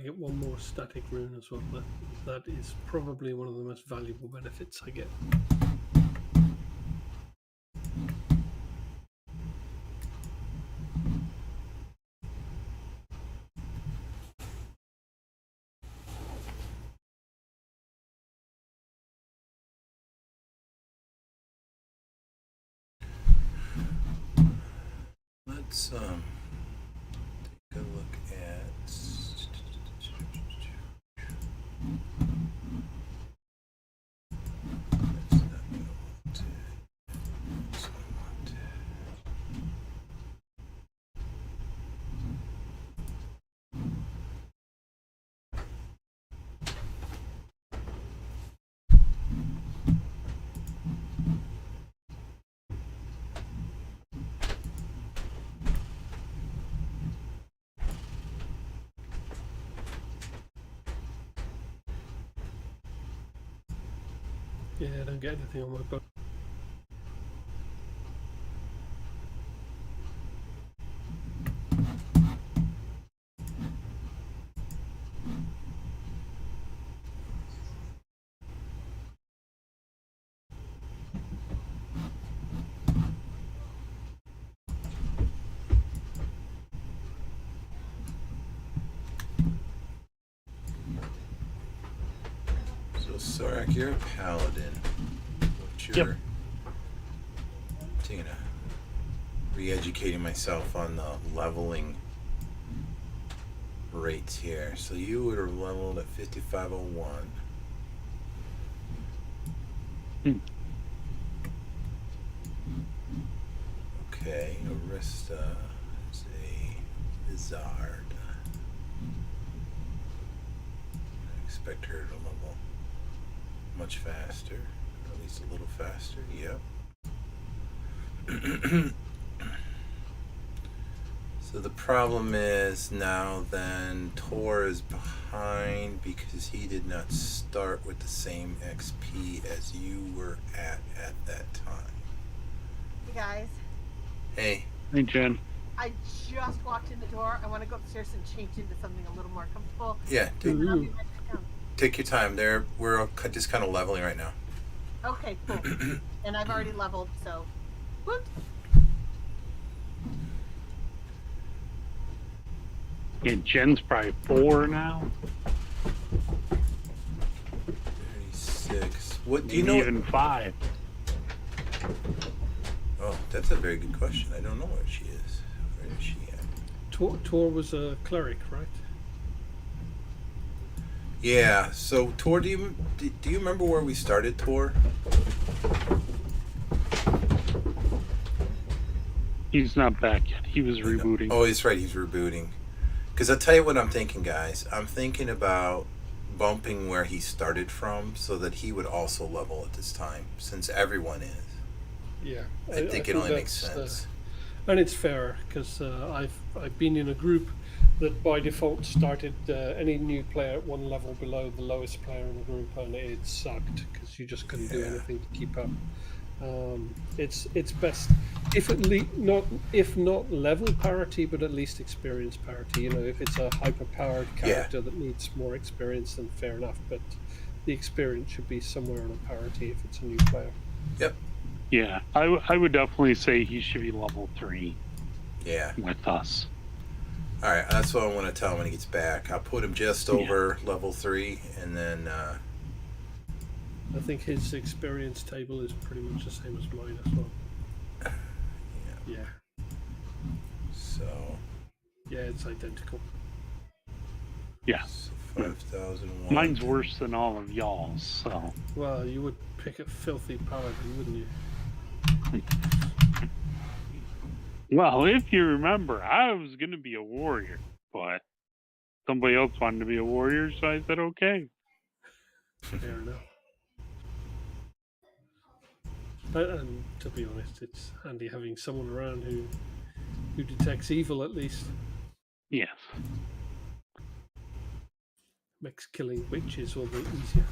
I get one more static rune as well. That is probably one of the most valuable benefits I get. Let's take a look at. Yeah, I don't get anything on my boat. So, Sorak, you're a paladin. What's your... Yep. Taking re-educating myself on the leveling rates here. So you would have leveled at 5501. Okay, Arista is a wizard. I expect her to level much faster, or at least a little faster. Yep. So the problem is now then Tor is behind because he did not start with the same XP as you were at that time. Hey guys. Hey. Hey, Jen. I just walked in the door. I want to go upstairs and change into something a little more comfortable. Yeah, take your time. We're just kind of leveling right now. Okay, cool. And I've already leveled, so whoop. Yeah, Jen's probably 4 now. 36. What do you Maybe know? Even 5. Oh, that's a very good question. I don't know where she is. Where is she at? Tor was a cleric, right? Yeah. So Tor, do you remember where we started, Tor? He's not back yet. He was rebooting. Oh, he's right. He's rebooting. Because I'll tell you what I'm thinking, guys. I'm thinking about bumping where he started from so that he would also level at this time, since everyone is. Yeah. I think it only makes sense. And it's fair, because I've been in a group that by default started any new player at one level below the lowest player in the group, and it sucked, because you just couldn't do anything to keep up. It's best if not level parity, but at least experience parity. You know, if it's a hyper powered character that needs more experience, then fair enough. But the experience should be somewhere on a parity if it's a new player. Yep. Yeah, I would definitely say he should be level 3. Yeah. With us. All right, that's what I want to tell him when he gets back. I'll put him just over level 3, and then. I think his experience table is pretty much the same as mine as well. Yeah. So. Yeah, it's identical. Yeah. So 5,001. Mine's worse than all of y'all's, so. Well, you would pick a filthy paladin, wouldn't you? Well, if you remember, I was going to be a warrior, but somebody else wanted to be a warrior, so I said okay. Fair enough. And to be honest, it's handy having someone around who detects evil at least. Yes. Makes killing witches all the easier.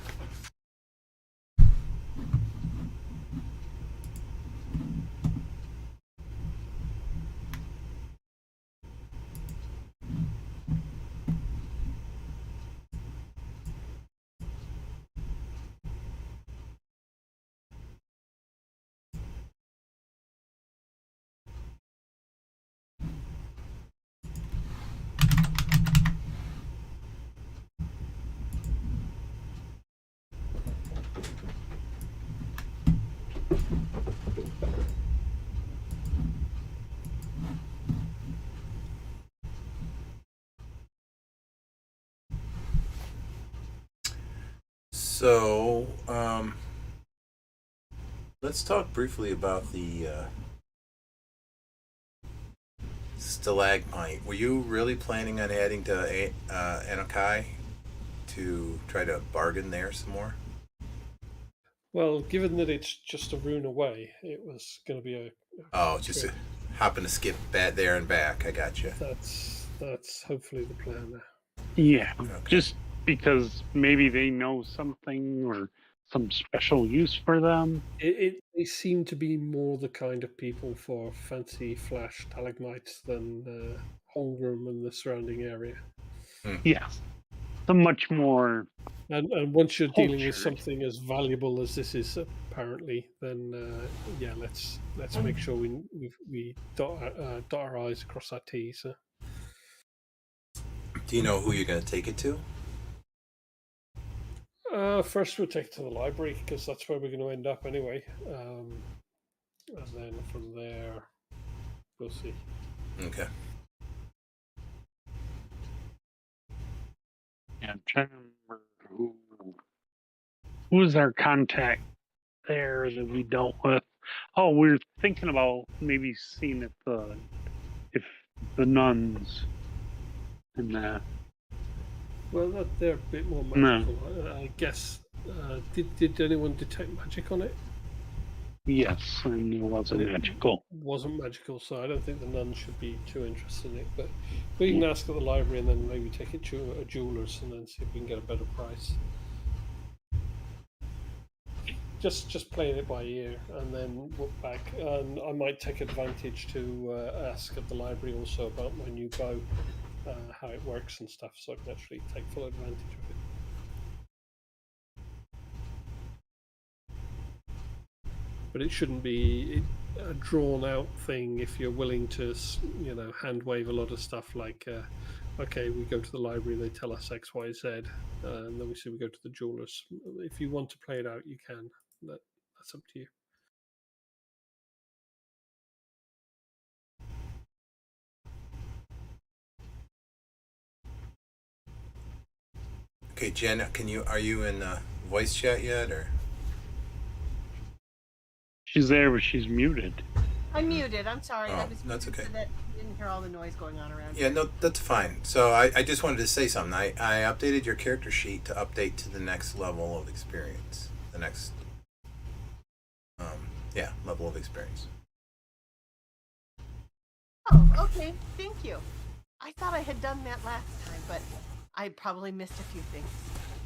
So, let's talk briefly about the stalagmite. Were you really planning on adding to Anakai to try to bargain there some more? Well, given that it's just a rune away, it was going to be a Oh, just trip. happen to skip back there and back. I got you. That's hopefully the plan there. Yeah, Okay. just because maybe they know something or some special use for them. They seem to be more the kind of people for fancy flash stalagmites than Holmgren and the surrounding area. Yes, the much more. And once you're dealing with Cultured. something as valuable as this is, apparently, then yeah, let's make sure we dot our I's, cross our T's. Do you know who you're going to take it to? First, we'll take it to the library because that's where we're going to end up anyway, and then from there, we'll see. Okay. Yeah, I'm trying to remember who was our contact there that we dealt with. Oh, we were thinking about maybe seeing if the nuns and that. Well, they're a bit more No. magical, I guess. Did anyone detect magic on it? Yes, and it wasn't magical. Wasn't magical, so I don't think the nuns should be too interested in it. But we can ask at the library and then maybe take it to a jeweler's and then see if we can get a better price. Just playing it by ear and then look back. And I might take advantage to ask at the library also about my new bow, how it works and stuff, so I can actually take full advantage of it. But it shouldn't be a drawn out thing if you're willing to, hand wave a lot of stuff like, okay, we go to the library, they tell us X, Y, Z, and then we say we go to the jewelers. If you want to play it out, you can. That's up to you. Okay, Jen, are you in voice chat yet, or? She's there, but she's muted. I'm muted. I'm sorry. Oh, I was that's muted okay. so that you didn't hear all the noise going on around. Yeah, no, that's fine. So I just wanted to say something. I updated your character sheet to update to the next level of experience. The next, level of experience. Oh, okay. Thank you. I thought I had done that last time, but I probably missed a few things.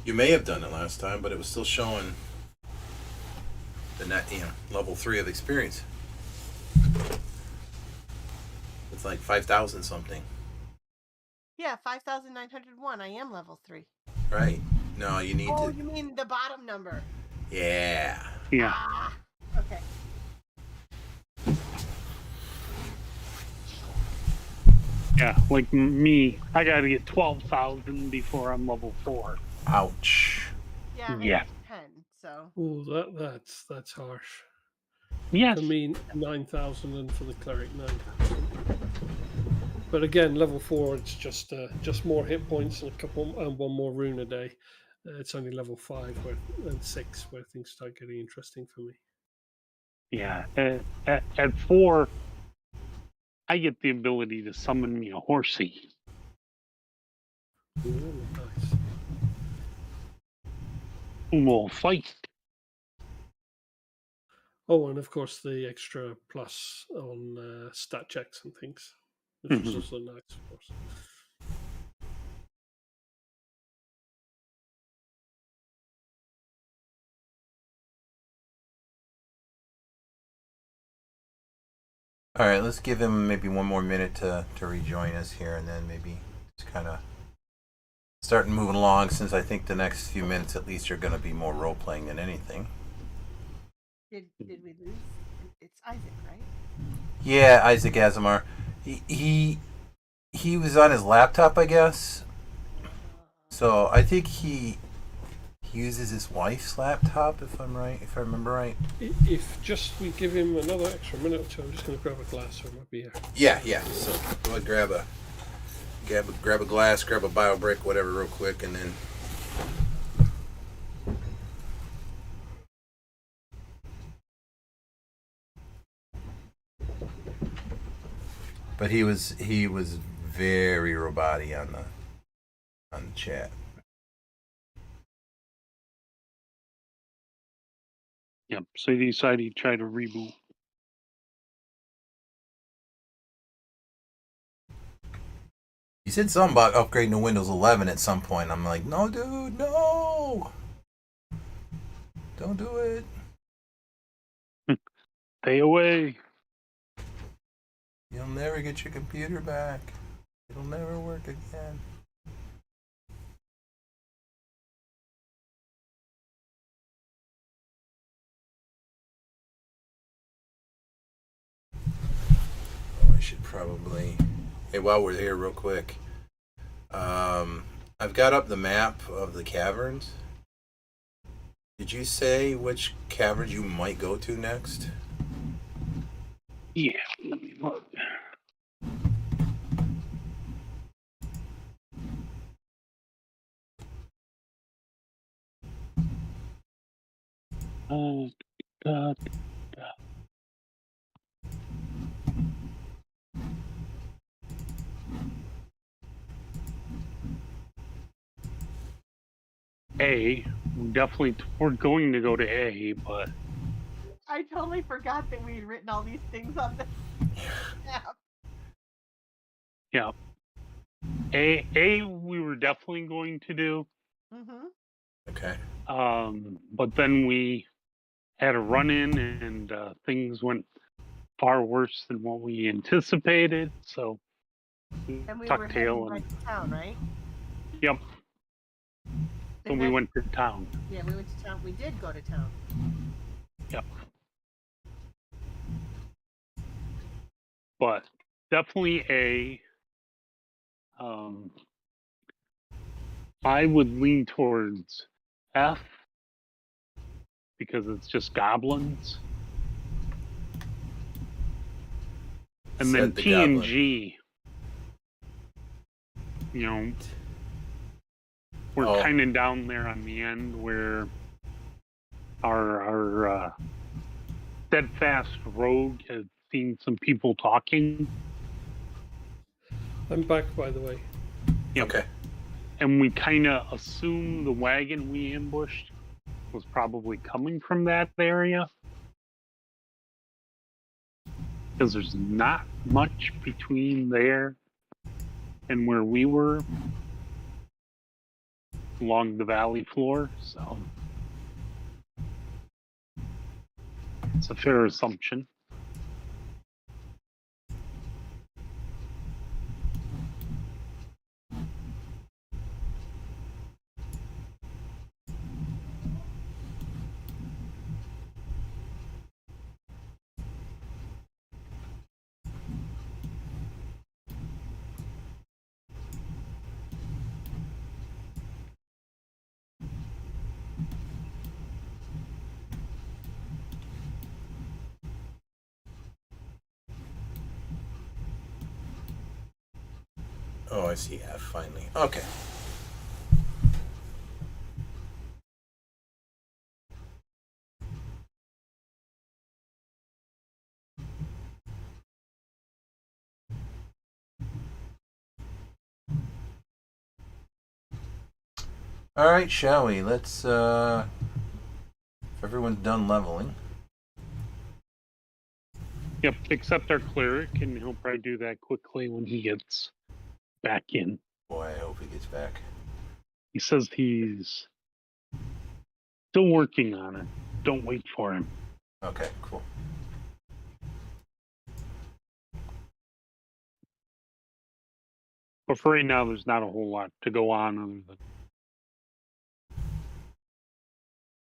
You may have done it last time, but it was still showing the level 3 of experience. It's like 5,000 something. Yeah, 5,901. I am level 3. Right. No, you need Oh, to. you mean the bottom number? Yeah. Yeah. Ah, okay. Yeah, like me, I gotta get 12,000 before I'm level 4. Ouch. Yeah. Yeah. I'm 10, so. Oh, that's harsh. Yes. For me, 9,000, and for the cleric, 9,000. But again, level 4, it's just more hit points and one more rune a day. It's only level 5 and 6 where things start getting interesting for me. Yeah. At 4, I get the ability to summon me a horsey. Ooh, nice. Who will fight. Oh, and of course the extra plus on stat checks and things, which is also nice, of course. All right, let's give him maybe one more minute to rejoin us here, and then maybe just kind of starting moving along, since I think the next few minutes at least are going to be more role playing than anything. Did we lose? It's Isaac, right? Yeah, Isaac Asimar. He was on his laptop, I guess. So I think he he uses his wife's laptop, if I remember right. If just we give him another extra minute or two, I'm just going to grab a glass of my beer. Yeah. So go ahead, grab a glass, grab a bio brick, whatever, real quick, and then. But he was very roboty on the chat. Yep. So he decided he'd try to reboot. He said something about upgrading to Windows 11 at some point. I'm like, no, dude, no, don't do it. Stay away. You'll never get your computer back. It'll never work again. Oh, I should probably. Hey, while we're here, real quick, I've got up the map of the caverns. Did you say which caverns you might go to next? Yeah. Let me look. Uh, uh, A, we're going to go to A, but I totally forgot that we had written all these things on the map. yeah, A we were definitely going to do. Mm-hmm. Okay. But then we had a run-in and things went far worse than what we anticipated. So And we tuck were tail heading and back to town, right? yep. The So we next- went to town. Yeah, we went to town. We did go to town. Yep. But definitely A. I would lean towards F because it's just goblins. And then Said the T and goblin. G, you know, we're Oh. kind of down there on the end where our steadfast rogue has seen some people talking. I'm back, by the way. Yep. Okay. And we kind of assume the wagon we ambushed was probably coming from that area. Because there's not much between there and where we were along the valley floor. So it's a fair assumption. Oh, I see F finally. Okay. All right, shall we? Let's. If everyone's done leveling. Yep, except our cleric, and he'll probably do that quickly when he gets back in. Boy, I hope he gets back. He says he's still working on it. Don't wait for him. Okay, cool. But for right now, there's not a whole lot to go on other than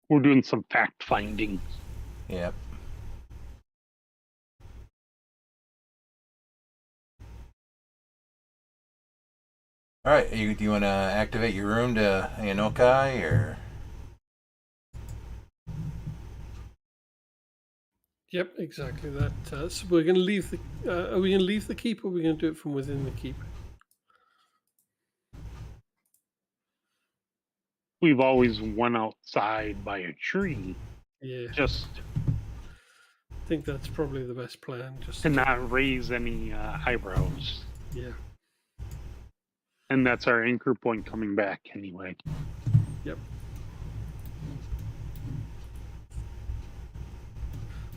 we're doing some fact finding. Yep. All right, do you want to activate your room to Anokai, or? Yep, exactly that. So we're going to leave the. Are we going to leave the keep, or are we going to do it from within the keep? We've always went outside by a tree, Yeah, just I think that's probably the best plan. Just to not raise any eyebrows. yeah. And that's our anchor point coming back anyway. Yep.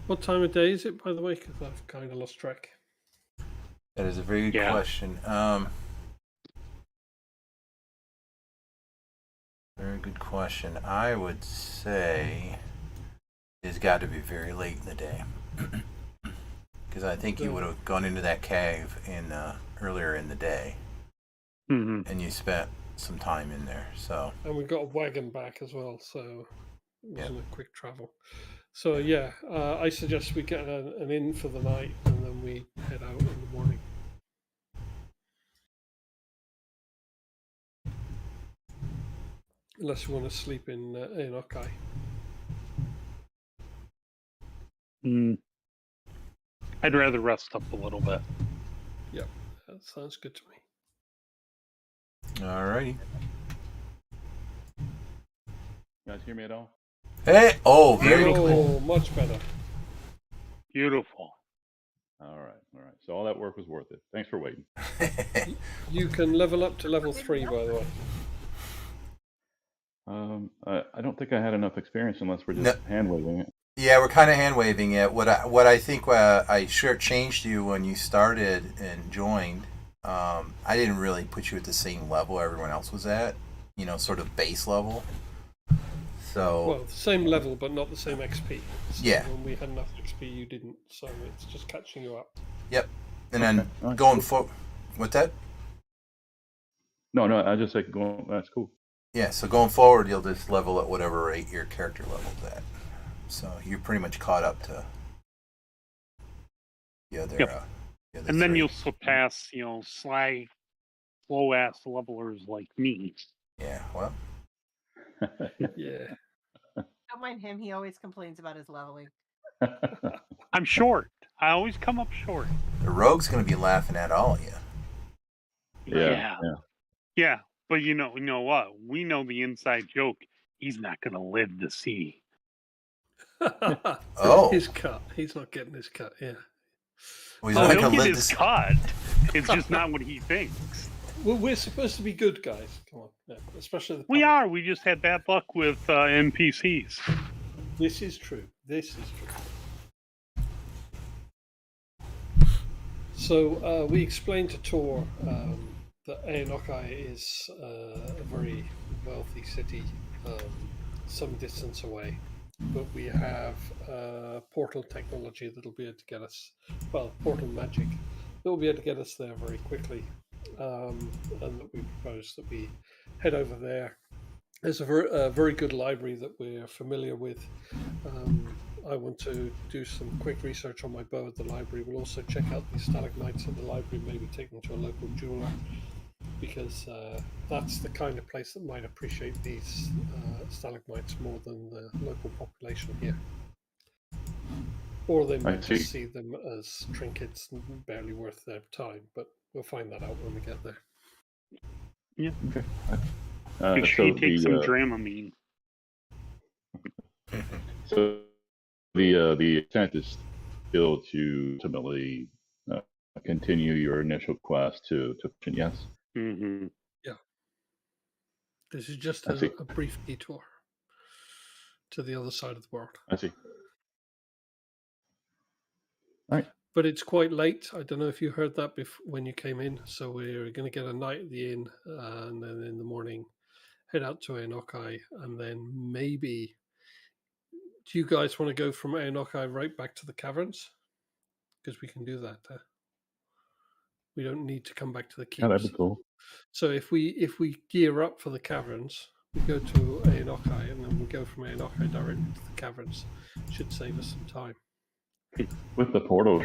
What time of day is it, by the way? Because I've kind of lost track. That is a very good Yeah. question. Very good question. I would say it's got to be very late in the day. Because I think you would have gone into that cave earlier in the day, Mm-hmm. and you spent some time in there. So And we've got a wagon back as well, so it wasn't Yeah. a quick travel. So yeah, I suggest we get an inn for the night, and then we head out in the morning. Unless you want to sleep in Okai. I'd rather rest up a little bit. Yep, that sounds good to me. alrighty. You guys hear me at all? Hey, oh, very Beautiful. cool. Oh, much better. Beautiful. All right. So all that work was worth it. Thanks for waiting. You can level up to level 3, by the way. I don't think I had enough experience unless we're just No. hand waving it. Yeah, we're kind of hand waving it. What I think I shortchanged you when you started and joined. I didn't really put you at the same level everyone else was at. You know, sort of base level. So Well, the same level, but not the same XP. So Yeah. when we had enough XP, you didn't. So it's just catching you up. yep. And then Okay. All right, going cool. forward, what's that? No, I just said going. That's cool. Yeah. So going forward, you'll just level at whatever rate your character level's at. So you're pretty much caught up to the other. Yep. The other And then three. you'll surpass, sly, slow-ass levelers like me. Yeah. Well. Yeah. Don't mind him. He always complains about his leveling. I'm short. I always come up short. The rogue's going to be laughing at all of you. Yeah. Yeah, but you know what? We know the inside joke. He's not going to live to see. Oh. His cut. He's not getting his cut. Yeah. Well, he's Oh, not he'll going to get live his to. cut. It's just not what he thinks. Well, we're supposed to be good guys. Come on, yeah. Especially the We public. are. We just had bad luck with NPCs. This is true. This is true. So we explained to Tor that Aonokai is a very wealthy city, some distance away, but we have portal technology that'll be able to get us, well, portal magic that will be able to get us there very quickly, and that we propose that we head over there. There's a very good library that we're familiar with. I want to do some quick research on my bow at the library. We'll also check out the stalagmites at the library, maybe take them to a local jeweler, because that's the kind of place that might appreciate these stalagmites more than the local population here. Or they might see. just see them as trinkets and barely worth their time, but we'll find that out when we get there. Yeah. Okay. Make sure you So take some the Dramamine. so the intent is still to ultimately continue your initial quest to yes. Mm-hmm. This is just I see. a brief detour to the other side of the world. I see. All right. But it's quite late. I don't know if you heard that when you came in. So we're going to get a night at the inn, and then in the morning head out to Aonokai, and then maybe. Do you guys want to go from Aonokai right back to the caverns? Because we can do that. We don't need to come back to the Yeah, that'd keeps. be cool. So if we gear up for the caverns, we go to Aonokai, and then we go from Aonokai directly to the caverns. Should save us some time. With the portal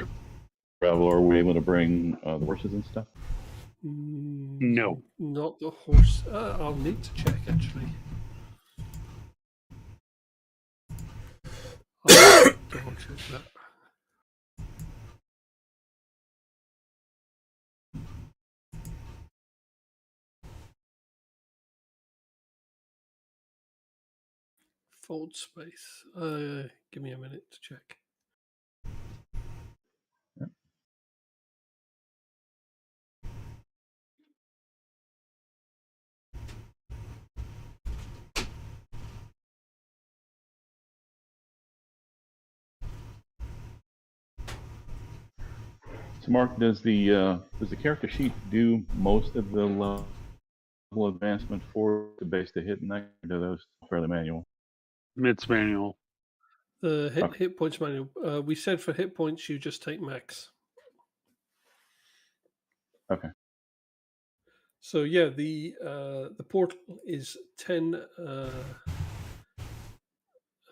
travel, are we able to bring the horses and stuff? No. Not the horse. I'll need to check actually. I'll double check that. Fold space. Give me a minute to check. So, Mark, does the character sheet do most of the level advancement for the base to hit, and that, or are those fairly manual? It's manual. The Okay. hit points manual. We said for hit points you just take max. Okay. So yeah, the portal is 10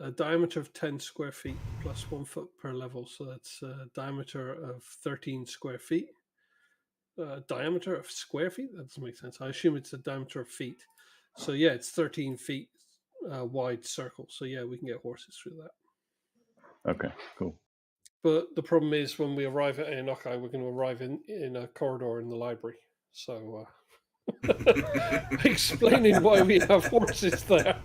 a diameter of 10 square feet plus 1 foot per level. So that's a diameter of 13 square feet. Diameter of square feet? That doesn't make sense. I assume it's a diameter of feet. So yeah, it's 13 feet wide circle. So yeah, we can get horses through that. Okay. Cool. But the problem is when we arrive at Enokai, we're going to arrive in a corridor in the library. So explaining why we have horses there.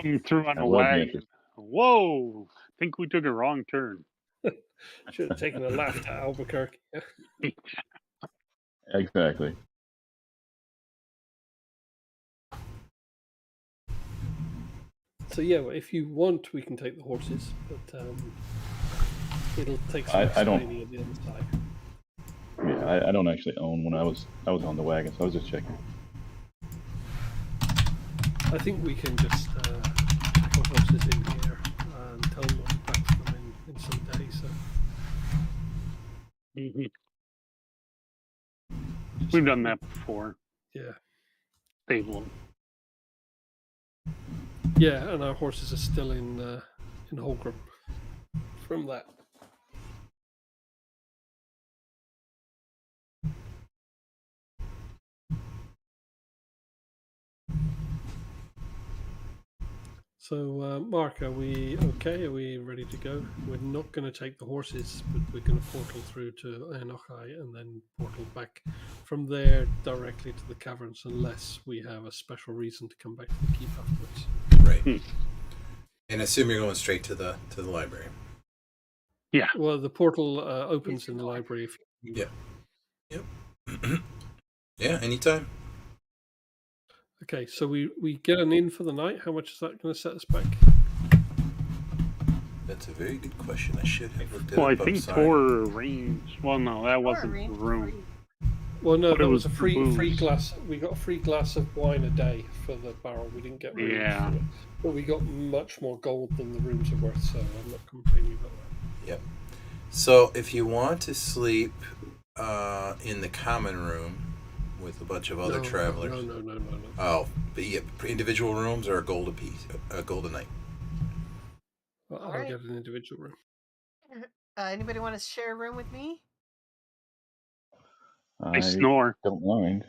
Coming through on That a would be wagon. interesting. Whoa! I think we took a wrong turn. Should have taken a laugh to Albuquerque. Exactly. So yeah, well, if you want, we can take the horses, but it'll take some I don't- explaining at the other side. Yeah, I don't actually own one. I was on the wagon, so I was just checking. I think we can just put horses in here and tell them we'll be back to them in some days. So Mhm. We've done that before. yeah, Stable. yeah, and our horses are still in Holgram from that. So, Mark, are we okay? Are we ready to go? We're not going to take the horses, but we're going to portal through to Enokai and then portal back from there directly to the caverns, unless we have a special reason to come back to the keep afterwards. Right. And assume you're going straight to the library. Yeah. Well, the portal opens in the library. If you... Yeah. Yep. Yeah, anytime. Okay, so we get an inn for the night. How much is that going to set us back? That's a very good question. I should have looked at Well, I it. think Tor arranged. Well, no, that wasn't the arranged room. Well, no, But it that was was a free booze. glass. We got a free glass of wine a day for the barrel. We didn't get rooms Yeah. for it, but we got much more gold than the rooms are worth. So I'm not complaining about that. Yep. So if you want to sleep in the common room with a bunch of other travelers. No. Oh, but yeah, individual rooms are a gold a piece, a gold a night. I'll Alright. get an individual room. Anybody want to share a room with me? I snore. don't mind.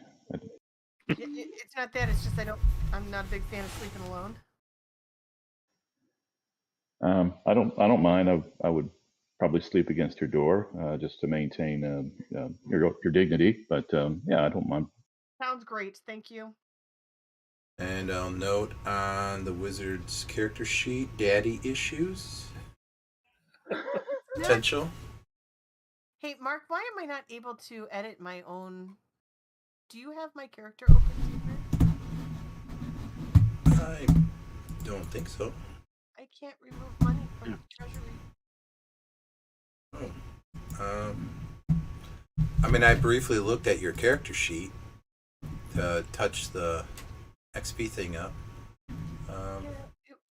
It's not that. It's just I'm not a big fan of sleeping alone. I don't mind. I would probably sleep against your door just to maintain your dignity. But yeah, I don't mind. Sounds great. Thank you. And I'll note on the wizard's character sheet, daddy issues. Potential. Hey, Mark, why am I not able to edit my own? Do you have my character open secret? I don't think so. I can't remove money from the treasury. Oh. I mean, I briefly looked at your character sheet to touch the XP thing up. It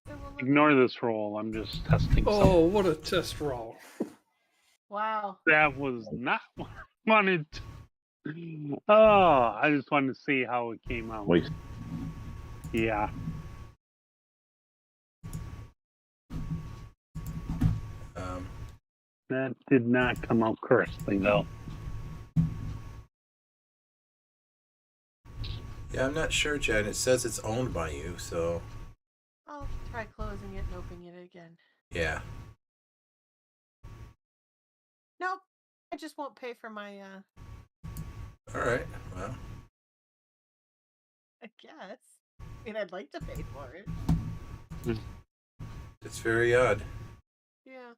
will look- Ignore this roll. I'm just testing something. Oh, what a test roll! Wow. That was not what I wanted. Oh, I just wanted to see how it came out. Waste. Yeah. That did not come out correctly, though. Yeah, I'm not sure, Jen. It says it's owned by you, so I'll try closing it and opening it again. yeah. Nope. I just won't pay for my, All right. Well, I guess. I mean, I'd like to pay for it. It's very odd. Yeah.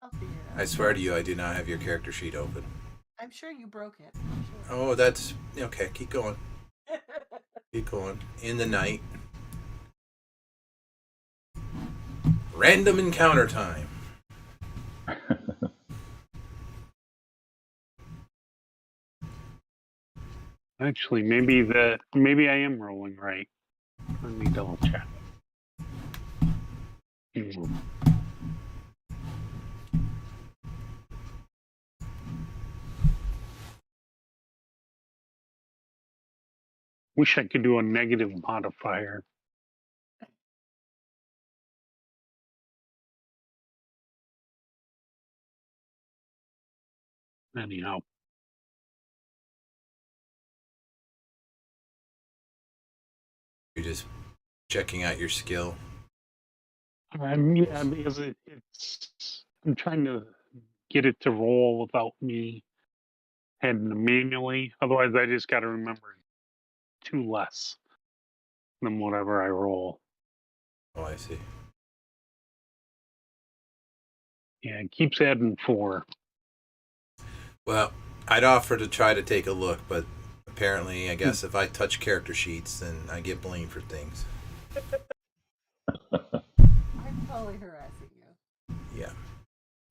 I'll figure it out. I swear to you, I do not have your character sheet open. I'm sure you broke it. I'm sure. Oh, that's okay. Keep going. Keep going. In the night. Random encounter time. Actually, maybe I am rolling right. Let me double check. Hmm. Wish I could do a negative modifier. Anyhow, You're just checking out your skill. yeah, because it's I'm trying to get it to roll without me having to manually. Otherwise, I just got to remember 2 less than whatever I roll. Oh, I see. Yeah, it keeps adding 4. Well, I'd offer to try to take a look, but apparently, I guess if I touch character sheets, then I get blamed for things. I'm totally harassing you. Yeah.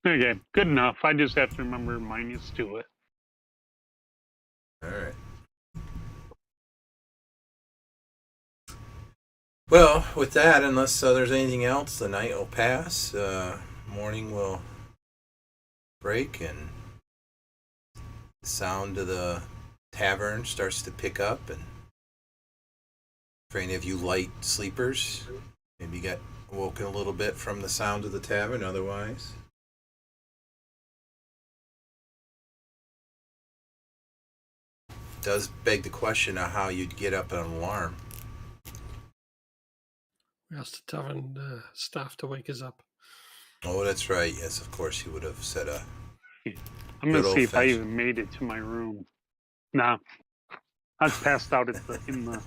Okay, good enough. I just have to remember minus to it. All right. Well, with that, unless there's anything else, the night will pass. Morning will break, and the sound of the tavern starts to pick up. And for any of you light sleepers, maybe got woken a little bit from the sound of the tavern. Otherwise, does beg the question of how you'd get up an alarm. We asked the tavern staff to wake us up. Oh, that's right. Yes, of course he would have said a. I'm gonna Good see if I old-fashioned. even made it to my room. Nah, I was passed out in the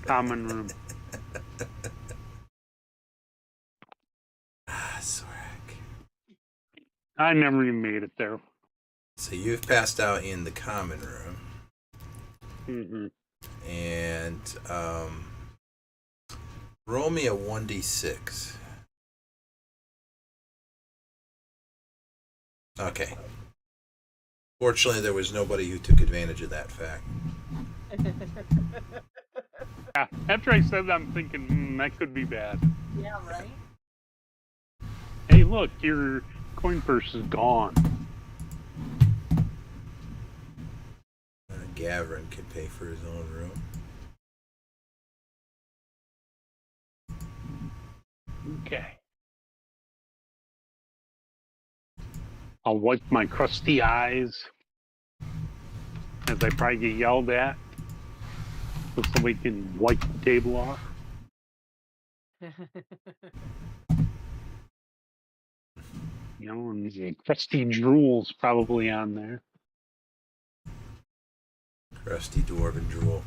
common room. Sorak. I never even made it there. So you've passed out in the common room, Hmm. and roll me a 1d6. Okay. Fortunately, there was nobody who took advantage of that fact. Yeah, after I said that, I'm thinking that could be bad. Yeah, right? Hey, look, your coin purse is gone. Gavin can pay for his own room. Okay. I'll wipe my crusty eyes as I probably get yelled at, so somebody can wipe the table off. You know, and the crusty drool's probably on there. Crusty dwarven drool.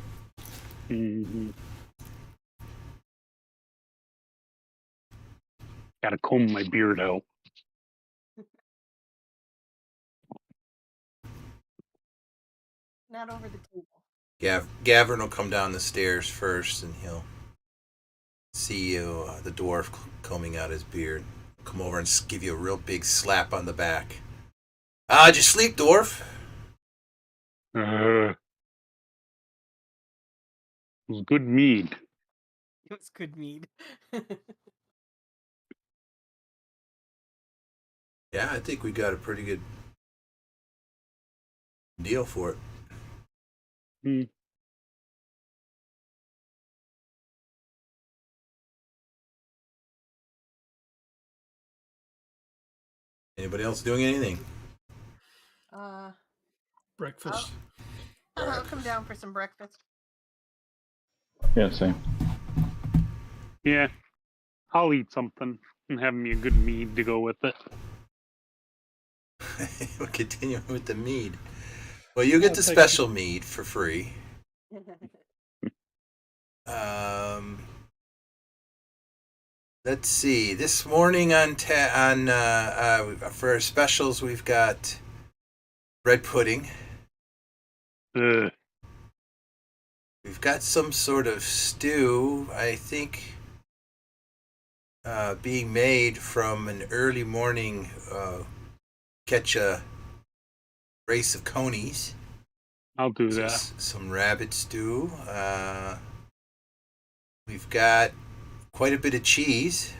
Mm-hmm. Gotta comb my beard out. Not over the table. Gavin will come down the stairs first, and he'll see you, the dwarf combing out his beard. Come over and give you a real big slap on the back. Did you sleep, dwarf? It was good mead. It was good mead. Yeah, I think we got a pretty good deal for it. Hmm. Anybody else doing anything? Breakfast. I'll come down for some breakfast. Yeah, same. Yeah, I'll eat something and have me a good mead to go with it. We'll continue with the mead. Well, you get I'll the take special mead for free. Let's see. This morning for our specials, we've got bread pudding. Ugh. We've got some sort of stew, I think, being made from an early morning catch a brace of conies. I'll do So that. some rabbit stew. We've got quite a bit of cheese. I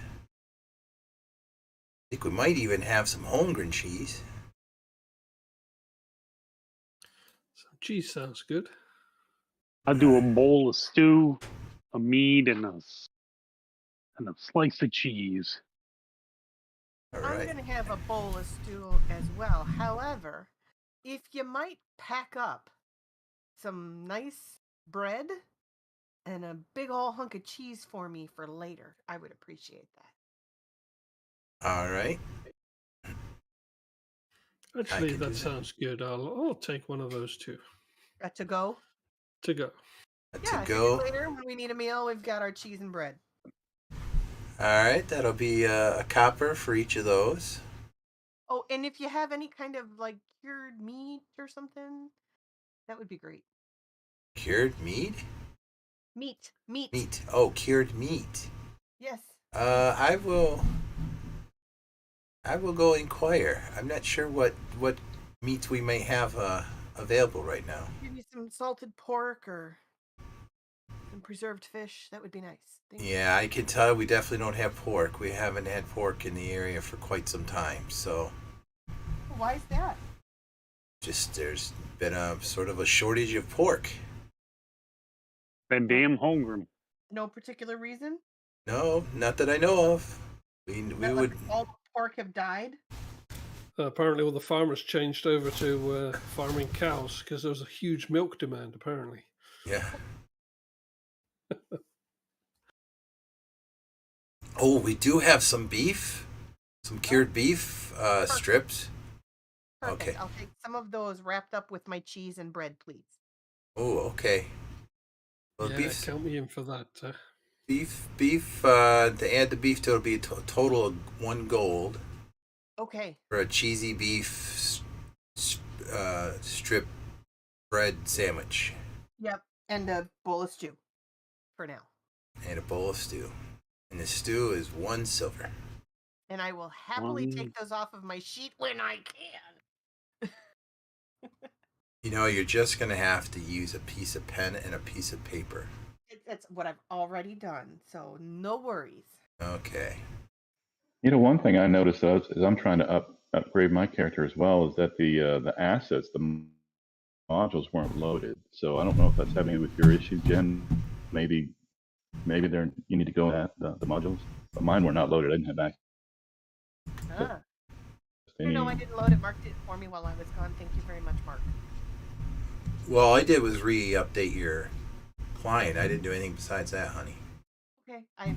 think we might even have some Holmgren cheese. Some cheese sounds good. I'll do a bowl of stew, a meat, and a slice of cheese. All I'm right. going to have a bowl of stew as well. However, if you might pack up some nice bread and a big old hunk of cheese for me for later, I would appreciate that. All right. Actually, can do that that. sounds good. I'll take one of those too. To go? To go. Yeah, To I go. figured later when we need a meal, we've got our cheese and bread. All right. That'll be a copper for each of those. Oh, and if you have any kind of like cured meat or something, that would be great. Cured meat? Meat. Meat. Oh, cured meat. Yes. I will go inquire. I'm not sure what meats we may have available right now. Maybe some salted pork or some preserved fish. That would be nice. Thank you. Yeah, I can tell we definitely don't have pork. We haven't had pork in the area for quite some time. So Why is that? just there's been a sort of a shortage of pork. That damn Holmgren. No particular reason? No, not that I know of. We Not would. like all the pork have died? Apparently, all the farmers changed over to farming cows because there was a huge milk demand. Apparently, Yeah. Oh, we do have some beef, some cured beef strips. Perfect. Okay. I'll take some of those wrapped up with my cheese and bread, please. Oh, okay. Well, yeah, beef. count me in for that. Beef. To add the beef to, it'll be a total of 1 gold Okay. for a cheesy beef strip bread sandwich Yep. And a bowl of stew for now. and a bowl of stew. And the stew is 1 silver. And I will happily take those off of my sheet when I can. You know, you're just gonna have to use a piece of pen and a piece of paper. That's what I've already done, so no worries. Okay. You know, one thing I noticed as I'm trying to upgrade my character as well is that the assets, the modules weren't loaded. So I don't know if that's having to do with your issue, Jen. Maybe there you need to go at the modules. But mine were not loaded. I didn't have access Ah. to No, any. I didn't load it. Mark did it for me while I was gone. Thank you very much, Mark. Well, all I did was re-update your client. I didn't do anything besides that, honey. Okay, I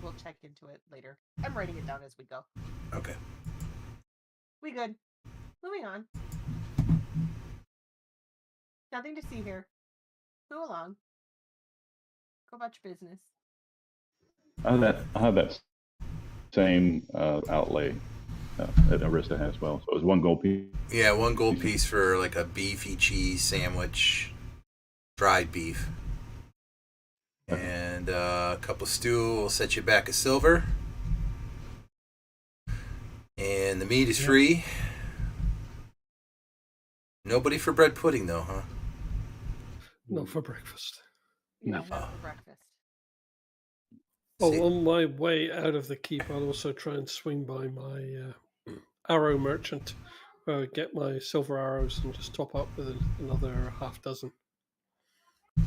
will check into it later. I'm writing it down as we go. Okay. We good. Moving on. Nothing to see here. Go along. Go about your business. I have that same outlay that Arista has as well. So it was 1 gold piece. Yeah, 1 gold piece for like a beefy cheese sandwich, dried beef, and a cup of stew will set you back a silver. And the meat is free. Nobody for bread pudding though, huh? No, for breakfast. Yeah, No. not for breakfast. Oh, See- on my way out of the keep, I'll also try and swing by my arrow merchant, get my silver arrows, and just top up with another half dozen.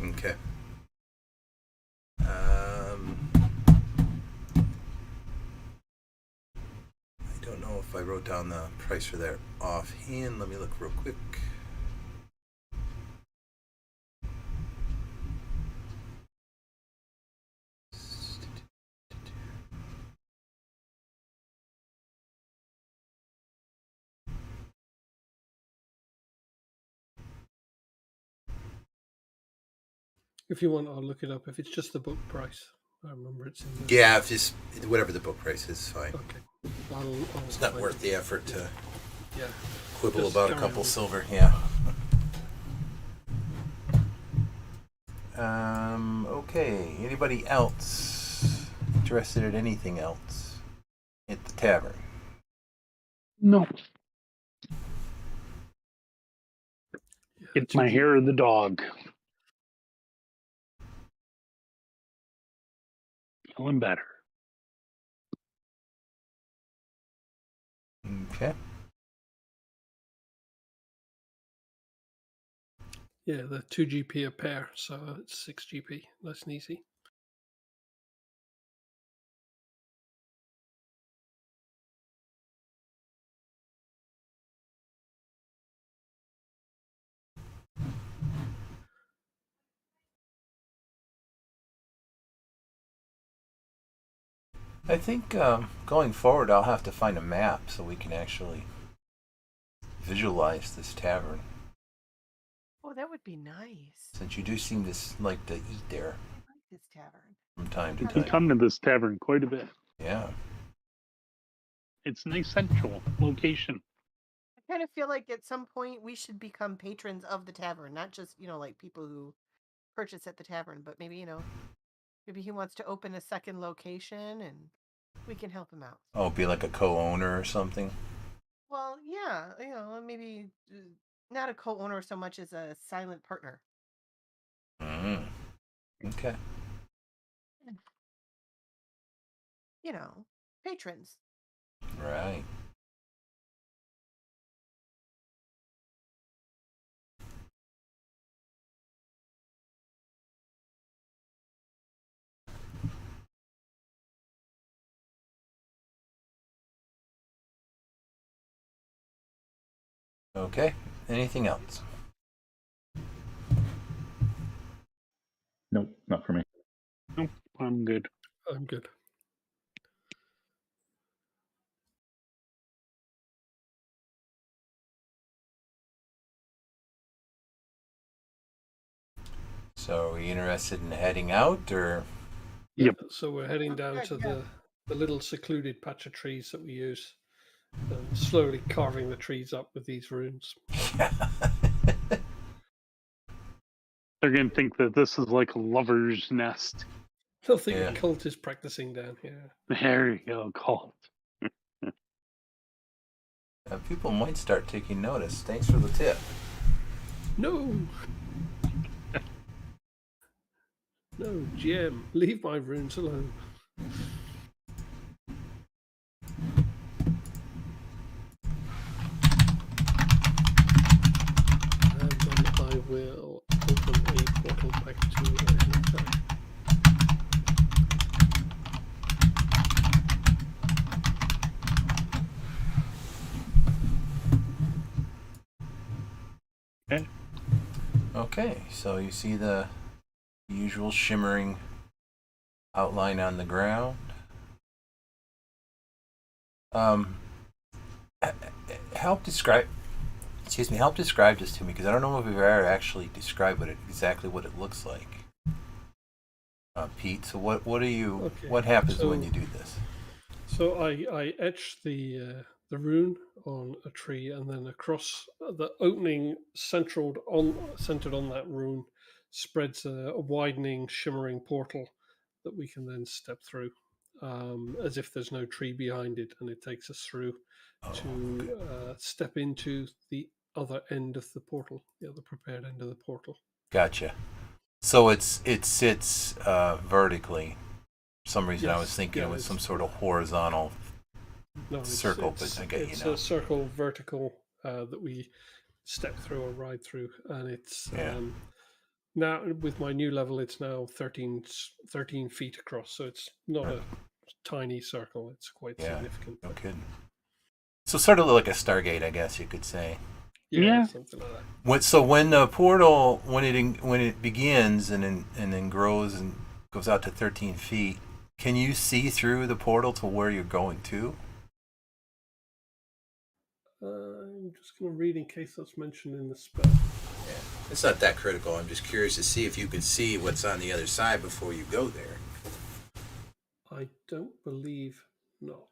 Okay. I don't know if I wrote down the price for that offhand. Let me look real quick. If you want, I'll look it up. If it's just the book price. I remember it's in the... Yeah, just whatever the book price is fine. Okay. I'll It's not find worth it. the effort to Yeah. quibble Just about a carry couple on. silver. Yeah. Okay. Anybody else interested in anything else at the tavern? No. Yeah, Get my 2G. hair of the dog. Feeling better. Okay. Yeah, the 2GP a pair, so it's 6GP. Nice and easy. I think going forward, I'll have to find a map so we can actually visualize this tavern. Oh, that would be nice. Since you do seem to like to eat there I like this tavern. from time to You can time. come to this tavern quite a bit. Yeah. It's a nice central location. I kind of feel like at some point we should become patrons of the tavern, not just, like people who purchase at the tavern, but maybe, maybe he wants to open a second location and we can help him out. Oh, be like a co-owner or something. Well, yeah, maybe not a co-owner so much as a silent partner. Okay. Patrons. Right. Okay. Anything else? Nope, not for me. Nope, I'm good. I'm good. So, are we interested in heading out, or? Yep. So we're heading down Good, to yeah. the little secluded patch of trees that we use, and slowly carving the trees up with these runes. They're going to think that this is like a lover's nest. They'll think Yeah. a cult is practicing down here. There you go, cult. People might start taking notice. Thanks for the tip. No! No, GM, leave my runes alone. And then I will open a portal back to Atlanta. Okay, so you see the usual shimmering outline on the ground. Help describe this to me, because I don't know if we've ever actually described exactly what it looks like. Pete, so what happens when you do this? So I etch the rune on a tree, and then across the opening centered on that rune spreads a widening, shimmering portal that we can then step through, as if there's no tree behind it, and it takes us through to step into the other end of the portal, the other prepared end of the portal. Gotcha. So it sits vertically. For some reason I was thinking it was some sort of horizontal circle, but I get it's a circle vertical that we step through or ride through, and it's now with my new level it's now 13 feet across, so it's not a tiny circle, it's quite significant. No kidding. So sort of like a Stargate, I guess you could say. Yeah. Something like that. So when the portal, when it begins and then grows and goes out to 13 feet, can you see through the portal to where you're going to? I'm just going to read in case that's mentioned in the spell. Yeah. It's not that critical. I'm just curious to see if you can see what's on the other side before you go there. I don't believe not.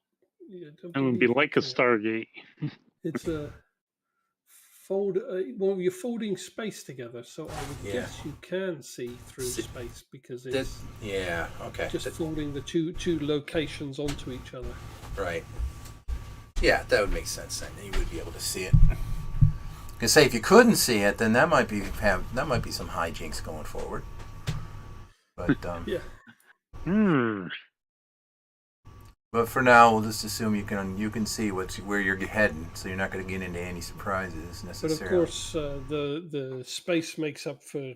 Yeah, I don't It would be believe you like a can. Stargate. It's a fold. Well, you're folding space together, so I would Yeah. guess you can see through See, space because That, it's yeah, okay. just folding the two locations onto each other. Right. Yeah, that would make sense then. You would be able to see it. Because say if you couldn't see it, then that might be some hijinks going forward. But Yeah. but for now, we'll just assume you can see where you're heading, so you're not going to get into any surprises But necessarily. of course, the space makes up for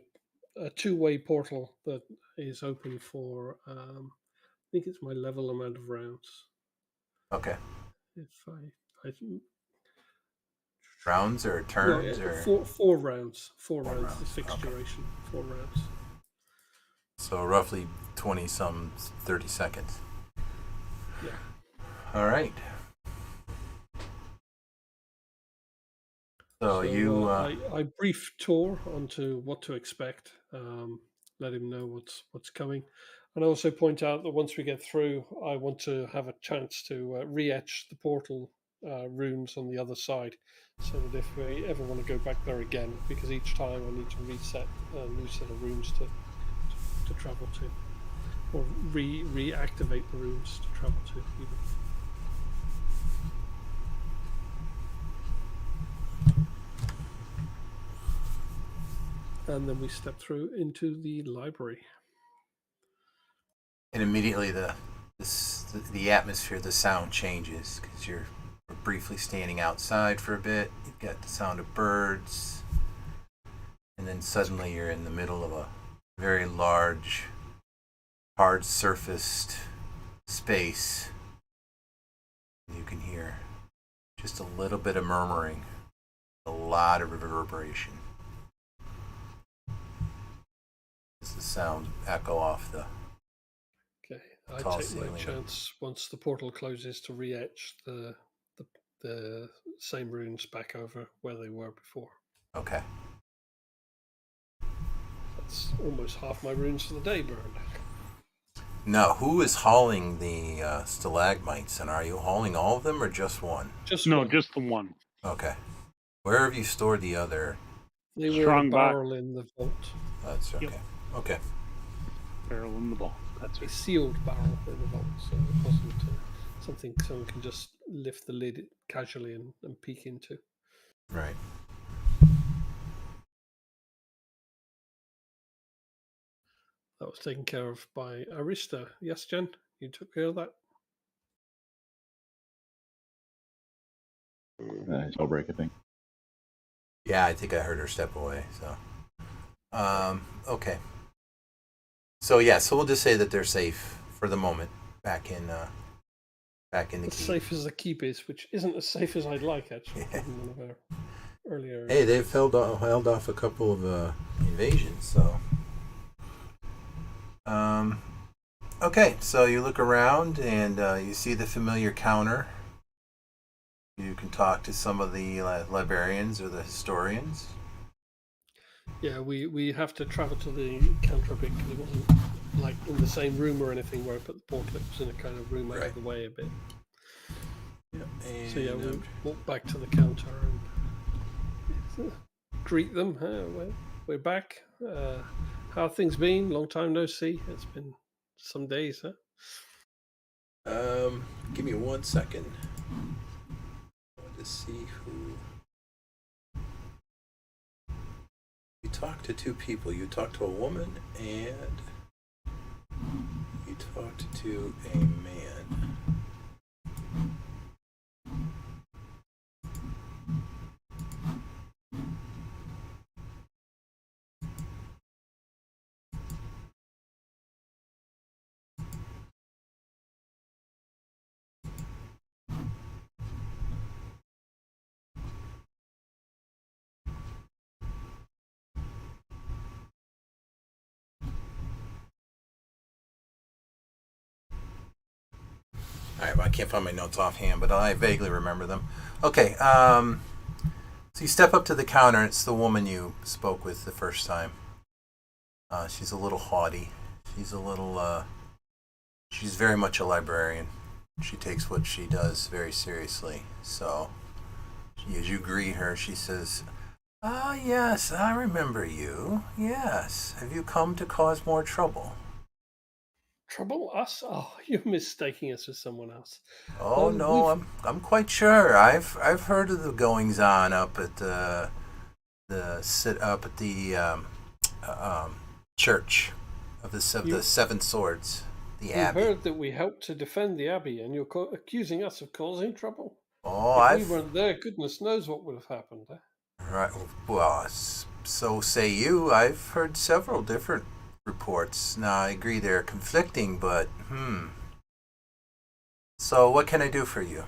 a two-way portal that is open for. I think it's my level amount of rounds. Okay. If I Rounds or turns no, or four rounds. Four rounds. rounds, The fixed okay. duration. 4 rounds. so roughly 30 seconds. Yeah. All right. So you I brief Tor onto what to expect. Let him know what's coming, and I also point out that once we get through, I want to have a chance to re-etch the portal runes on the other side, so that if we ever want to go back there again, because each time I need to reset a new set of runes to travel to, or reactivate the runes to travel to. Even. And then we step through into the library. and immediately the atmosphere, the sound changes because you're briefly standing outside for a bit. You've got the sound of birds, and then suddenly you're in the middle of a very large, hard-surfaced space. You can hear just a little bit of murmuring, a lot of reverberation. As the sounds echo off the Okay, I tall take ceiling. my chance once the portal closes to re-etch the same runes back over where they were before. Okay. That's almost half my runes for the day burned. Now, who is hauling the stalagmites, and are you hauling all of them or just one? Just No, one. just the one. Okay. Where have you stored the other? They were in a Strong box. barrel in the vault. That's okay. Yep. Okay. Barrel in the ball. That's A it. sealed barrel in the vault, so it wasn't something someone can just lift the lid casually and peek into. Right. That was taken care of by Arista. Yes, Jen? You took care of that? Spellbreak, I think. Yeah, I think I heard her step away. So, okay. So we'll just say that they're safe for the moment. Back in the As keep. safe as the keep is, which isn't as safe as I'd like, actually, Yeah. given one of our earlier. Hey, they've held off a couple of invasions. So, okay. So you look around and you see the familiar counter. You can talk to some of the librarians or the historians. Yeah, we have to travel to the counter a bit because it wasn't like in the same room or anything where I put the portal. It was in a kind of room out Right. of the way a bit. Yeah. And, So yeah, we walk back to the counter and greet them. We're back. How have things been? Long time no see. It's been some days, huh? Give me 1 second. I want to see who. You talked to two people. You talked to a woman and you talked to a man. All right, well, I can't find my notes offhand, but I vaguely remember them. Okay, so you step up to the counter, and it's the woman you spoke with the first time. She's a little haughty. She's a little she's very much a librarian. She takes what she does very seriously. So, as you greet her, she says, "Ah, yes, I remember you. Yes. Have you come to cause more trouble?" Trouble us? Oh, you're mistaking us for someone else. Oh no, We've I'm quite sure. I've heard of the goings on up at the church of the you Seven Swords, the you Abbey. heard that we helped to defend the abbey, and you're accusing us of causing trouble. Oh, If we I've weren't there, goodness knows what would have happened. Eh? right. Well, so say you. I've heard several different reports. Now I agree they're conflicting, but So what can I do for you?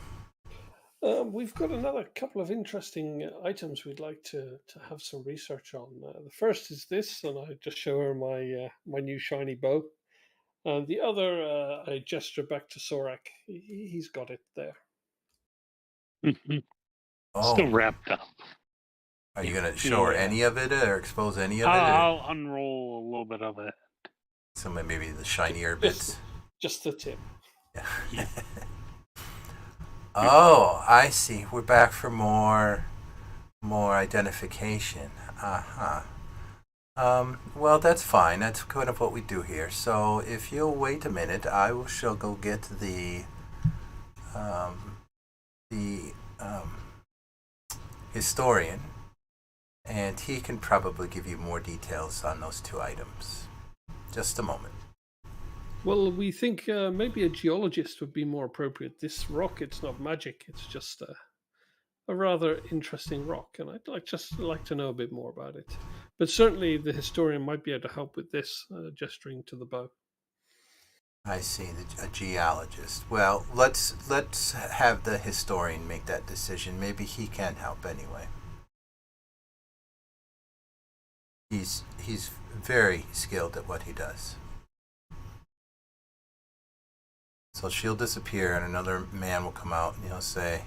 We've got another couple of interesting items we'd like to have some research on. The first is this, and I just show her my new shiny bow. And the other, I gesture back to Sorak. He's got it there. Oh, Still wrapped up. are you gonna show her Yeah. any of it or expose any of it? I'll unroll a little bit of it. Some maybe the shinier bits. Just the tip. Yeah. Oh, I see. We're back for more identification. Uh-huh. Well, that's fine. That's kind of what we do here. So if you'll wait a minute, shall go get the historian, and he can probably give you more details on those two items. Just a moment. Well, we think maybe a geologist would be more appropriate. This rock, it's not magic. It's just a rather interesting rock, and I'd just like to know a bit more about it. But certainly, the historian might be able to help with this, gesturing to the bow. I see, a geologist. Well, let's have the historian make that decision. Maybe he can help anyway. He's very skilled at what he does. So she'll disappear, and another man will come out, and he'll say,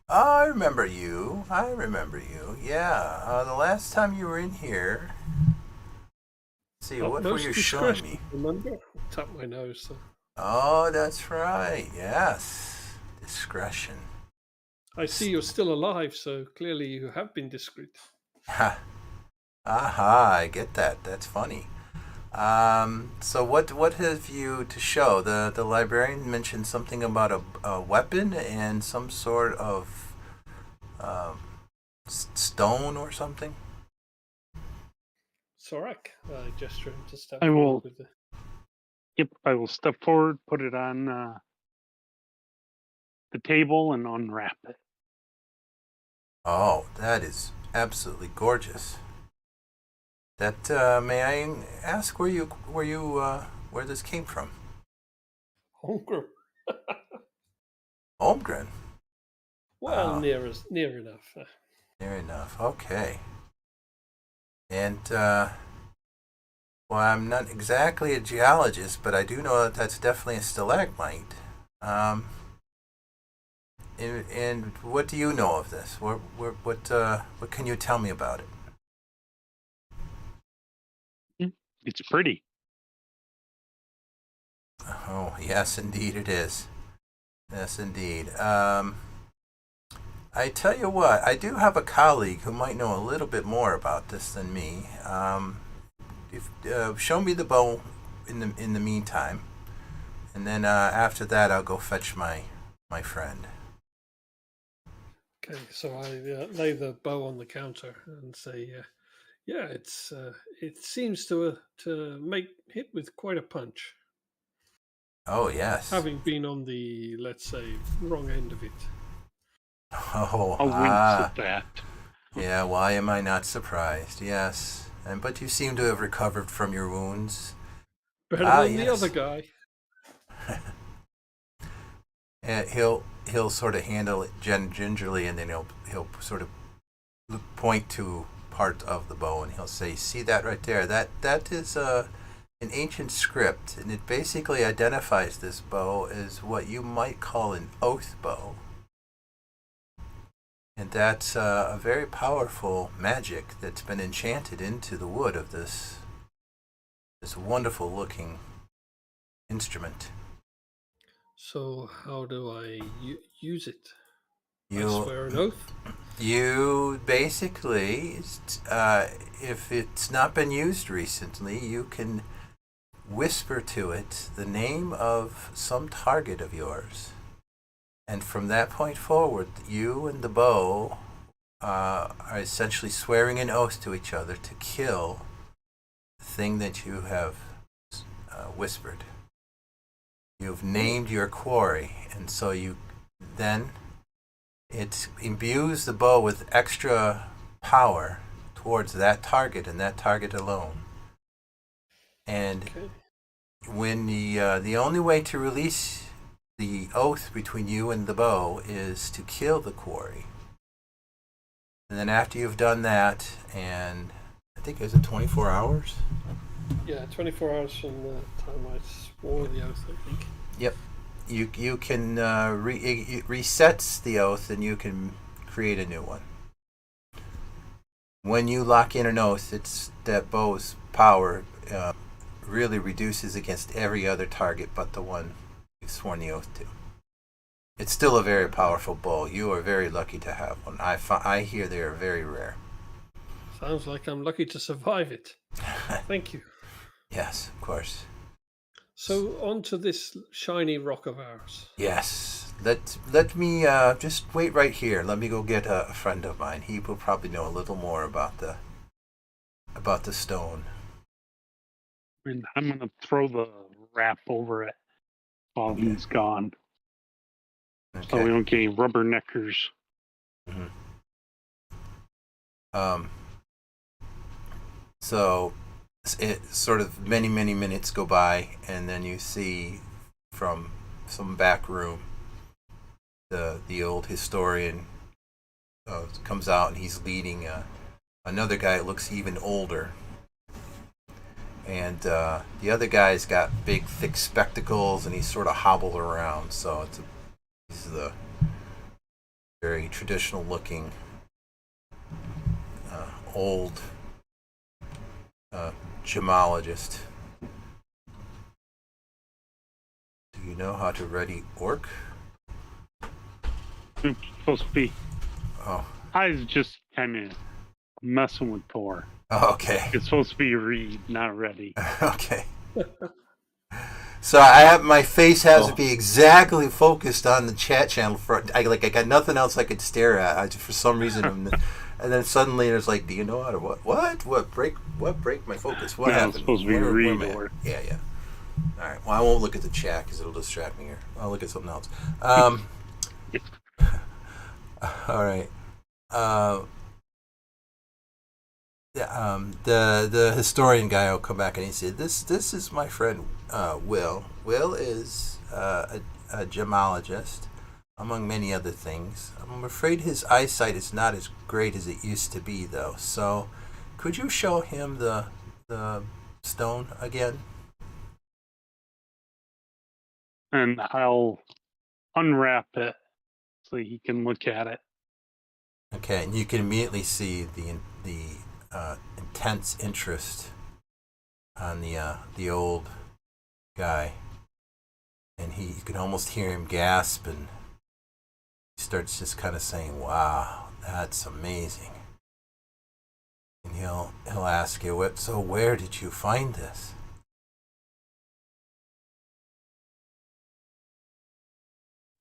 "I remember you. I remember you. Yeah, the last time you were in here. See, what were Utmost you showing discretion, me? remember? Tap my nose. So. Oh, that's right. Yes, discretion. I see you're still alive, so clearly you have been discreet. Ha. Aha, I get that. That's funny. So what have you to show? The librarian mentioned something about a weapon and some sort of stone or something. Sorak, I gesture him to step I will- forward with the. Yep, I will step forward, put it on the table, and unwrap it. Oh, that is absolutely gorgeous. That may I ask where this came from? Holmgren. Holmgren. Well, Wow. near enough. Near enough. Okay. And well, I'm not exactly a geologist, but I do know that that's definitely a stalagmite. And what do you know of this? What can you tell me about it? It's pretty. Oh, yes, indeed it is. Yes, indeed. I tell you what, I do have a colleague who might know a little bit more about this than me. Show me the bow in the meantime, and then after that, I'll go fetch my friend. Okay, so I lay the bow on the counter and say, "Yeah, it seems to make hit with quite a punch, Oh yes. having been on the, let's say, wrong end of it." Oh I'll wince at that. yeah. Why am I not surprised? Yes, but you seem to have recovered from your wounds. Better than the Yes. other guy. And he'll sort of handle it gingerly, and then he'll sort of point to part of the bow, and he'll say, "See that right there? That is an ancient script, and it basically identifies this bow as what you might call an oath bow, and that's a very powerful magic that's been enchanted into the wood of this this wonderful looking instrument. So how do I use it? I You swear an oath. you basically, if it's not been used recently, you can whisper to it the name of some target of yours, and from that point forward, you and the bow are essentially swearing an oath to each other to kill the thing that you have whispered. You've named your quarry, and so then it imbues the bow with extra power towards that target and that target alone. And Okay. when the only way to release the oath between you and the bow is to kill the quarry. And then after you've done that, and I think is it 24 hours? Yeah, 24 hours from the time I swore the oath, I think. Yep. You can it resets the oath, and you can create a new one. When you lock in an oath, it's that bow's power really reduces against every other target but the one you've sworn the oath to. It's still a very powerful bow. You are very lucky to have one. I hear they are very rare. Sounds like I'm lucky to survive it. Thank you. Yes, of course. So on to this shiny rock of ours. Yes. Let me just wait right here. Let me go get a friend of mine. He will probably know a little more about the stone. And I'm going to throw the wrap over it while he's gone. So we Okay. don't get any rubberneckers. So it sort of many minutes go by, and then you see from some back room the old historian comes out, and he's leading another guy that looks even older, and the other guy's got big thick spectacles, and he's sort of hobbled around. So he's the very traditional looking old gemologist. Do you know how to ready orc? It's supposed to be. Oh, I was just kind of messing with Thor. okay. It's supposed to be read, not ready. Okay. So my face has to be exactly focused on the chat channel I got nothing else I could stare at. For some reason, and then suddenly there's like, do you know how to what break my focus? What happened? It's supposed to be Where am I read at? or. Yeah. All right. Well, I won't look at the chat because it'll distract me here. I'll look at something else. All right. The historian guy will come back and he said, "This is my friend Will. Will is a gemologist, among many other things. I'm afraid his eyesight is not as great as it used to be, though. So, could you show him the stone again?" And I'll unwrap it so he can look at it. Okay, and you can immediately see the intense interest on the old guy, and you can almost hear him gasp, and he starts just kind of saying, "Wow, that's amazing." And he'll ask you, "So where did you find this?"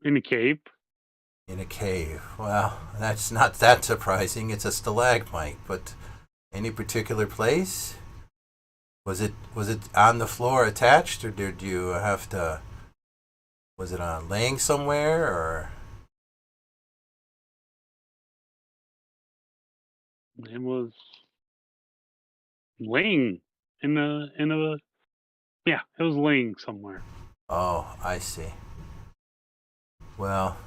In a cave. In a cave. Well, that's not that surprising. It's a stalagmite, but any particular place? Was it on the floor attached, or did you have to? Was it on laying somewhere, or? It was laying in a yeah, it was laying somewhere. Oh, I see. Well,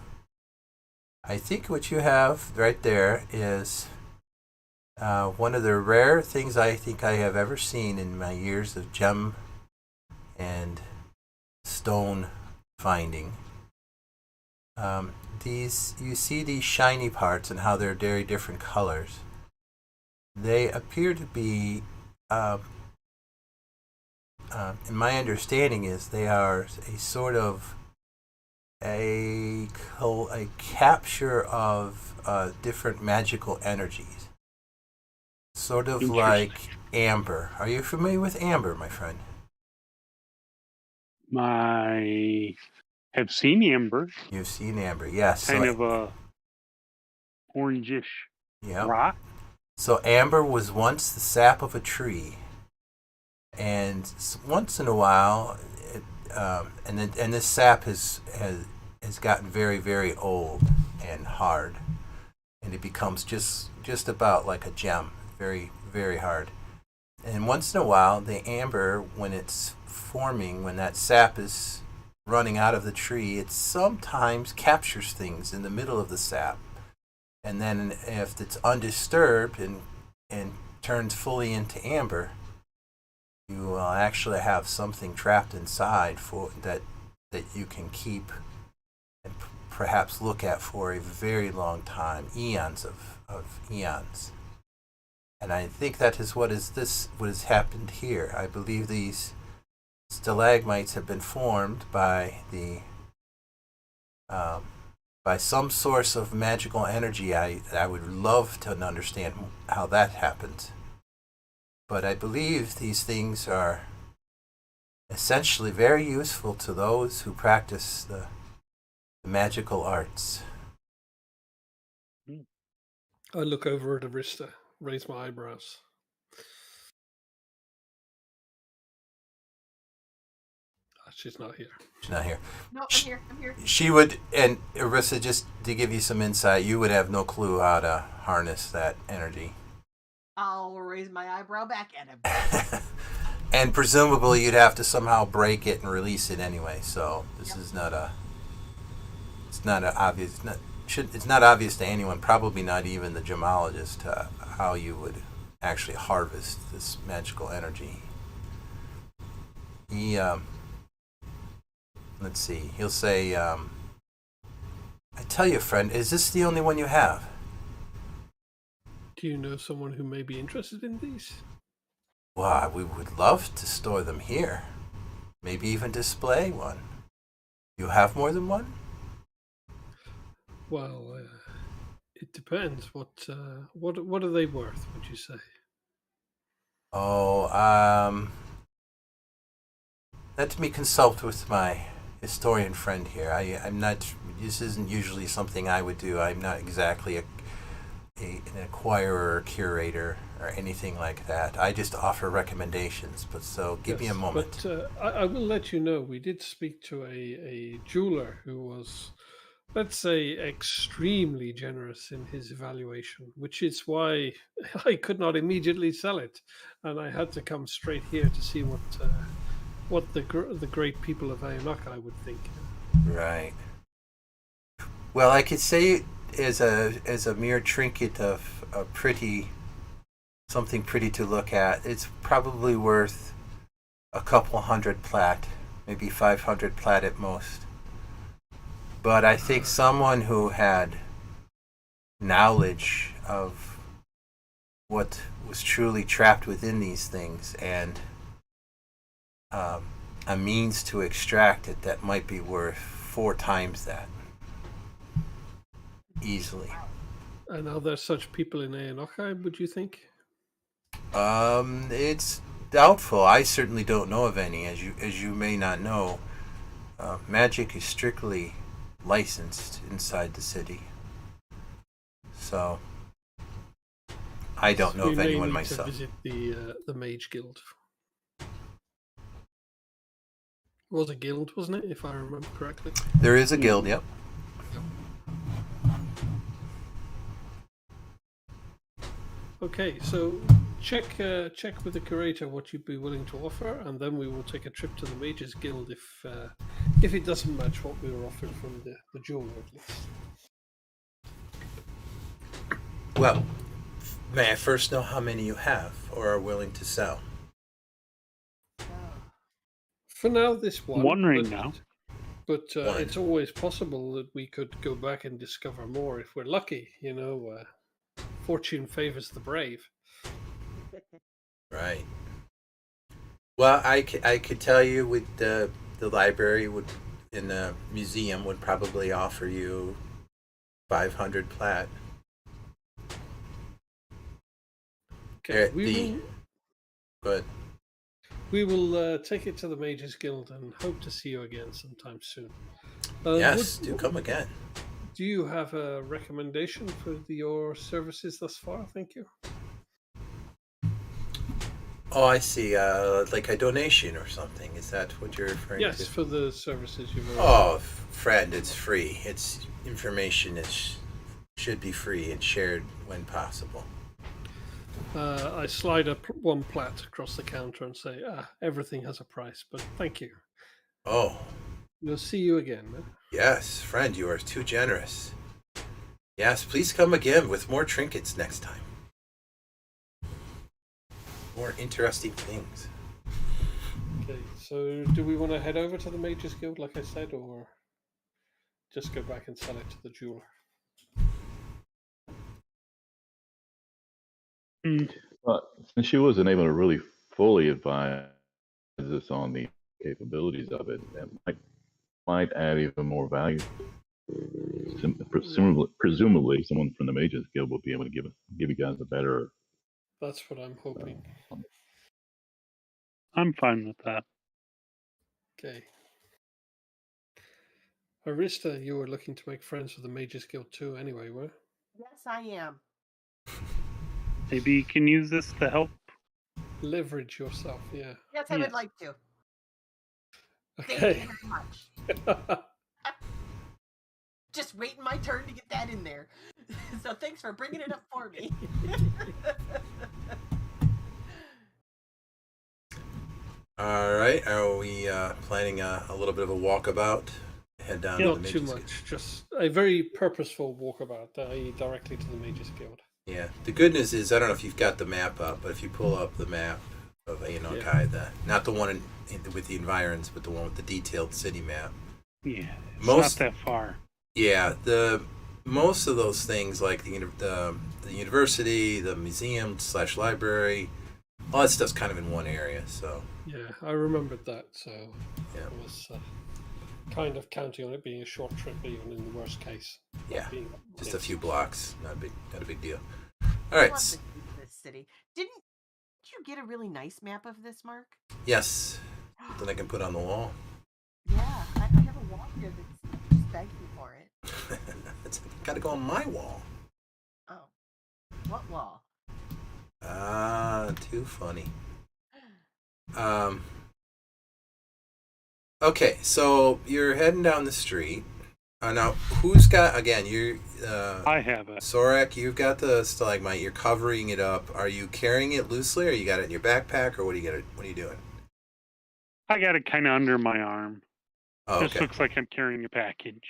I think what you have right there is one of the rare things I think I have ever seen in my years of gem and stone finding. You see these shiny parts and how they're very different colors. They appear to be and my understanding is they are a sort of a capture of different magical energies, sort of like amber. Are you familiar with amber, my friend? I have seen amber, You've seen amber, yes. kind of a orangish Yep. rock. So amber was once the sap of a tree, and once in a while, and this sap has gotten very, very old and hard, and it becomes just about like a gem, very, very hard. And once in a while, the amber, when it's forming, when that sap is running out of the tree, it sometimes captures things in the middle of the sap. And then if it's undisturbed and turns fully into amber, you will actually have something trapped inside for that you can keep and perhaps look at for a very long time, eons of eons. And I think that is what has happened here. I believe these stalagmites have been formed by by some source of magical energy. I would love to understand how that happened. But I believe these things are essentially very useful to those who practice the magical arts. I look over at Arista, raise my eyebrows. She's not here. She's not here. No, I'm here. I'm here. She would, and Arissa, just to give you some insight, you would have no clue how to harness that energy. I'll raise my eyebrow back at him. And presumably you'd have to somehow break it and release it anyway. So this is not a. It's not a obvious. It's not obvious to anyone. Probably not even the gemologist how you would actually harvest this magical energy. Let's see. He'll say, I tell you, friend, is this the only one you have? Do you know someone who may be interested in these? Why, we would love to store them here. Maybe even display one. You have more than one? Well, it depends. What are they worth, would you say? Oh, let me consult with my historian friend here. I'm not. This isn't usually something I would do. I'm not exactly an acquirer or curator or anything like that. I just offer recommendations. But so, give me a moment. But I will let you know. We did speak to a jeweler who was, let's say, extremely generous in his evaluation, which is why I could not immediately sell it, and I had to come straight here to see what the great people of Ayanokai would think. Right. Well, I could say as a mere trinket of something pretty to look at, it's probably worth a couple hundred plat, maybe 500 plat at most. But I think someone who had knowledge of what was truly trapped within these things and a means to extract it, that might be worth 4 times that. Easily. And are there such people in Ayanokai, would you think? It's doubtful. I certainly don't know of any. As you may not know, magic is strictly licensed inside the city. So I don't know We of may anyone need myself. to visit the Mage Guild. It was a guild, wasn't it? If I remember correctly. There is a guild, yep. Okay, so check with the curator what you'd be willing to offer, and then we will take a trip to the Mages Guild if it doesn't match what we were offered from the jeweler, at least. Well, may I first know how many you have or are willing to sell? For now, this one. One right now. But One. it's always possible that we could go back and discover more if we're lucky. Fortune favors the brave. Right. Well, I could tell you with the library would in the museum would probably offer you 500 plat. Okay, But we will take it to the Mages Guild and hope to see you again sometime soon. yes, do come again. Do you have a recommendation for your services thus far? Thank you. Oh, I see. Like a donation or something. Is that what you're referring Yes, to? for the services you've Oh, friend, it's free. It's information should be free and shared when possible. I slide one plat across the counter and say, everything has a price, but thank you. Oh, We'll see you again. yes, friend, you are too generous. Yes, please come again with more trinkets next time. More interesting things. Okay, so do we want to head over to the Mages Guild, like I said, or just go back and sell it to the jeweler? But since she wasn't able to really fully advise us on the capabilities of it, that might add even more value. Presumably, someone from the Mages Guild will be able to give you guys a better. That's what I'm hoping. I'm fine with that. Okay. Arista, you were looking to make friends with the Mages Guild too, anyway, were? Yes, I am. Maybe you can use this to help. Leverage yourself, yeah. Yes, I would like to. Thank Okay. you very much. Just waiting my turn to get that in there. So thanks for bringing it up for me. All right, are we planning a little bit of a walkabout? Head down to the Not Mages too Guild? much, just a very purposeful walkabout, i.e. directly to the Mages Guild. Yeah. The good news is, I don't know if you've got the map up, but if you pull up the map of Aenokai, not the one with the environs, but the one with the detailed city map. Yeah, it's Most- not that far. Yeah, most of those things like the university, the museum / library, all that stuff's kind of in one area. So Yeah, I remembered that, so Yeah. I was kind of counting on it being a short trip, even in the worst case. yeah, Being just a close. few blocks, not a big deal. I All right. love this city. Didn't you get a really nice map of this, Mark? Yes, then I can put on the wall. Yeah, I have a wall here that's just begging for it. It's got to go on my wall. Oh, what wall? Ah, too funny. Okay, so you're heading down the street. Now, who's got, again, I have it. Sorak, you've got the stalagmite, you're covering it up. Are you carrying it loosely, or you got it in your backpack, or what are you doing? I got it kind of under my arm. Oh, This okay. looks like I'm carrying a package.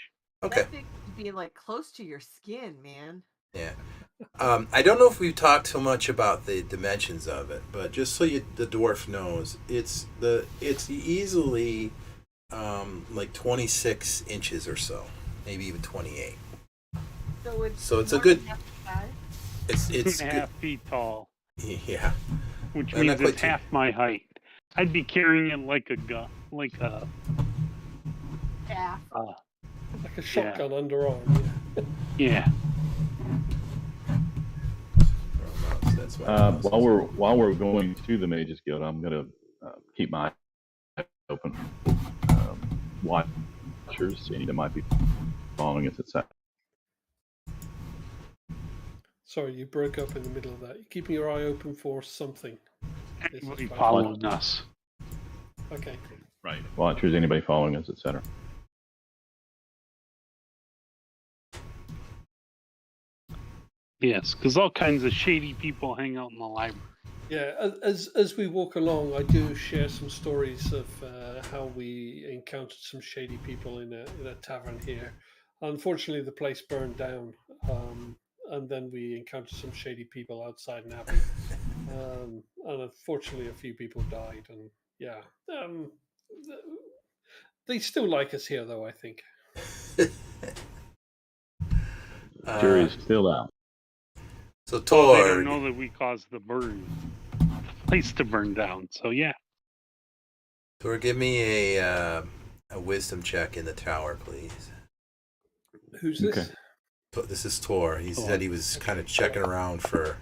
Okay. That thing would be like close to your skin, man. Yeah. I don't know if we've talked so much about the dimensions of it, but just so the dwarf knows, it's easily like 26 inches or so, maybe even 28. So it's a good. It's 2.5 good. feet tall, Yeah. which Well, not means it's quite half my height. I'd be carrying it like a gun, like a Half. Like a shotgun underarm. yeah. That's what While we're going to the Mages Guild, I'm gonna keep my eye open. Watchers, see that might be following us, etc. Sorry, you broke up in the middle of that. You're keeping your eye open for something. This is Anybody fine. following us? Okay. Right. Watchers, anybody following us, etc. Yes, because all kinds of shady people hang out in the library. Yeah, as we walk along, I do share some stories of how we encountered some shady people in a tavern here. Unfortunately, the place burned down, and then we encountered some shady people outside an abbey. And unfortunately, a few people died. And yeah, they still like us here, though, I think. Jury's still out. So Well, Tor, they don't know that we caused the place to burn down. So yeah. Tor, give me a wisdom check in the tower, please. Who's this? Okay. This is Tor. He Tor. said he was kind of checking around for.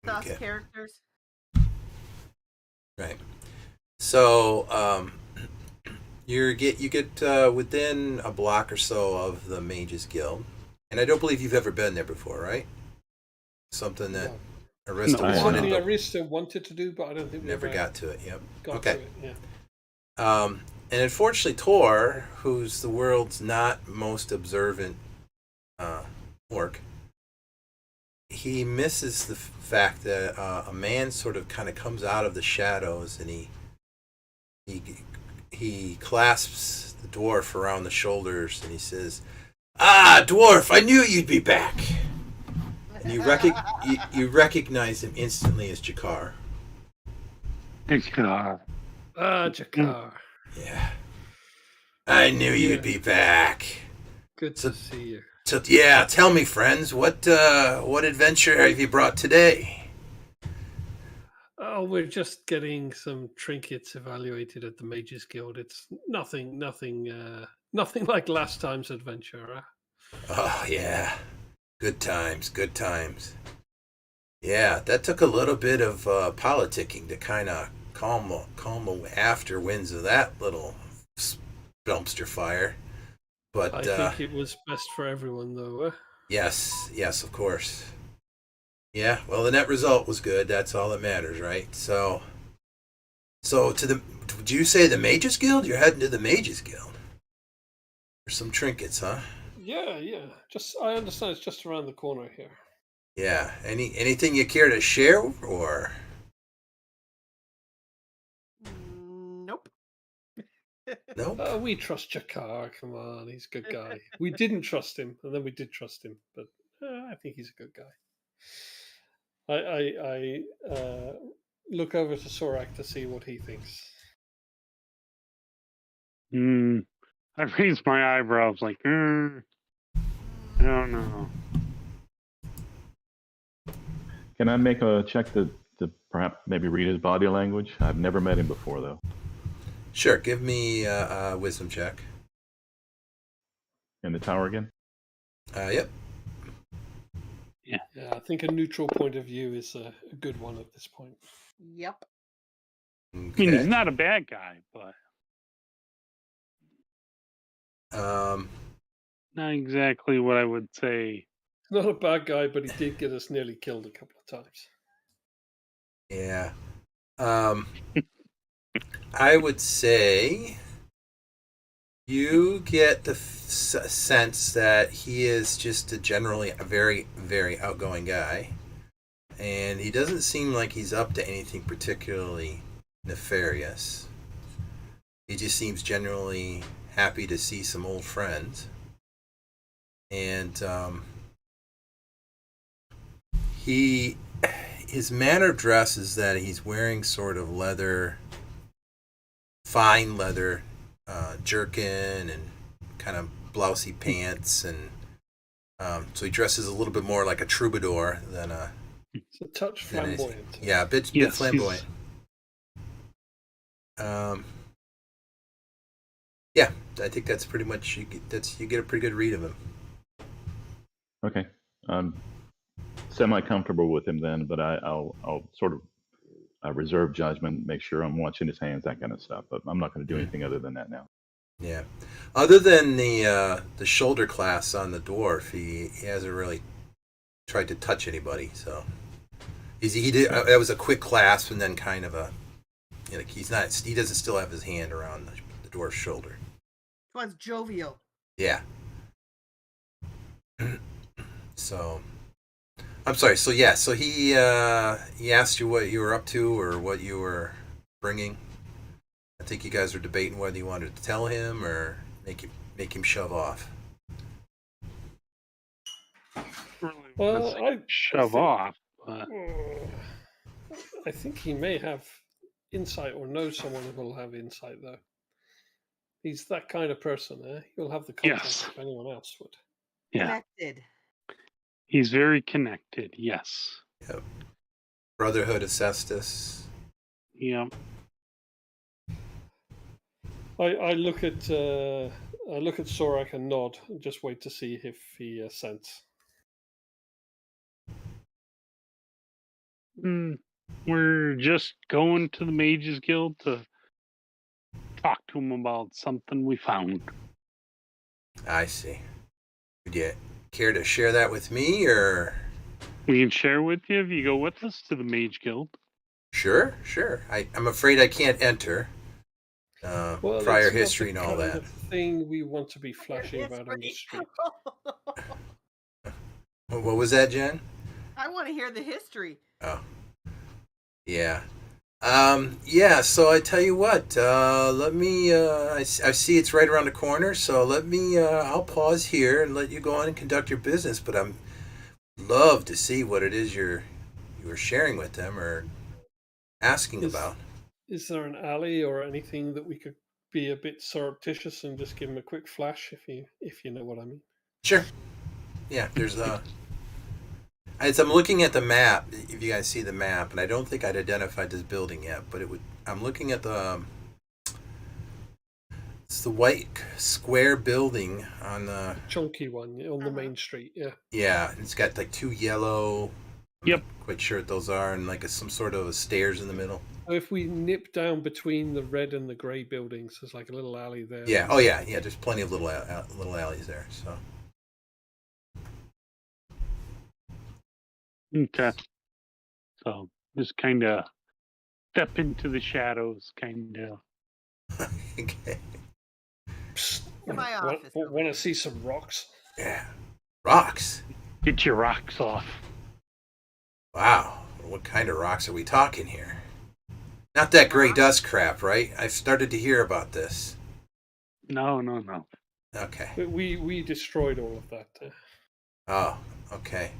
DOS Okay. characters. Right. So you get within a block or so of the Mages Guild, and I don't believe you've ever been there before, right? Something that No. Arista No, I wanted, Something but Arista wanted to do, but I don't think we never ever got to it. Yep. got Okay. to it. Yeah. And unfortunately, Tor, who's the world's not most observant orc, he misses the fact that a man sort of kind of comes out of the shadows, and he clasps the dwarf around the shoulders, and he says, "Ah, dwarf, I knew you'd be back." And you recognize him instantly as Jakar. Ah, Jakar. Yeah. I knew you'd be back. Good to see you. So yeah, tell me, friends, what adventure have you brought today? Oh, we're just getting some trinkets evaluated at the Mages Guild. It's nothing like last time's adventure. Oh yeah, good times. Yeah, that took a little bit of politicking to kind of calm the after winds of that little dumpster fire. But I think it was best for everyone, though. yes, of course. Yeah, well, the net result was good. That's all that matters, right? So would you say the Mages Guild? You're heading to the Mages Guild for some trinkets, huh? Yeah. Just I understand it's just around the corner here. Yeah. Anything you care to share, or? Nope. Nope. We trust Jakar. Come on, he's a good guy. We didn't trust him, and then we did trust him, but I think he's a good guy. I look over to Sorak to see what he thinks. I raised my eyebrows like, I don't know. Can I make a check to perhaps maybe read his body language? I've never met him before, though. Sure. Give me a wisdom check. In the tower again? Yep. Yeah, I think a neutral point of view is a good one at this point. Yep. I mean, he's Okay. not a bad guy, but not exactly what I would say. Not a bad guy, but he did get us nearly killed a couple of times. Yeah. I would say you get the sense that he is just generally a very, very outgoing guy. And he doesn't seem like he's up to anything particularly nefarious. He just seems generally happy to see some old friends. And his manner of dress is that he's wearing sort of fine leather jerkin and kind of blousy pants, and so he dresses a little bit more like a troubadour than a. It's a touch than anything. flamboyant. Yeah, a bit Yes, flamboyant. Yeah, I think that's pretty much you get a pretty good read of him. Okay. I'm semi-comfortable with him then, but I'll sort of reserve judgment, make sure I'm watching his hands, that kind of stuff. But I'm not going to do anything other than that now. Yeah, other than the shoulder clasp on the dwarf, he hasn't really tried to touch anybody. So he did. That was a quick clasp, and then kind of he doesn't still have his hand around the dwarf's shoulder. This one's jovial. Yeah. So, I'm sorry. So yeah. So he asked you what you were up to or what you were bringing. I think you guys were debating whether you wanted to tell him or make him shove off. Well, I shove think- off. But I think he may have insight or know someone who will have insight, though. He's that kind of person, eh? He'll have the contact Yes. if anyone else would. yeah, Connected. he's very connected. Yes. Yep. Brotherhood of Cestus. Yeah. I look at Sorak and nod and just wait to see if he assents. We're just going to the Mages Guild to talk to him about something we found. I see. Would you care to share that with me, or? We can share with you if you go with us to the Mage Guild. Sure. I'm afraid I can't enter. Well, Prior it's not history the and all kind that. of thing we want to be flashing about on the History. street. What was that, Jen? I want to hear the history. Oh. Yeah. Yeah, so I tell you what, let me, I see it's right around the corner, so let me, I'll pause here and let you go on and conduct your business, but I'm love to see what it is you were sharing with them or asking about. Is there an alley or anything that we could be a bit surreptitious and just give him a quick flash, if you know what I mean? Sure. Yeah, there's as I'm looking at the map, if you guys see the map, and I don't think I'd identified this building yet, but I'm looking at it's the white square building on the Chunky one on the main street, yeah. Yeah, it's got like two yellow. I'm Yep. not quite sure what those are, and like some sort of stairs in the middle. So if we nip down between the red and the grey buildings, there's like a little alley there. Yeah. Oh yeah. There's plenty of little alleys there. So Okay. So just kind of step into the shadows, kind of. okay. Psst, To my office over want here. to see some rocks? Yeah. Rocks. Get your rocks off. Wow. What kind of rocks are we talking here? Not that gray dust crap, right? I've started to hear about this. No. Okay. But we destroyed all of that. Oh, okay.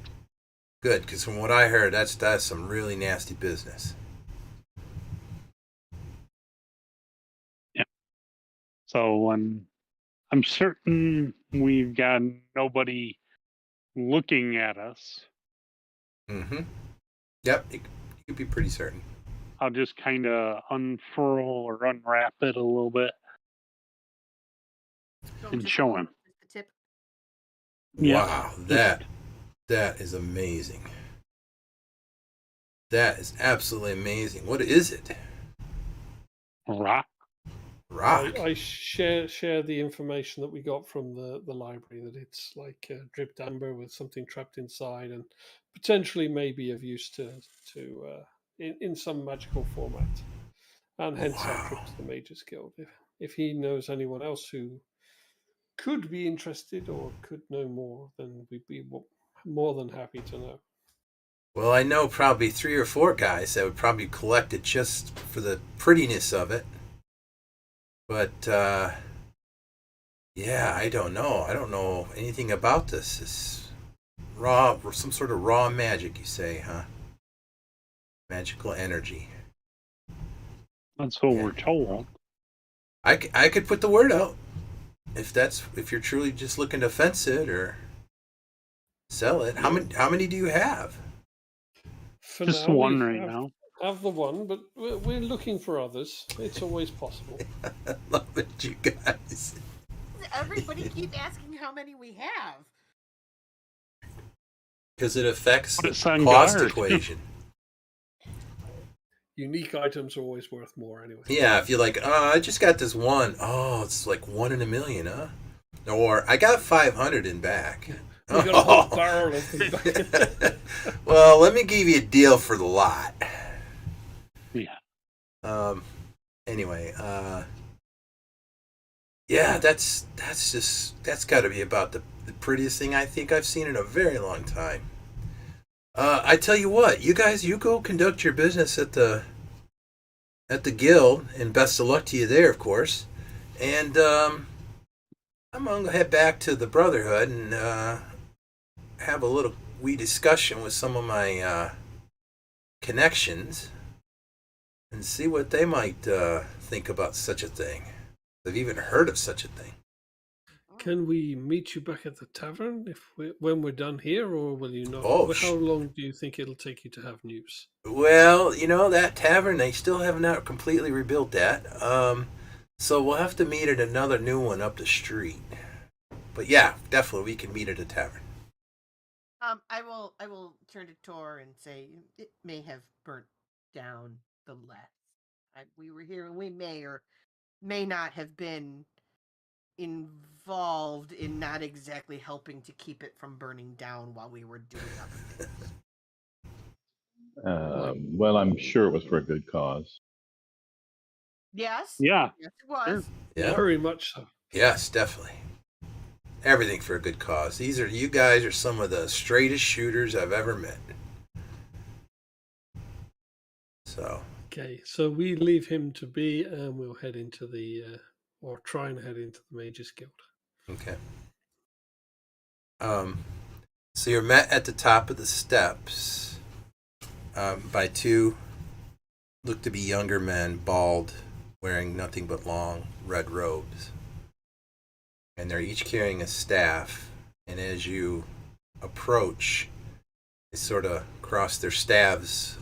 Good, because from what I heard, that's some really nasty business. Yeah. So I'm certain we've got nobody looking at us. Mm-hmm. Yep, you could be pretty certain. I'll just kind of unfurl or unwrap it a little bit and Just show him. the tip. Yeah. Wow, that is amazing. That is absolutely amazing. What is it? Rock. Rock. I share the information that we got from the library, that it's like dripped amber with something trapped inside and potentially maybe of use to in some magical format, and hence our trip to the Mages Guild. If he knows anyone else who could be interested or could know more, then we'd be more than happy to know. Well, I know probably 3 or 4 guys that would probably collect it just for the prettiness of it. But, yeah, I don't know. I don't know anything about this. It's some sort of raw magic, you say, huh? Magical energy. That's what we're told. I could put the word out if you're truly just looking to fence it or sell it. How many do you have? For Just now, one we right now. have the one, but we're looking for others. It's always possible. I love it, you guys. Everybody keep asking how many we have. Because it affects Put the us on cost guard. equation. Unique items are always worth more anyway. Yeah, if you're like, oh, I just got this one. Oh, it's like 1 in a million, huh? Or I got 500 in back. We got a whole barrel of them back. Well, let me give you a deal for the lot. Yeah. Anyway, yeah, that's got to be about the prettiest thing I think I've seen in a very long time. I tell you what, you guys, you go conduct your business at the guild, and best of luck to you there, of course. And I'm gonna head back to the Brotherhood and have a little wee discussion with some of my connections and see what they might think about such a thing. I've even heard of such a thing. Can we meet you back at the tavern when we're done here, or will you not? Oh, How long do you think it'll take you to have news? well, that tavern, they still have not completely rebuilt that. So we'll have to meet at another new one up the street. But yeah, definitely we can meet at a tavern. I will turn to Tor and say it may have burnt down the less. We were here, and we may or may not have been involved in not exactly helping to keep it from burning down while we were doing other things. Well, I'm sure it was for a good cause. Yes. Yeah. Yes, it was. Sure. Yeah. Very much so. Yes, definitely. Everything for a good cause. You guys are some of the straightest shooters I've ever met. So. Okay, so we leave him to be, and we'll head into or try and head into the Mages Guild. Okay. So you're met at the top of the steps by two look to be younger men, bald, wearing nothing but long red robes. And they're each carrying a staff. And as you approach, they sort of cross their staves,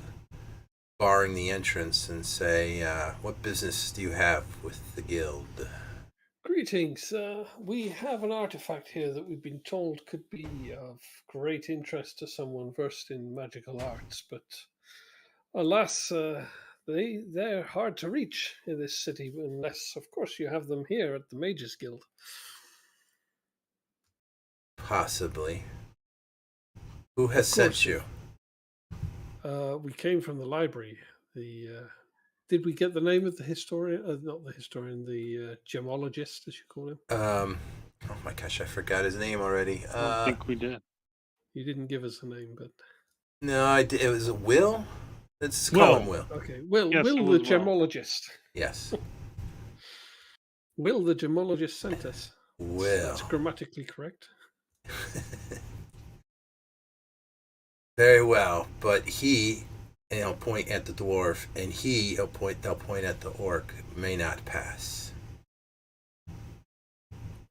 barring the entrance, and say, what business do you have with the guild? Greetings. We have an artifact here that we've been told could be of great interest to someone versed in magical arts, but alas, they're hard to reach in this city unless, of course, you have them here at the Mages Guild. Possibly. Who has sent you? We came from the library. Did we get the name of the historian? Not the historian, the gemologist, as you call him. Oh my gosh, I forgot his name already. I don't think we did. You didn't give us a name, but No, I did. It was Will. Let's call him Will. okay. Will Yes, the it was Will. gemologist. Yes, Will the gemologist sent us. Will. That's grammatically correct. Very well, but he, and he'll point at the dwarf, and they'll point at the orc, may not pass.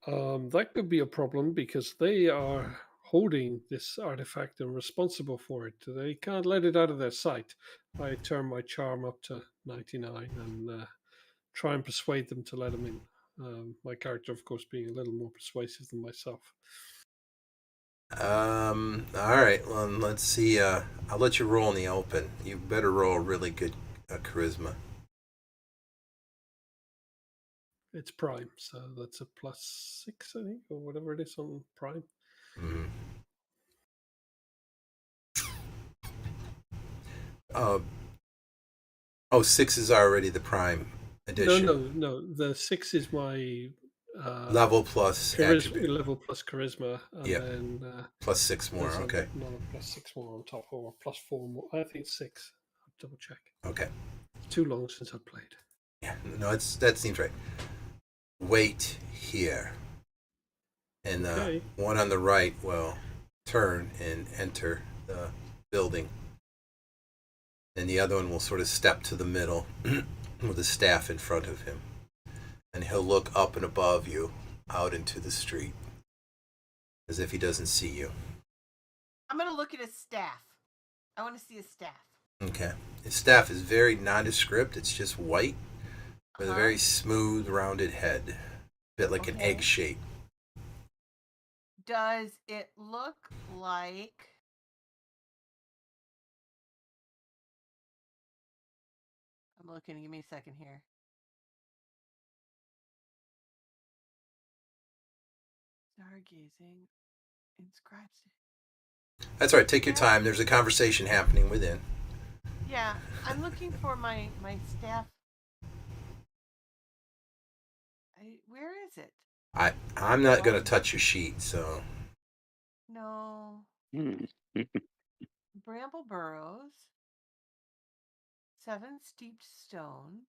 That could be a problem because they are holding this artifact and responsible for it. They can't let it out of their sight. I turn my charm up to 99 and try and persuade them to let him in. My character, of course, being a little more persuasive than myself. All right. Well, let's see. I'll let you roll in the open. You better roll a really good charisma. It's Prime, so that's a +6, I think, or whatever it is on Prime. Mm. Oh, 6 is already the prime edition. No. The 6 is my level plus attribute. level plus charisma, and then plus 6 more. there's Okay. Another +6 more on top, or +4 more. I think it's 6. I'll double check. Okay. It's too long since I played. Yeah. No, that seems right. Wait here. And the one on the right will turn and enter the building. And the other one will sort of step to the middle with a staff in front of him. And he'll look up and above you out into the street as if he doesn't see you. I'm going to look at his staff. I want to see his staff. Okay. His staff is very nondescript. It's just white with a very smooth, rounded head. A bit like an egg shape. Does it look like... I'm looking. Give me a second here. Stargazing. Inscribes it. That's right. Take your time. There's a conversation happening within. Yeah, I'm looking for my staff. Where is it? I'm not going to touch your sheet, so... No. Hmm. Bramble burrows. 7 steeped stones.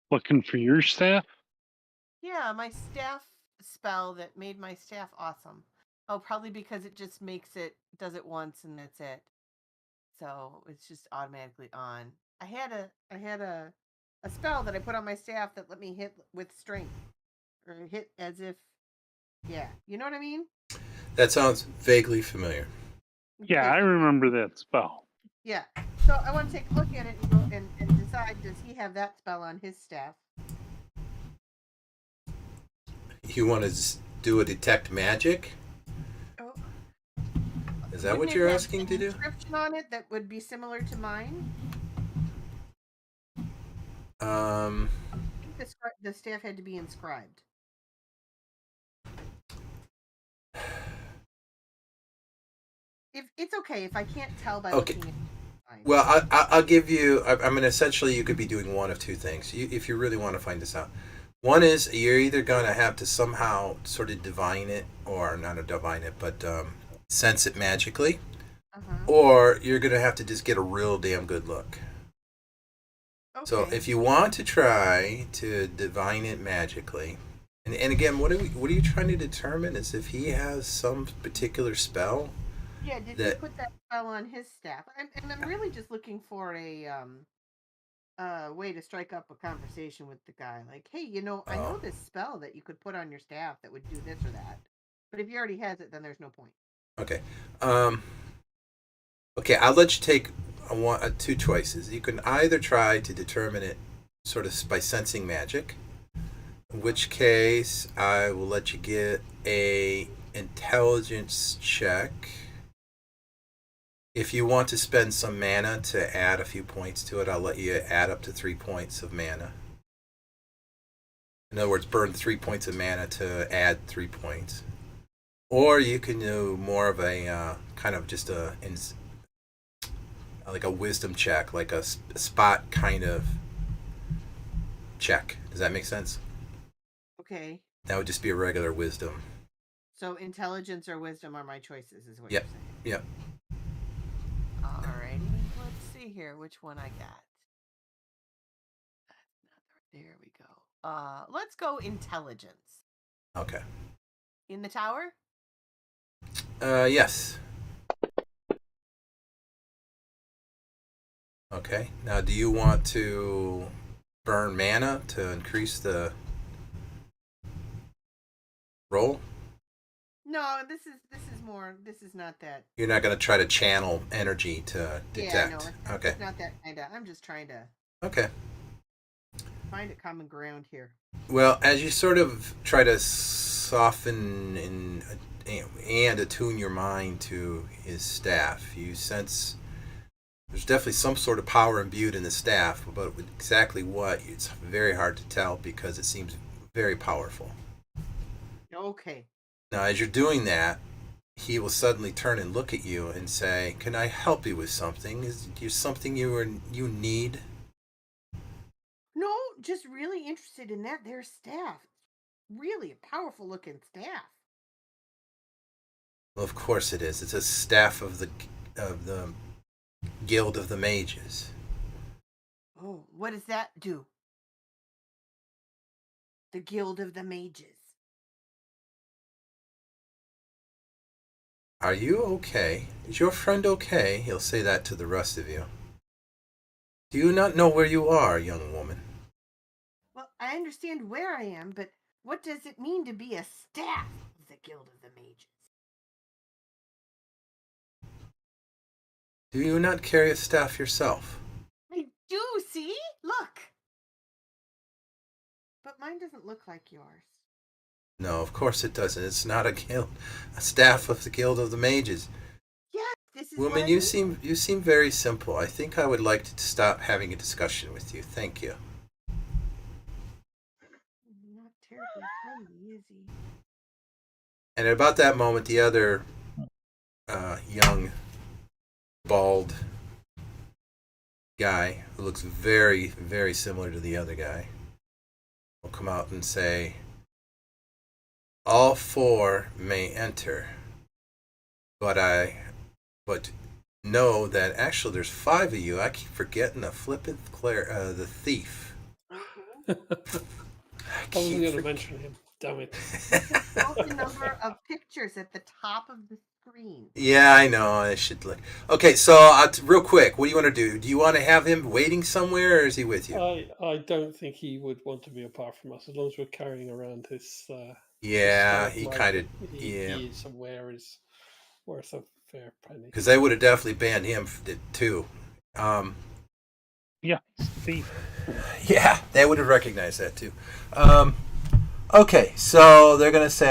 Looking for your staff? Yeah, my staff spell that made my staff awesome. Oh, probably because it just does it once and that's it. So it's just automatically on. I had a spell that I put on my staff that let me hit with strength. or hit as if. Yeah, you know what I mean? That sounds vaguely familiar. Yeah, I remember that spell. Yeah. So I want to take a look at it and go and decide, does he have that spell on his staff? You want to do a detect magic? Oh, Is that what wouldn't it you're have asking to an do? inscription on it that would be similar to mine? Um, I think the staff had to be inscribed. If it's okay if I can't tell by Okay. looking at mine. well, I'll give you. I mean, essentially, you could be doing one of two things. If you really want to find this out, one is you're either going to have to somehow sort of divine it, or not divine it, but sense it magically, or you're going to have to just get a real damn good look. Okay. So if you want to try to divine it magically, and again, what are you trying to determine? Is if he has some particular spell? Yeah, did he put that spell on his staff? And I'm really just looking for a way to strike up a conversation with the guy. Like, hey, I know this spell that you could put on your staff that would do this or that. But if he already has it, then there's no point. Okay. Okay, I'll let you take two choices. You can either try to determine it sort of by sensing magic, in which case I will let you get a intelligence check. If you want to spend some mana to add a few points to it, I'll let you add up to 3 points of mana. In other words, burn 3 points of mana to add 3 points. Or you can do more of a kind of just like a wisdom check, like a spot kind of check. Does that make sense? Okay. That would just be a regular wisdom. So intelligence or wisdom are my choices, is what Yep. you're saying. Yep. Alrighty. Let's see here which one I got. There we go. Let's go intelligence. Okay. In the tower? Yes. Okay. Now, do you want to burn mana to increase the roll? No, this is not that. You're not going to try to channel energy to detect. Yeah, no, Okay. it's not that kind of. I'm just trying to Okay. find a common ground here. Well, as you sort of try to soften and attune your mind to his staff, you sense there's definitely some sort of power imbued in the staff, but exactly what, it's very hard to tell because it seems very powerful. Okay. Now, as you're doing that, he will suddenly turn and look at you and say, "Can I help you with something? Is there something you need?" No, just really interested in that. Their staff, really a powerful looking staff. Well, of course it is. It's a staff of the Guild of the Mages. Oh, what does that do? The Guild of the Mages. Are you okay? Is your friend okay? He'll say that to the rest of you. Do you not know where you are, young woman? Well, I understand where I am, but what does it mean to be a staff of the Guild of the Mages? Do you not carry a staff yourself? I do, see? Look! But mine doesn't look like yours. No, of course it doesn't. It's not a guild, a staff of the Guild of the Mages. Yes, this is Woman, what you seem very simple. I think I would like to stop having a discussion with you. Thank you. Not terribly friendly, is he? And at about that moment, the other young, bald guy who looks very, very similar to the other guy will come out and say, "All 4 may enter, but know that actually there's 5 of you. I keep forgetting the flippant the thief." I wasn't going to mention him. Damn it. Count the number of pictures at the top of the screen. Yeah, I know. I should look. Okay, so real quick, what do you want to do? Do you want to have him waiting somewhere, or is he with you? I don't think he would want to be apart from us as long as we're carrying around his Yeah, stealth he kind of. rifle. Yeah, He is aware is worth a fair penny. because they would have definitely banned him too. Yeah, thief. Yeah, they would have recognized that too. Okay, so they're gonna say,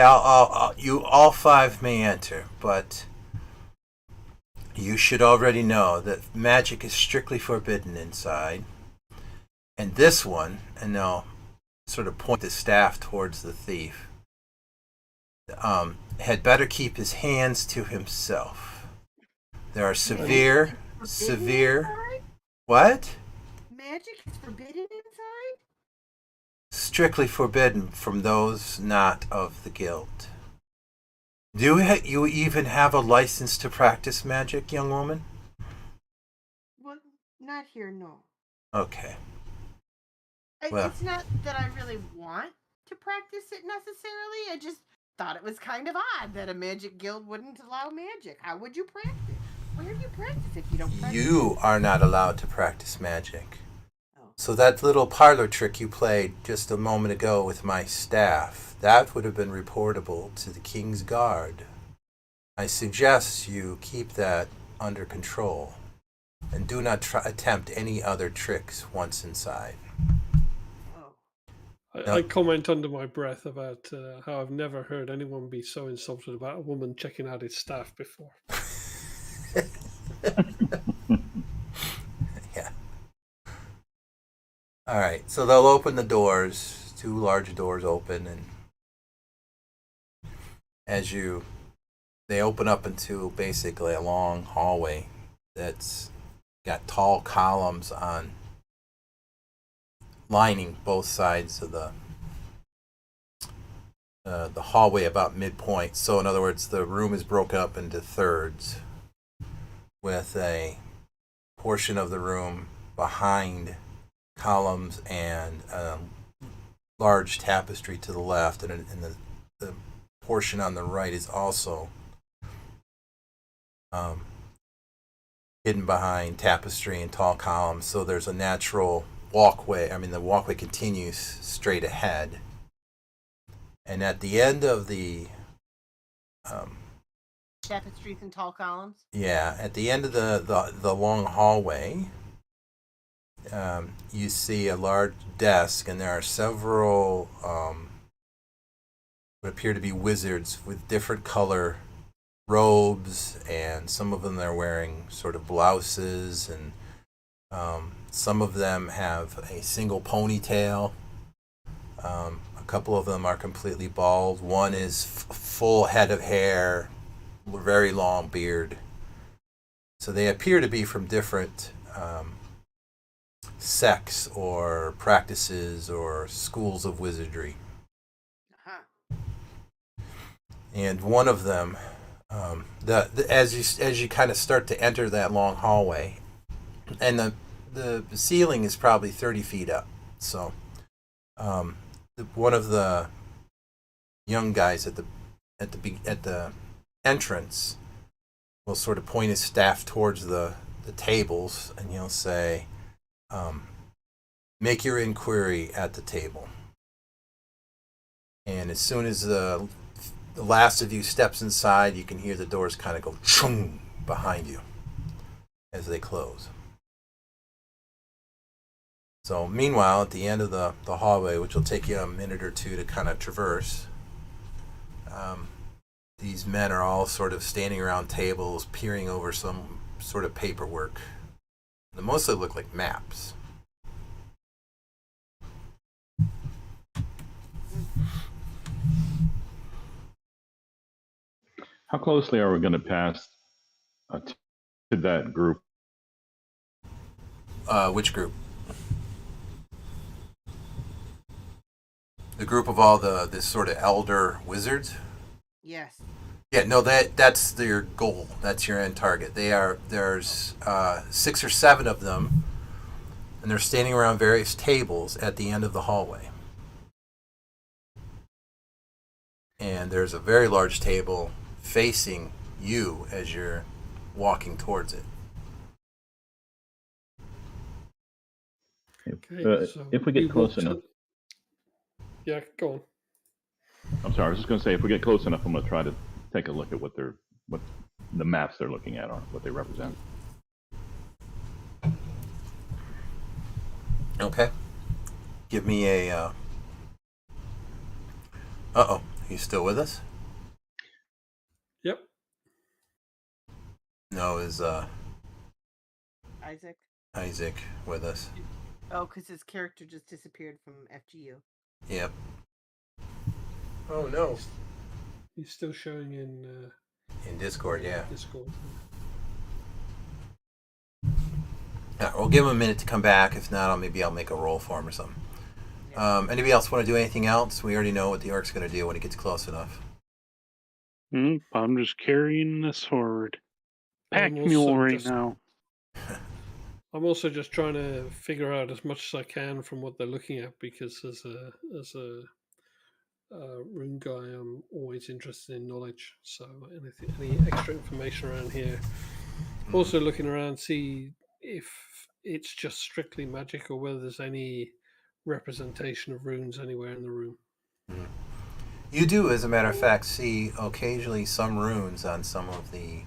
"You all five may enter, but you should already know that magic is strictly forbidden inside. And this one," and they'll sort of point the staff towards the thief, "had better keep his hands to himself. There are severe. Inside? What? Magic is forbidden inside? Strictly forbidden from those not of the guild. Do you even have a license to practice magic, young woman?" Well, not here, no. Okay. Well. It's not that I really want to practice it necessarily. I just thought it was kind of odd that a magic guild wouldn't allow magic. How would you practice? Where do you practice if you don't practice? You are not allowed to practice magic. Oh. So that little parlor trick you played just a moment ago with my staff, that would have been reportable to the King's Guard. I suggest you keep that under control and do not attempt any other tricks once inside. Oh. I comment under my breath about how I've never heard anyone be so insulted about a woman checking out his staff before. Yeah. All right, so they'll open the doors. Two large doors open, and they open up into basically a long hallway that's got tall columns lining both sides of the hallway about midpoint. So in other words, the room is broken up into thirds, with a portion of the room behind columns and a large tapestry to the left, and the portion on the right is also hidden behind tapestry and tall columns. So there's a natural walkway. I mean, the walkway continues straight ahead, and at the end of the Tapestries and tall columns. at the end of the long hallway, you see a large desk, and there are several what appear to be wizards with different color robes, and some of them they're wearing sort of blouses, and some of them have a single ponytail. A couple of them are completely bald. One is full head of hair, very long beard. So they appear to be from different sects or practices or schools of wizardry. Uh-huh. And one of them, as you kind of start to enter that long hallway, and the ceiling is probably 30 feet up. So one of the young guys at the entrance will sort of point his staff towards the tables, and he'll say, "Make your inquiry at the table." And as soon as the last of you steps inside, you can hear the doors kind of go chung behind you as they close. So meanwhile, at the end of the hallway, which will take you a minute or two to kind of traverse, these men are all sort of standing around tables, peering over some sort of paperwork. They mostly look like maps. How closely are we going to pass to that group? Which group? The group of all this sort of elder wizards? Yes. Yeah, no, that's your goal. That's your end target. There's 6 or 7 of them, and they're standing around various tables at the end of the hallway. And there's a very large table facing you as you're walking towards it. Okay, so If we we get close walk to- enough, Yeah, go on. I'm sorry. I was just going to say, if we get close enough, I'm going to try to take a look at what the maps they're looking at are, what they represent. Okay. Give me a. Uh-oh. Are you still with us? Yep. No, is Isaac. Isaac with us? Oh, because his character just disappeared from FGU. Yep. Oh no. He's still showing in Discord, yeah. Discord. Yeah, we'll give him a minute to come back. If not, maybe I'll make a roll for him or something. Yeah. Anybody else want to do anything else? We already know what the orc's going to do when he gets close enough. I'm just carrying this forward. Pack I'm mule also right just- now. I'm also just trying to figure out as much as I can from what they're looking at, because as a rune guy, I'm always interested in knowledge. So any extra information around here. Also looking around, see if it's just strictly magic or whether there's any representation of runes anywhere in the room. You do, as a matter of fact, see occasionally some runes on some of the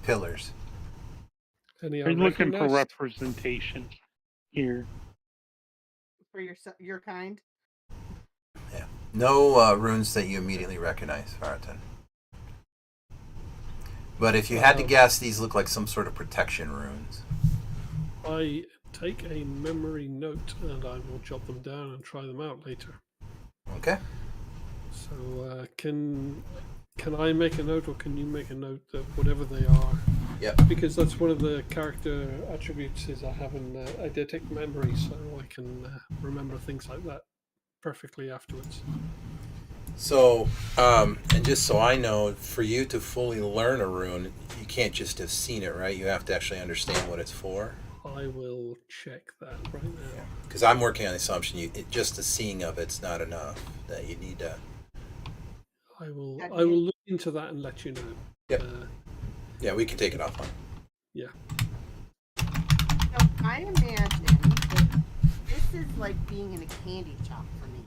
pillars. Any Are you looking for unrecognized? representation here? For your kind. Yeah. No runes that you immediately recognize, Farton. But if you had to guess, these look like some sort of protection runes. I take a memory note and I will jot them down and try them out later. Okay. So can I make a note, or can you make a note that whatever they are? Yep. Because that's one of the character attributes is I have an eidetic memory, so I can remember things like that perfectly afterwards. So, and just so I know, for you to fully learn a rune, you can't just have seen it, right? You have to actually understand what it's for. I will check that right now. Because I'm working on the assumption just the seeing of it's not enough. That you need to. I will look into that and let you know. Yep. Yeah, we can take it offline. Yeah. So I imagine that this is like being in a candy shop for me.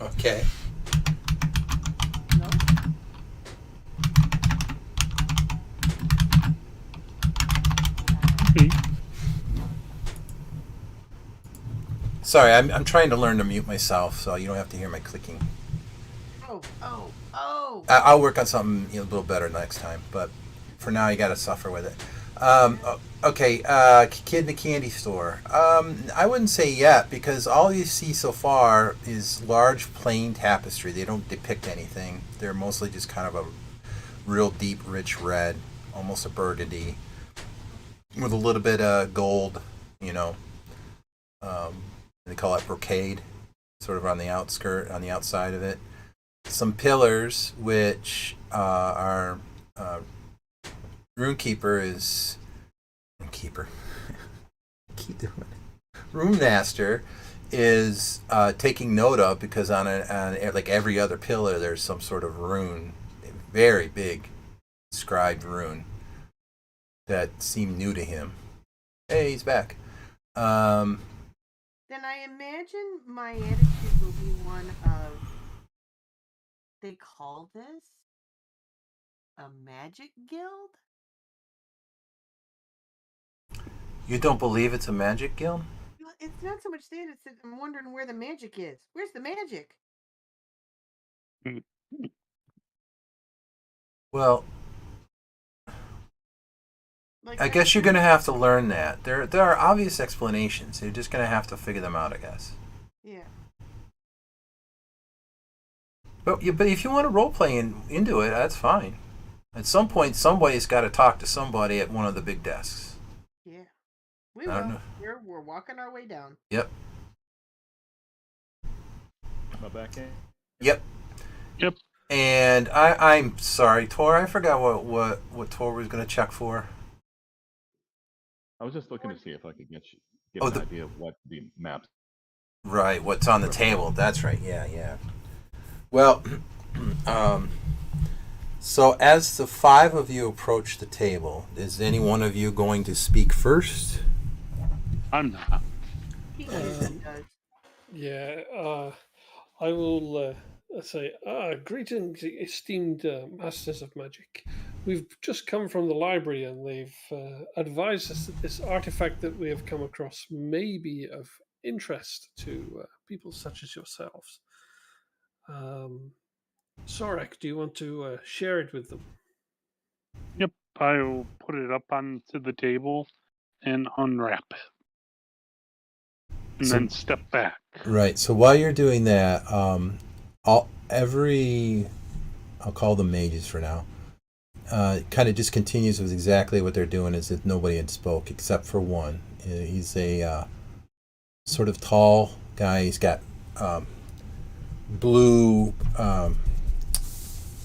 Okay. No? Sorry, I'm trying to learn to mute myself, so you don't have to hear my clicking. Oh. I'll work on something a little better next time, but for now you got to suffer with it. Okay, kid in the candy store. I wouldn't say yet, because all you see so far is large plain tapestry. They don't depict anything. They're mostly just kind of a real deep, rich red, almost a burgundy, with a little bit of gold, they call it brocade, sort of on the outside of it. Some pillars, which are Runekeeper. Keep doing it. Rune Master is taking note of, because on like every other pillar there's some sort of rune, a very big inscribed rune that seemed new to him. Hey, he's back. Then I imagine my attitude will be one of, they call this a magic guild? You don't believe it's a magic guild? Well, it's not so much that, it's that I'm wondering where the magic is. Where's the magic? Well, Like, I guess you're going to have to learn that. There are obvious explanations. You're just going to have to figure them out, I guess. Yeah. But if you want to role play into it, that's fine. At some point, somebody's got to talk to somebody at one of the big desks. Yeah. We I don't will. know. We're walking our way down. Yep. Am I back in? Yep. Yep. And I'm sorry, Tor. I forgot what Tor was going to check for. I was just looking to see if I could get Oh, an idea of what the maps. Right, what's on the table. That's right. Yeah. Well, Um, so as the five of you approach the table, is any one of you going to speak first? I'm not. He usually does. Yeah, I will say, greetings, esteemed masters of magic. We've just come from the library and they've advised us that this artifact that we have come across may be of interest to people such as yourselves. Sorek, do you want to share it with them? Yep, I'll put it up onto the table and unwrap it. And So- then step back. Right. So while you're doing that, I'll call them mages for now. Kind of just continues with exactly what they're doing, as if nobody had spoke except for one. He's a sort of tall guy. He's got blue,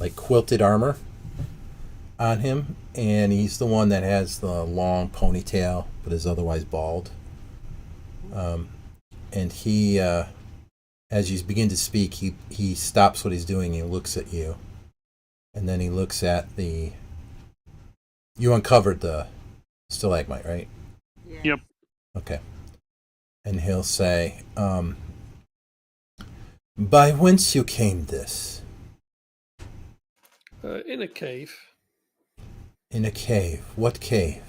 like quilted armor on him, and he's the one that has the long ponytail but is otherwise bald. And he, as you begin to speak, he stops what he's doing. He looks at you, and then he looks at the. You uncovered the stalagmite, right? Yeah. Yep. Okay. And he'll say, "By whence you came this?" In a cave. In a cave. What cave?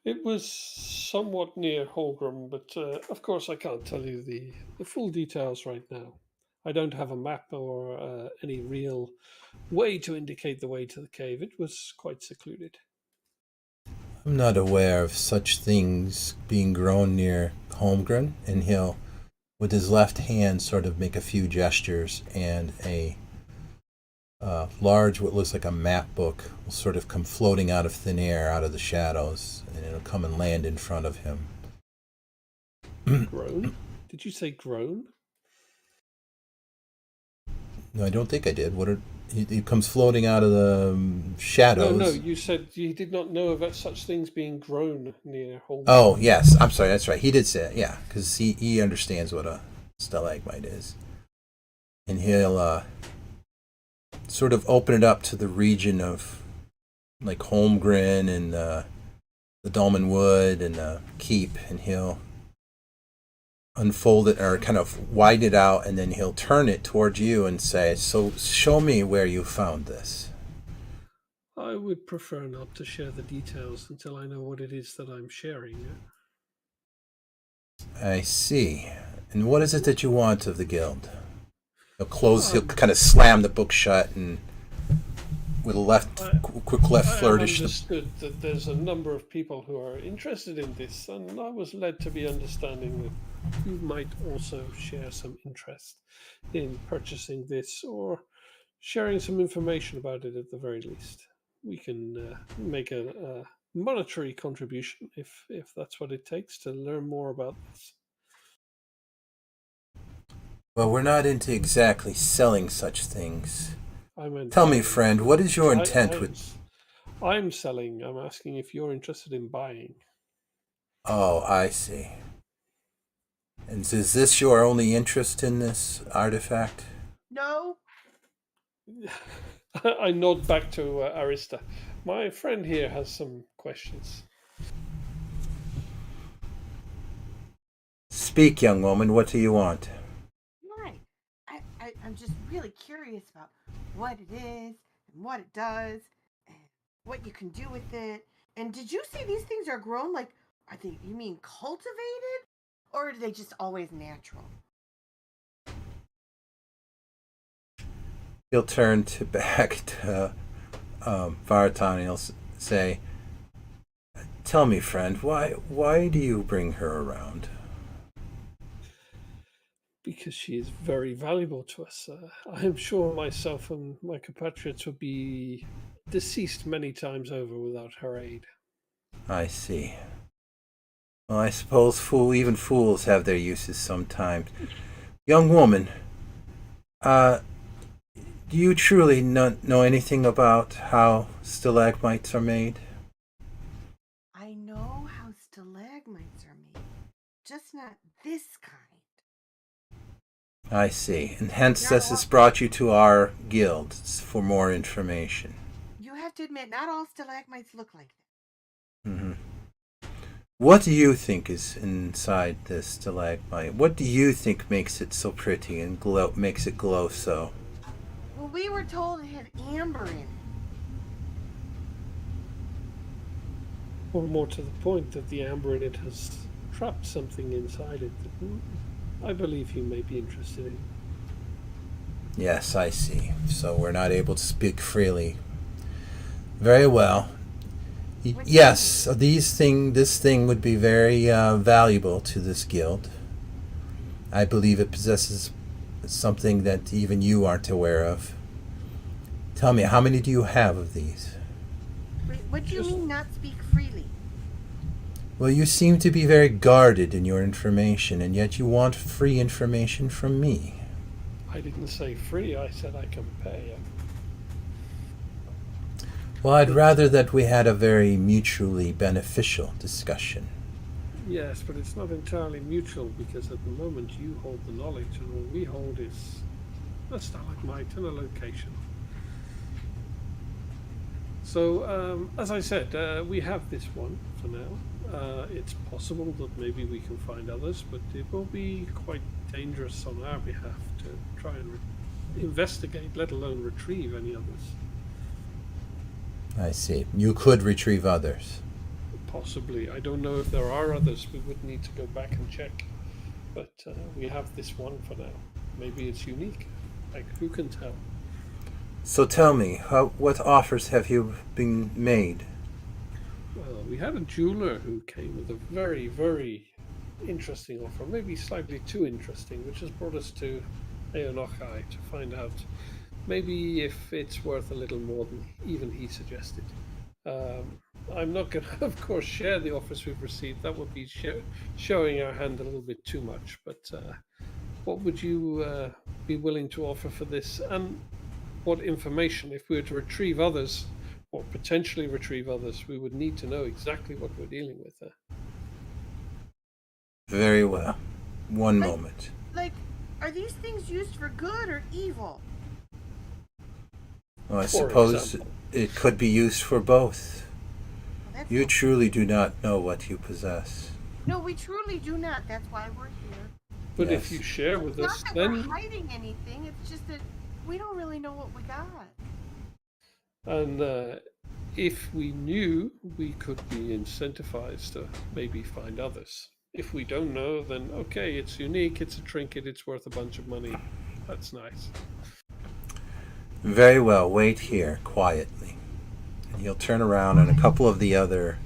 It was somewhat near Holgram, but of course I can't tell you the full details right now. I don't have a map or any real way to indicate the way to the cave. It was quite secluded. I'm not aware of such things being grown near Holmgren. And he'll, with his left hand, sort of make a few gestures, and a large, what looks like a map book, will sort of come floating out of thin air, out of the shadows, and it'll come and land in front of him. Grown? Did you say grown? No, I don't think I did. He comes floating out of the shadows. No, you said you did not know about such things being grown near Holgram. Oh, yes. I'm sorry. That's right. He did say it. Yeah, because he understands what a stalagmite is. And he'll sort of open it up to the region of like Holmgren and the Dolmen Wood and the Keep, and he'll unfold it or kind of widen it out, and then he'll turn it towards you and say, "So show me where you found this." I would prefer not to share the details until I know what it is that I'm sharing. I see. And what is it that you want of the guild? He'll Um, kind of slam the book shut, and with a quick left I have flourish. understood that there's a number of people who are interested in this, and I was led to be understanding that you might also share some interest in purchasing this or sharing some information about it at the very least. We can make a monetary contribution if that's what it takes to learn more about this. Well, we're not into exactly selling such things. I meant Tell me, buying. friend, what is your intent with... I'm selling. I'm asking if you're interested in buying. Oh, I see. And is this your only interest in this artifact? No. I nod back to Arista. My friend here has some questions. Speak, young woman, what do you want? Right. I'm just really curious about what it is and what it does and what you can do with it. And did you say these things are grown? Like, are they, you mean cultivated? Or are they just always natural? He'll turn back to Vartan and he'll say, "Tell me, friend, why do you bring her around?" Because she is very valuable to us. I am sure myself and my compatriots would be deceased many times over without her aid. I see. Well, I suppose even fools have their uses sometimes. Young woman, do you truly not know anything about how stalagmites are made? I know how stalagmites are made, just not this kind. I see. And hence Not this all, has brought you to our guild for more information. you have to admit, not all stalagmites look like that. Hmm. What do you think is inside this stalagmite? What do you think makes it so pretty and makes it glow so? Well, we were told it had amber in it. Or more to the point, that the amber in it has trapped something inside it that I believe you may be interested in. Yes, I see. So we're not able to speak freely. Very well. Yes, this thing would be very valuable to this guild. I believe it possesses something that even you aren't aware of. Tell me, how many do you have of these? Wait, what do you mean not speak freely? Well, you seem to be very guarded in your information, and yet you want free information from me. I didn't say free, I said I can pay. Well, I'd rather that we had a very mutually beneficial discussion. Yes, but it's not entirely mutual, because at the moment you hold the knowledge and all we hold is a stalagmite and a location. So, as I said, we have this one for now. It's possible that maybe we can find others, but it will be quite dangerous on our behalf to try and investigate, let alone retrieve any others. I see. You could retrieve others. Possibly. I don't know if there are others. We would need to go back and check. But we have this one for now. Maybe it's unique. Like, who can tell? So tell me, what offers have you been made? Well, we had a jeweler who came with a very, very interesting offer. Maybe slightly too interesting, which has brought us to Eonochai to find out maybe if it's worth a little more than even he suggested. I'm not going to, of course, share the offers we've received. That would be showing our hand a little bit too much. But what would you be willing to offer for this? And what information, if we were to retrieve others, or potentially retrieve others, we would need to know exactly what we're dealing with there. Very well. One moment. Like, are these things used for good or evil? Well, I For suppose example. it could be used for both. Well, that's You not- truly do not know what you possess. No, we truly do not. That's why we're here. But Yes. if you share with It's us, not that then we're hiding anything. It's just that we don't really know what we got. and if we knew, we could be incentivized to maybe find others. If we don't know, then okay, it's unique, it's a trinket, it's worth a bunch of money. That's nice. Very well, wait here, quietly. And he'll turn around, and a couple of the other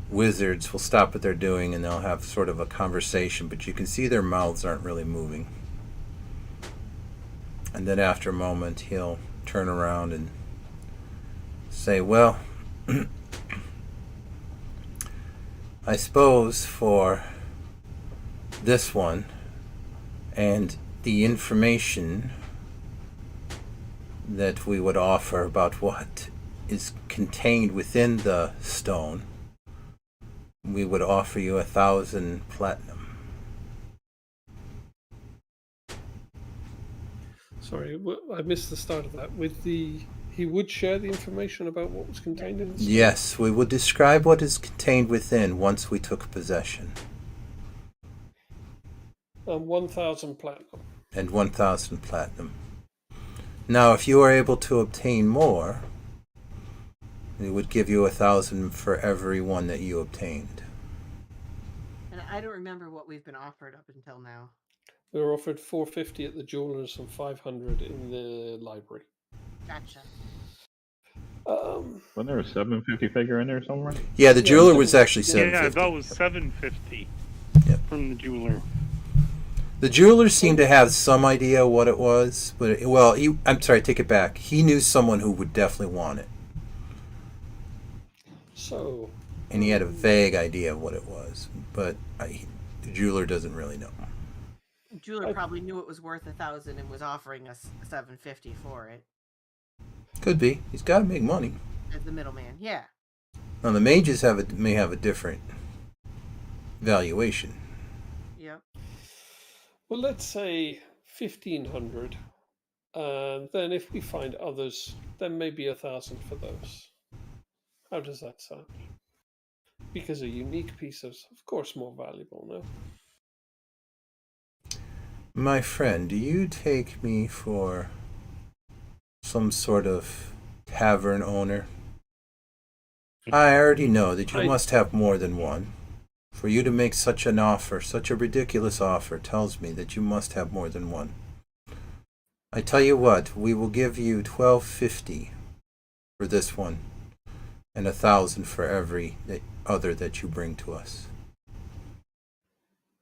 wizards will stop what they're doing, and they'll have sort of a conversation, but you can see their mouths aren't really moving. And then after a moment, he'll turn around and say, well, I suppose for this one and the information that we would offer about what is contained within the stone, we would offer you 1,000 platinum. Sorry, I missed the start of that. He would share the information about what was contained in the stone? Yes, we would describe what is contained within once we took possession. 1,000 platinum. And 1,000 platinum. Now, if you are able to obtain more, we would give you 1,000 for every one that you obtained. And I don't remember what we've been offered up until now. We were offered 450 at the jewelers and 500 in the library. Gotcha. Wasn't there a 750 figure in there somewhere? Yeah, the Yeah, jeweler was actually Yeah, 750. that was 750 Yep. from the jeweler. The jeweler seemed to have some idea what it was, but I'm sorry, take it back. He knew someone who would definitely want it, So, and he had a vague idea of what it was, but the jeweler doesn't really know. Jeweler probably knew it was worth 1,000 and was offering us 750 for it Could be. He's got to make money. as the middleman. Yeah. Now the mages may have a different valuation. Yep. Well, let's say 1,500. And then if we find others, then maybe 1,000 for those. How does that sound? Because a unique piece is, of course, more valuable, no? My friend, do you take me for some sort of tavern owner? I already know that you must have more than one. For you to make such an offer, such a ridiculous offer, tells me that you must have more than one. I tell you what, we will give you 1250 for this one, and 1,000 for every other that you bring to us.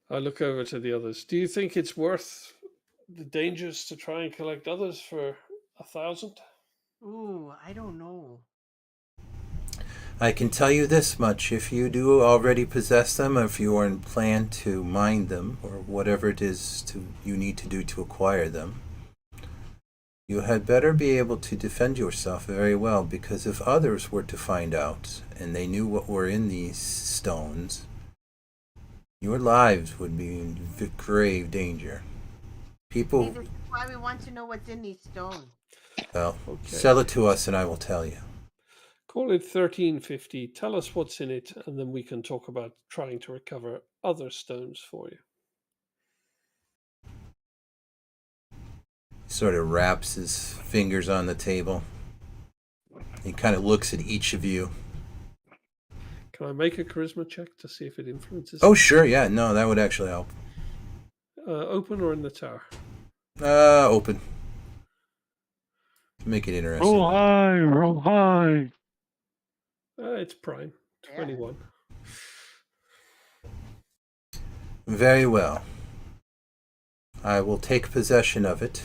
I look over to the others. Do you think it's worth the dangers to try and collect others for 1,000? Ooh, I don't know. I can tell you this much: if you do already possess them, or if you are in plan to mine them, or whatever it is you need to do to acquire them, you had better be able to defend yourself very well, because if others were to find out, and they knew what were in these stones, your lives would be in grave danger. People, See, this is why we want to know what's in these stones. well, Okay. sell it to us and I will tell you. Call it 1,350. Tell us what's in it, and then we can talk about trying to recover other stones for you. He sort of wraps his fingers on the table. He kind of looks at each of you. Can I make a charisma check to see if it influences? Oh, sure, yeah, no, that would actually help. Open or in the tower? Open. Make it interesting. Roll high, roll high. It's prime. 21. Very well. I will take possession of it.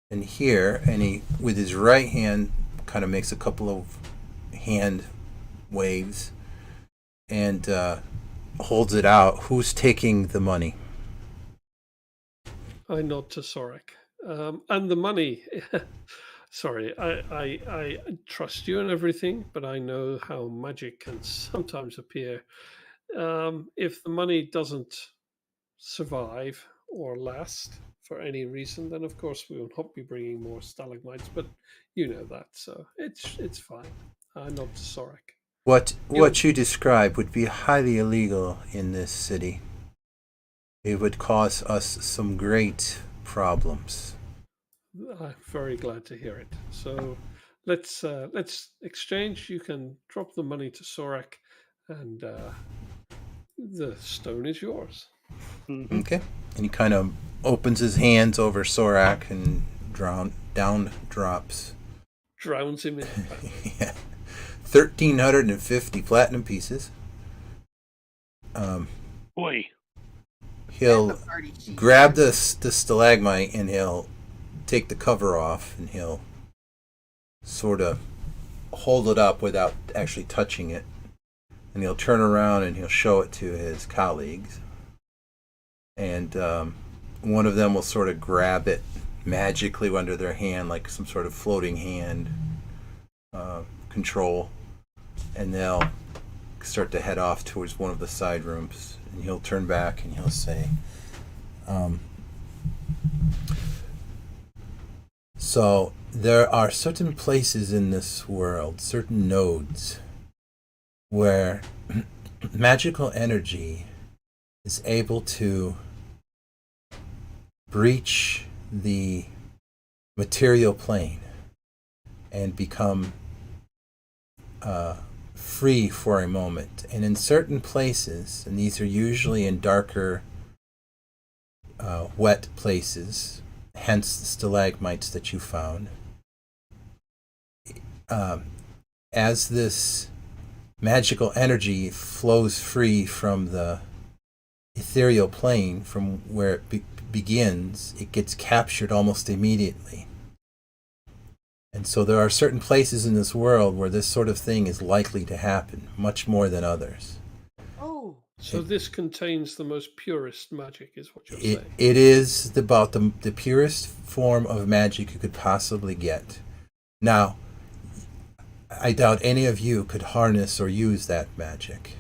And here, and he, with his right hand, kind of makes a couple of hand waves and holds it out. Who's taking the money? I nod to Sorek. And the money. Sorry, I trust you and everything, but I know how magic can sometimes appear. If the money doesn't survive or last for any reason, then of course we will not be bringing more stalagmites. But you know that, so it's fine. I nod to Sorek. What you describe would be highly illegal in this city. It would cause us some great problems. I'm very glad to hear it. So let's exchange. You can drop the money to Sorek, and the stone is yours. Mhm. Okay. And he kind of opens his hands over Sorak and down drops. Drowns him in. Yeah. 1,350 platinum pieces. Boy. He'll That's a party cheat. grab the stalagmite and he'll take the cover off and he'll sort of hold it up without actually touching it. And he'll turn around and he'll show it to his colleagues. And one of them will sort of grab it magically under their hand, like some sort of floating hand control. And they'll start to head off towards one of the side rooms. And he'll turn back and he'll say, so there are certain places in this world, certain nodes, where magical energy is able to breach the material plane and become free for a moment. And in certain places, and these are usually in darker, wet places, hence the stalagmites that you found, as this magical energy flows free from the ethereal plane, from where it begins, it gets captured almost immediately. And so there are certain places in this world where this sort of thing is likely to happen, much more than others. Oh, So this contains the most purest magic, is what you're saying. It is about the purest form of magic you could possibly get. Now, I doubt any of you could harness or use that magic.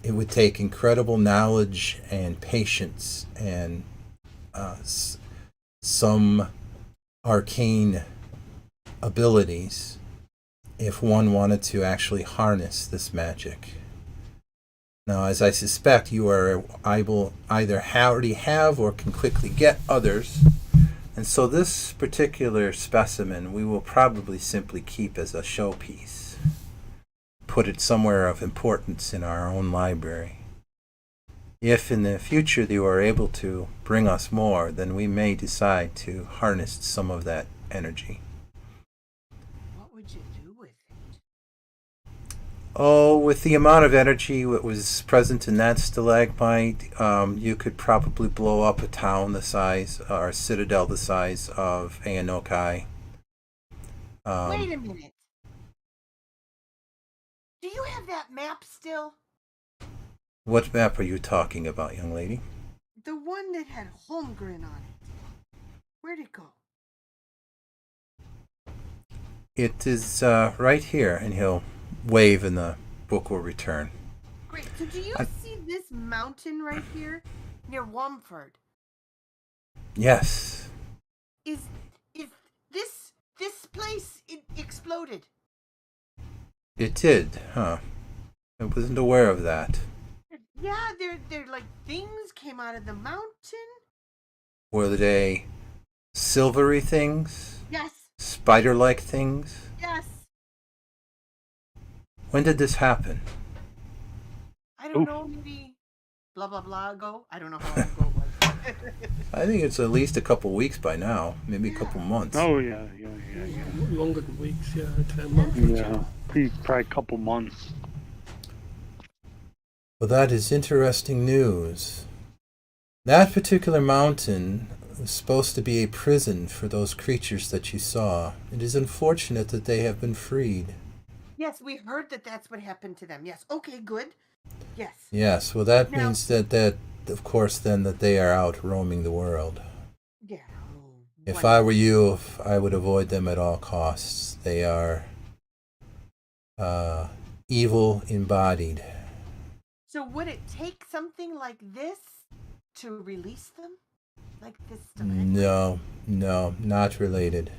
It would take incredible knowledge and patience and some arcane abilities if one wanted to actually harness this magic. Now, as I suspect, you are able either already have or can quickly get others. And so this particular specimen we will probably simply keep as a showpiece. Put it somewhere of importance in our own library. If in the future you are able to bring us more, then we may decide to harness some of that energy. What would you do with it? Oh, with the amount of energy that was present in that stalagmite, you could probably blow up a town the size, or a citadel the size of Aonokai. Wait a minute. Do you have that map still? What map are you talking about, young lady? The one that had Holmgren on it. Where'd it go? It is right here, and he'll wave and the book will return. Great. So do you see this mountain right here near Womford? Yes. Is this place exploded? It did, huh? I wasn't aware of that. Yeah, they're like things came out of the mountain. Were they silvery things? Yes. Spider-like things? Yes. When did this happen? I don't know, maybe blah blah blah ago. I don't know how long ago it was. I think it's at least a couple weeks by now, maybe a couple months. Oh yeah. Longer than weeks, yeah. A month or Yeah, probably a couple months. Well, that is interesting news. That particular mountain was supposed to be a prison for those creatures that you saw. It is unfortunate that they have been freed. Yes, we heard that that's what happened to them. Yes. Okay, good. Yes. Yes, well, that Now- means that, of course, then that they are out roaming the world. Yeah. If I were you, I would avoid them at all costs. They are evil embodied. So would it take something like this to release them? Like this stalagmite? No, not related.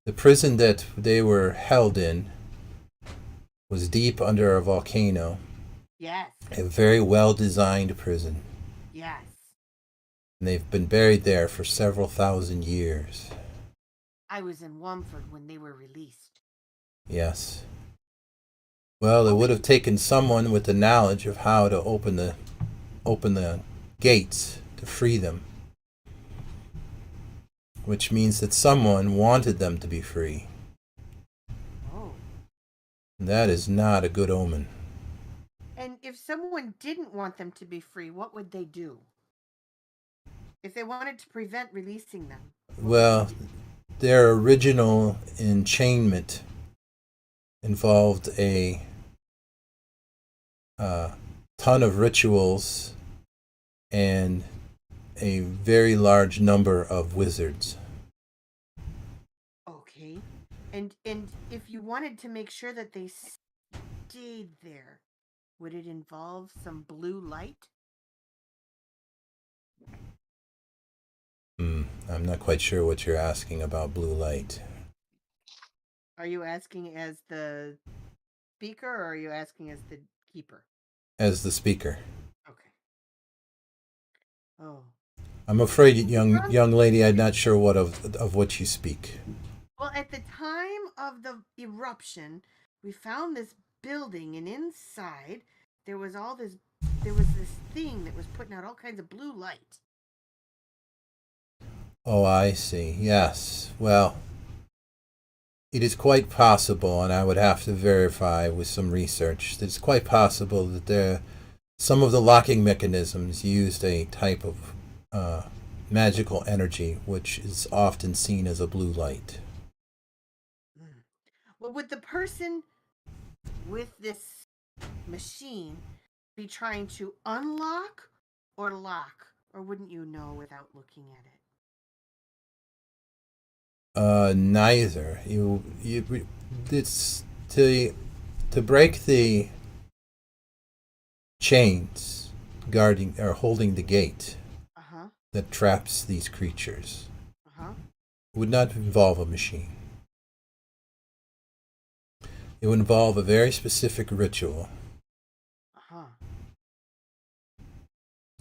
The prison that they were held in was deep under a volcano. Yes. A very well-designed prison. Yes. And they've been buried there for several thousand years. I was in Womford when they were released. Yes. Well, it would have taken someone with the knowledge of how to open the gates to free them. Which means that someone wanted them to be free. Oh. And that is not a good omen. And if someone didn't want them to be free, what would they do? If they wanted to prevent releasing them? Well, their original enchainment involved a ton of rituals and a very large number of wizards. Okay. And if you wanted to make sure that they stayed there, would it involve some blue light? I'm not quite sure what you're asking about blue light. Are you asking as the speaker or are you asking as the keeper? As the speaker. Okay. Oh. I'm afraid, young lady, I'm not sure what of what you speak. Well, at the time of the eruption, we found this building, and inside there was this thing that was putting out all kinds of blue light. Oh, I see. Yes. Well, it is quite possible, and I would have to verify with some research, that it's quite possible that some of the locking mechanisms used a type of magical energy, which is often seen as a blue light. Well, would the person with this machine be trying to unlock or lock, or wouldn't you know without looking at it? Neither. It's to break the chains guarding or holding the gate. Uh-huh. that traps these creatures Uh-huh. would not involve a machine. It would involve a very specific ritual, Uh-huh.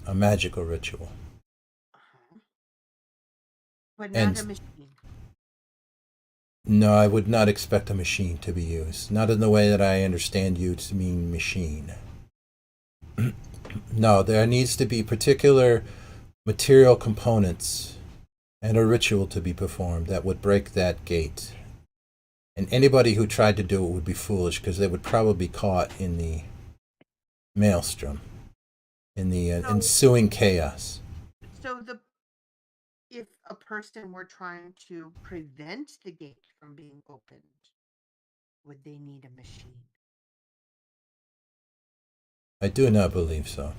a magical ritual. Uh-huh. But not a And machine. no, I would not expect a machine to be used. Not in the way that I understand you to mean machine. No, there needs to be particular material components and a ritual to be performed that would break that gate. And anybody who tried to do it would be foolish because they would probably be caught in the maelstrom, in the So- ensuing chaos. So if a person were trying to prevent the gate from being opened, would they need a machine? I do not believe so.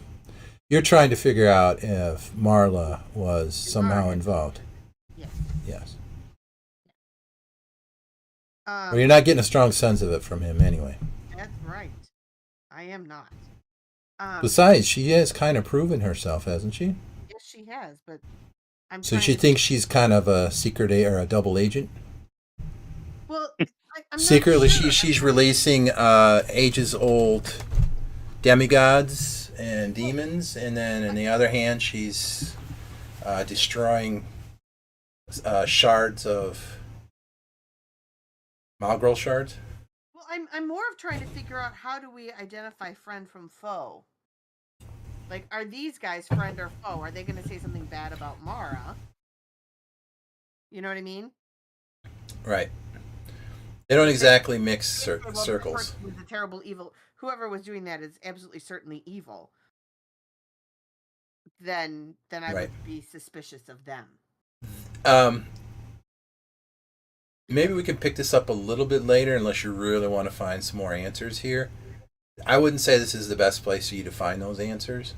You're trying to figure out if Marla was somehow Marla. involved. Yes. Yes. Um, Well, you're not getting a strong sense of it from him anyway. That's right. I am not. Besides, she has kind of proven herself, hasn't she? Yes, she has, but I'm So trying she to thinks she's kind of a secret or a double agent. Well, I'm Secretly, not sure. she's releasing ages-old demigods and demons, and then on the other hand, she's destroying shards of Malgrel shards. Well, I'm more of trying to figure out how do we identify friend from foe. Like, are these guys friend or foe? Are they going to say something bad about Mara? You know what I mean? Right. They don't exactly mix Well, the circles. person was a terrible evil. Whoever was doing that is absolutely certainly evil. Then I Right. would be suspicious of them. Maybe we can pick this up a little bit later, unless you really want to find some more answers here. I wouldn't say this is the best place for you to find those answers.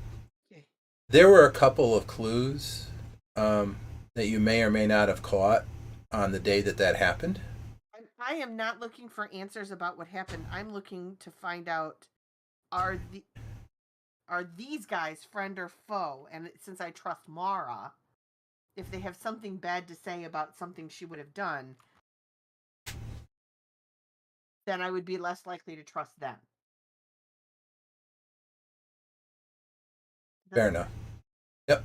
Okay. There were a couple of clues that you may or may not have caught on the day that happened. I am not looking for answers about what happened. I'm looking to find out are these guys friend or foe? And since I trust Mara, if they have something bad to say about something she would have done, then I would be less likely to trust them. Fair enough. Yep.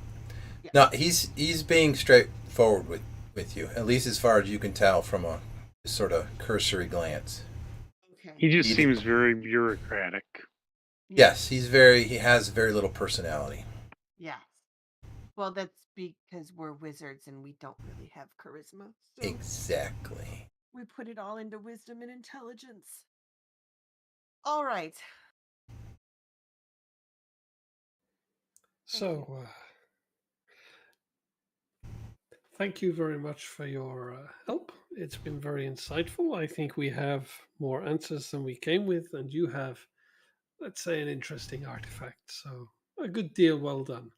Yeah. No, he's being straightforward with you, at least as far as you can tell from a sort of cursory glance. Okay. He just seems very bureaucratic. Yes, he has very little personality. Yes. Well, that's because we're wizards and we don't really have charisma. So Exactly. we put it all into wisdom and intelligence. All right. So, thank you very much for your help. It's been very insightful. I think we have more answers than we came with, and you have, let's say, an interesting artifact. So, a good deal well done.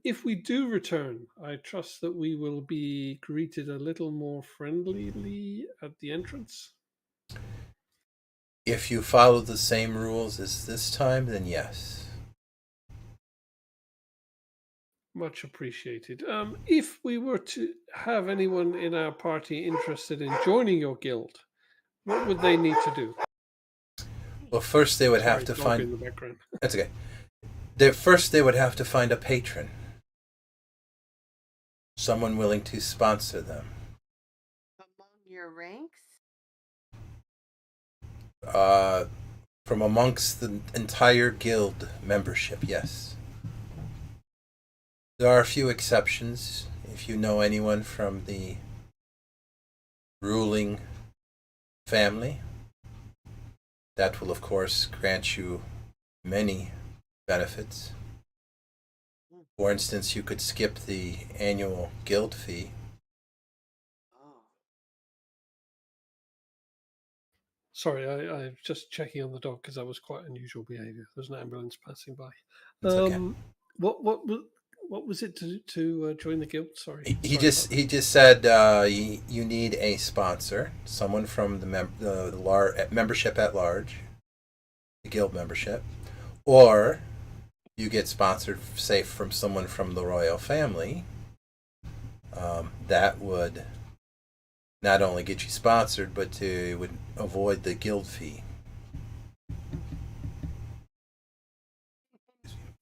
If we do return, I trust that we will be greeted a little more friendlily at the entrance. If you follow the same rules as this time, then yes. Much appreciated. If we were to have anyone in our party interested in joining your guild, what would they need to do? Well, first they would have Sorry, to dog find. in the background. That's okay. First, they would have to find a patron, someone willing to sponsor them. Among your ranks? From amongst the entire guild membership, yes. There are a few exceptions. If you know anyone from the ruling family, that will, of course, grant you many benefits. For instance, you could skip the annual guild fee. Oh. Sorry, I'm just checking on the dog because that was quite unusual behaviour. There's an ambulance passing by. It's okay. What was it to join the guild? Sorry. He Sorry just said you need a sponsor, someone from the membership at large, the guild membership, or you get sponsored, say, from someone from the royal family, that would not only get you sponsored, but it would avoid the guild fee.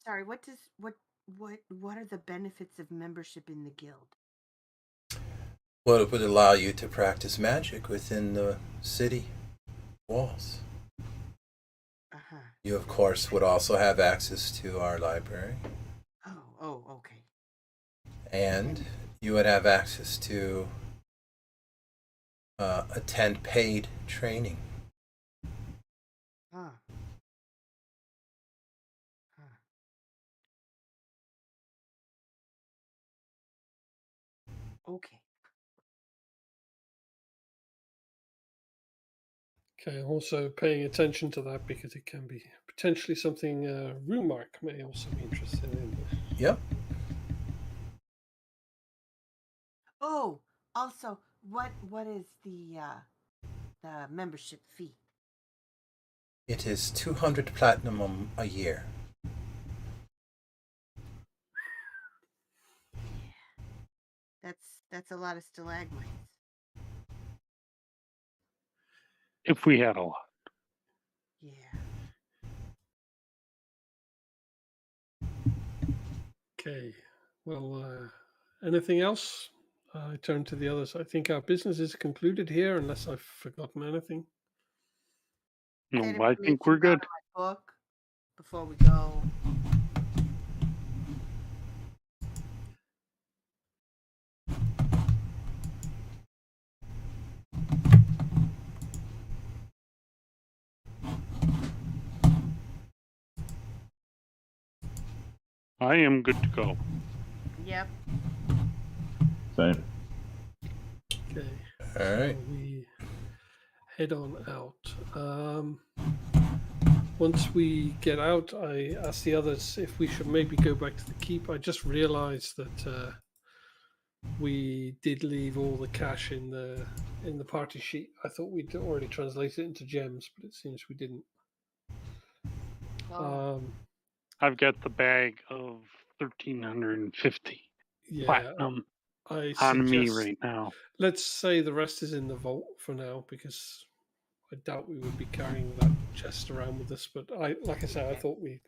Sorry, what are the benefits of membership in the guild? Well, it would allow you to practice magic within the city walls. Uh-huh. You, of course, would also have access to our library, Oh, okay. and you would have access to attend paid training. Huh. Huh. Okay. Okay, also paying attention to that because it can be potentially something Rumark may also be interested in. Yep. Oh, also, what is the membership fee? It is 200 platinum a year. That's a lot of stalagmites. If we had a lot. Yeah. Okay, well, anything else? I turn to the others. I think our business is concluded here, unless I've forgotten anything. No, That I think we're information good. down in my book before we go. I am good to go. Yep. Same. Okay, All right. so we head on out. Once we get out, I asked the others if we should maybe go back to the keep. I just realized that we did leave all the cash in the party sheet. I thought we'd already translated it into gems, but it seems we didn't. Oh. I've got the bag of 1,350 Yeah, platinum I on me suggest right now. let's say the rest is in the vault for now, because I doubt we would be carrying that chest around with us. But like I said, I thought we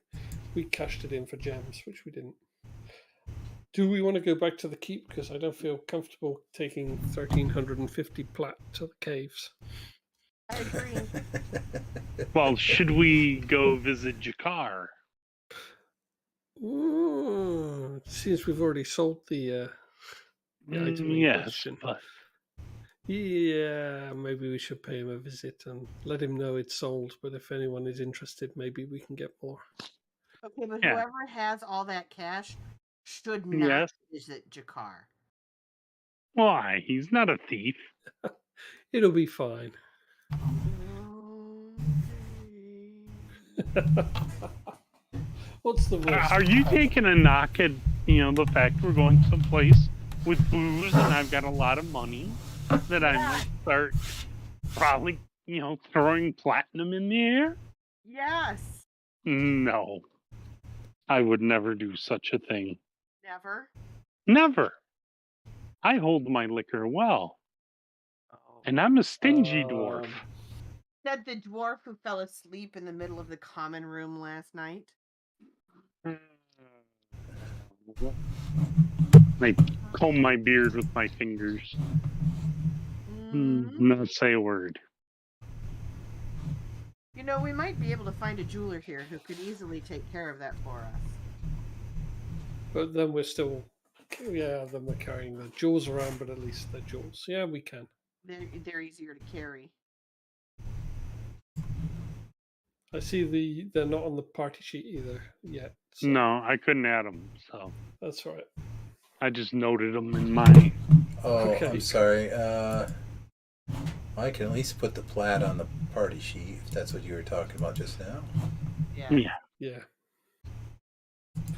cashed it in for gems, which we didn't. Do we want to go back to the keep? Because I don't feel comfortable taking 1,350 plat to the caves. I agree. Well, should we go visit Jakar? Ooh, it seems we've already sold the item in Yes, question. but Yeah, maybe we should pay him a visit and let him know it's sold. But if anyone is interested, maybe we can get more. Okay, but Yeah. whoever has all that cash should not yes. visit Jakar. Why? He's not a thief. It'll be fine. What's the worst? Are you taking a knock at the fact we're going someplace with booze and I've got a lot of money that I might start probably throwing platinum in the air? Yes. No, I would never do such a thing. Never. Never. I hold my liquor well, Oh. and I'm a stingy dwarf. Said the dwarf who fell asleep in the middle of the common room last night. I comb my beard with my fingers. Not say a word. You know, we might be able to find a jeweler here who could easily take care of that for us. But then we're still, then we're carrying the jewels around, but at least they're jewels. Yeah, we can. They're easier to carry. I see they're not on the party sheet either yet. So No, I couldn't add them, so that's all right. I just noted them in my. Oh, Okay. I'm sorry. I can at least put the plat on the party sheet if that's what you were talking about just now. Yeah. Yeah.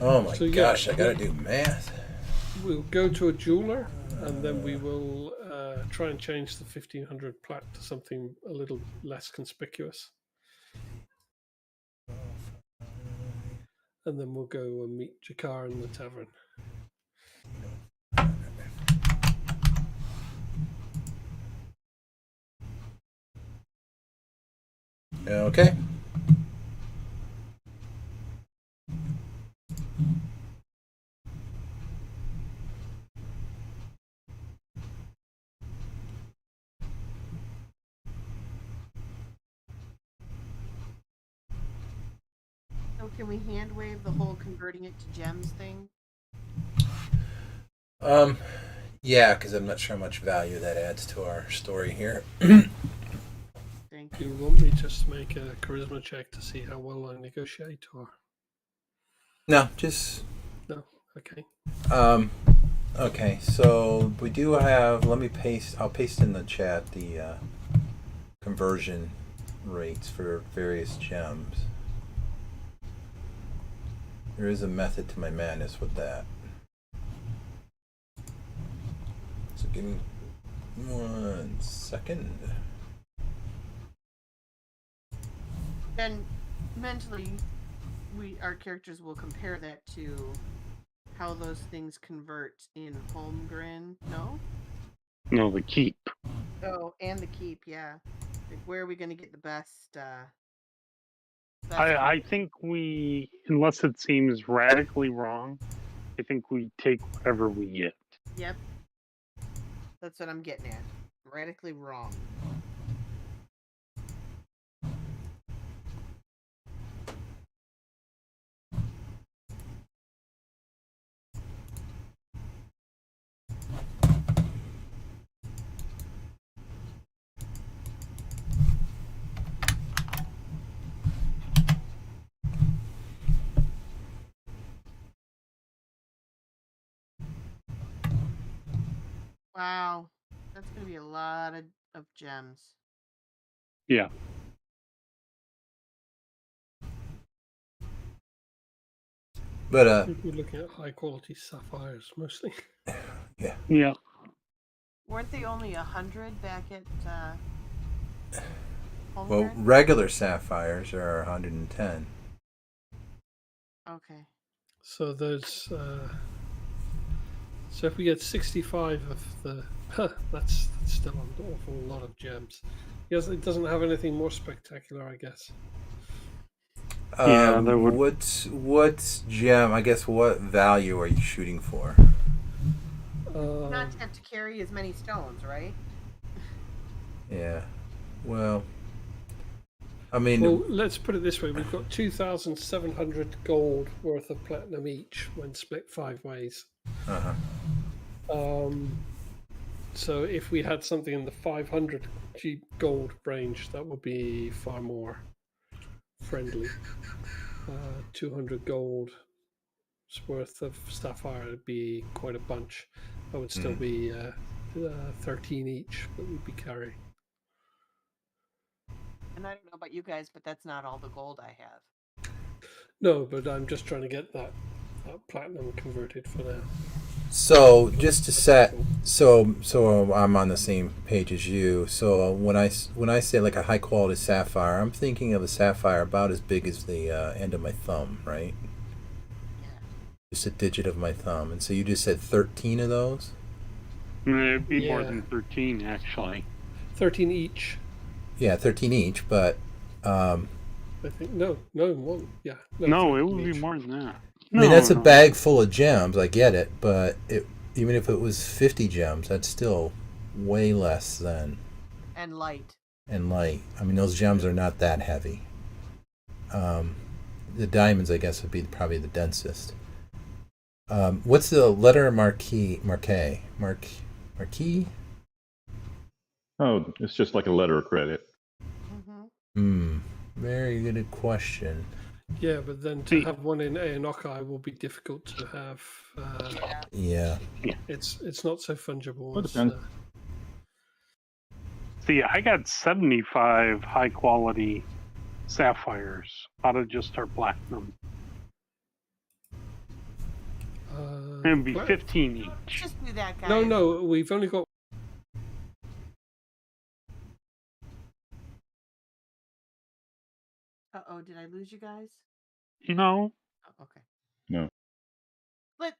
Oh my So, yeah, gosh, I gotta do math. We'll go to a jeweler, and then we will try and change the 1,500 plat to something a little less conspicuous. and then we'll go and meet Jakar in the tavern. Okay. So can we hand wave the whole converting it to gems thing? Yeah, because I'm not sure how much value that adds to our story here. Thank Do you. you want me just to make a charisma check to see how well I negotiate, or No, just no? Okay. Okay, so we do have. Let me paste. I'll paste in the chat the conversion rates for various gems. There is a method to my madness with that. So give me 1 second. And mentally, our characters will compare that to how those things convert in Holmgren. No. No, the keep. Oh, and the keep. Yeah. Like, where are we going to get the best? I think we, unless it seems radically wrong, I think we take whatever we get. Yep. That's what I'm getting at. Radically wrong. Wow. That's going to be a lot of gems. Yeah. But I think we're looking at high quality sapphires mostly. yeah. Yeah. Weren't they only 100 back at Well, Holmgren? regular sapphires are 110. Okay. So there's. So if we get 65 of the, that's still an awful lot of gems. Yes, it doesn't have anything more spectacular, I guess. Yeah, that would- What's gem? I guess what value are you shooting for? Not to have to carry as many stones, right? Yeah. Well, I mean, Well, let's put it this way: we've got 2,700 gold worth of platinum each when split 5 ways. uh-huh. So if we had something in the 500 gold range, that would be far more friendly. 200 gold worth of sapphire would be quite a bunch. That would still be 13 each that we'd be carrying. And I don't know about you guys, but that's not all the gold I have. No, but I'm just trying to get that platinum converted for now. So just to set, so I'm on the same page as you. So when I say like a high quality sapphire, I'm thinking of a sapphire about as big as the end of my thumb, right? Yeah. Just a digit of my thumb. And so you just said 13 of those. It'd be more Yeah. than 13, actually. 13 each. Yeah, 13 each, but I think no, one. Yeah. No, it 13 would be each. more than that. I mean that's a No. bag full of gems. I get it, but even if it was 50 gems, that's still way less than And light. and light. I mean those gems are not that heavy. The diamonds, I guess, would be probably the densest. What's the letter marquee? Oh, it's just like a letter of credit. Mm-hmm. Very good question. Yeah, but then to have one in Aonokai will be difficult to have. Yeah. It's not so fungible. Well, as, depends. See, I got 75 high quality sapphires out of just our platinum. It'd be 15 each. Just do that, guys. No, we've only got. Uh-oh, did I lose you guys? You know, okay. No.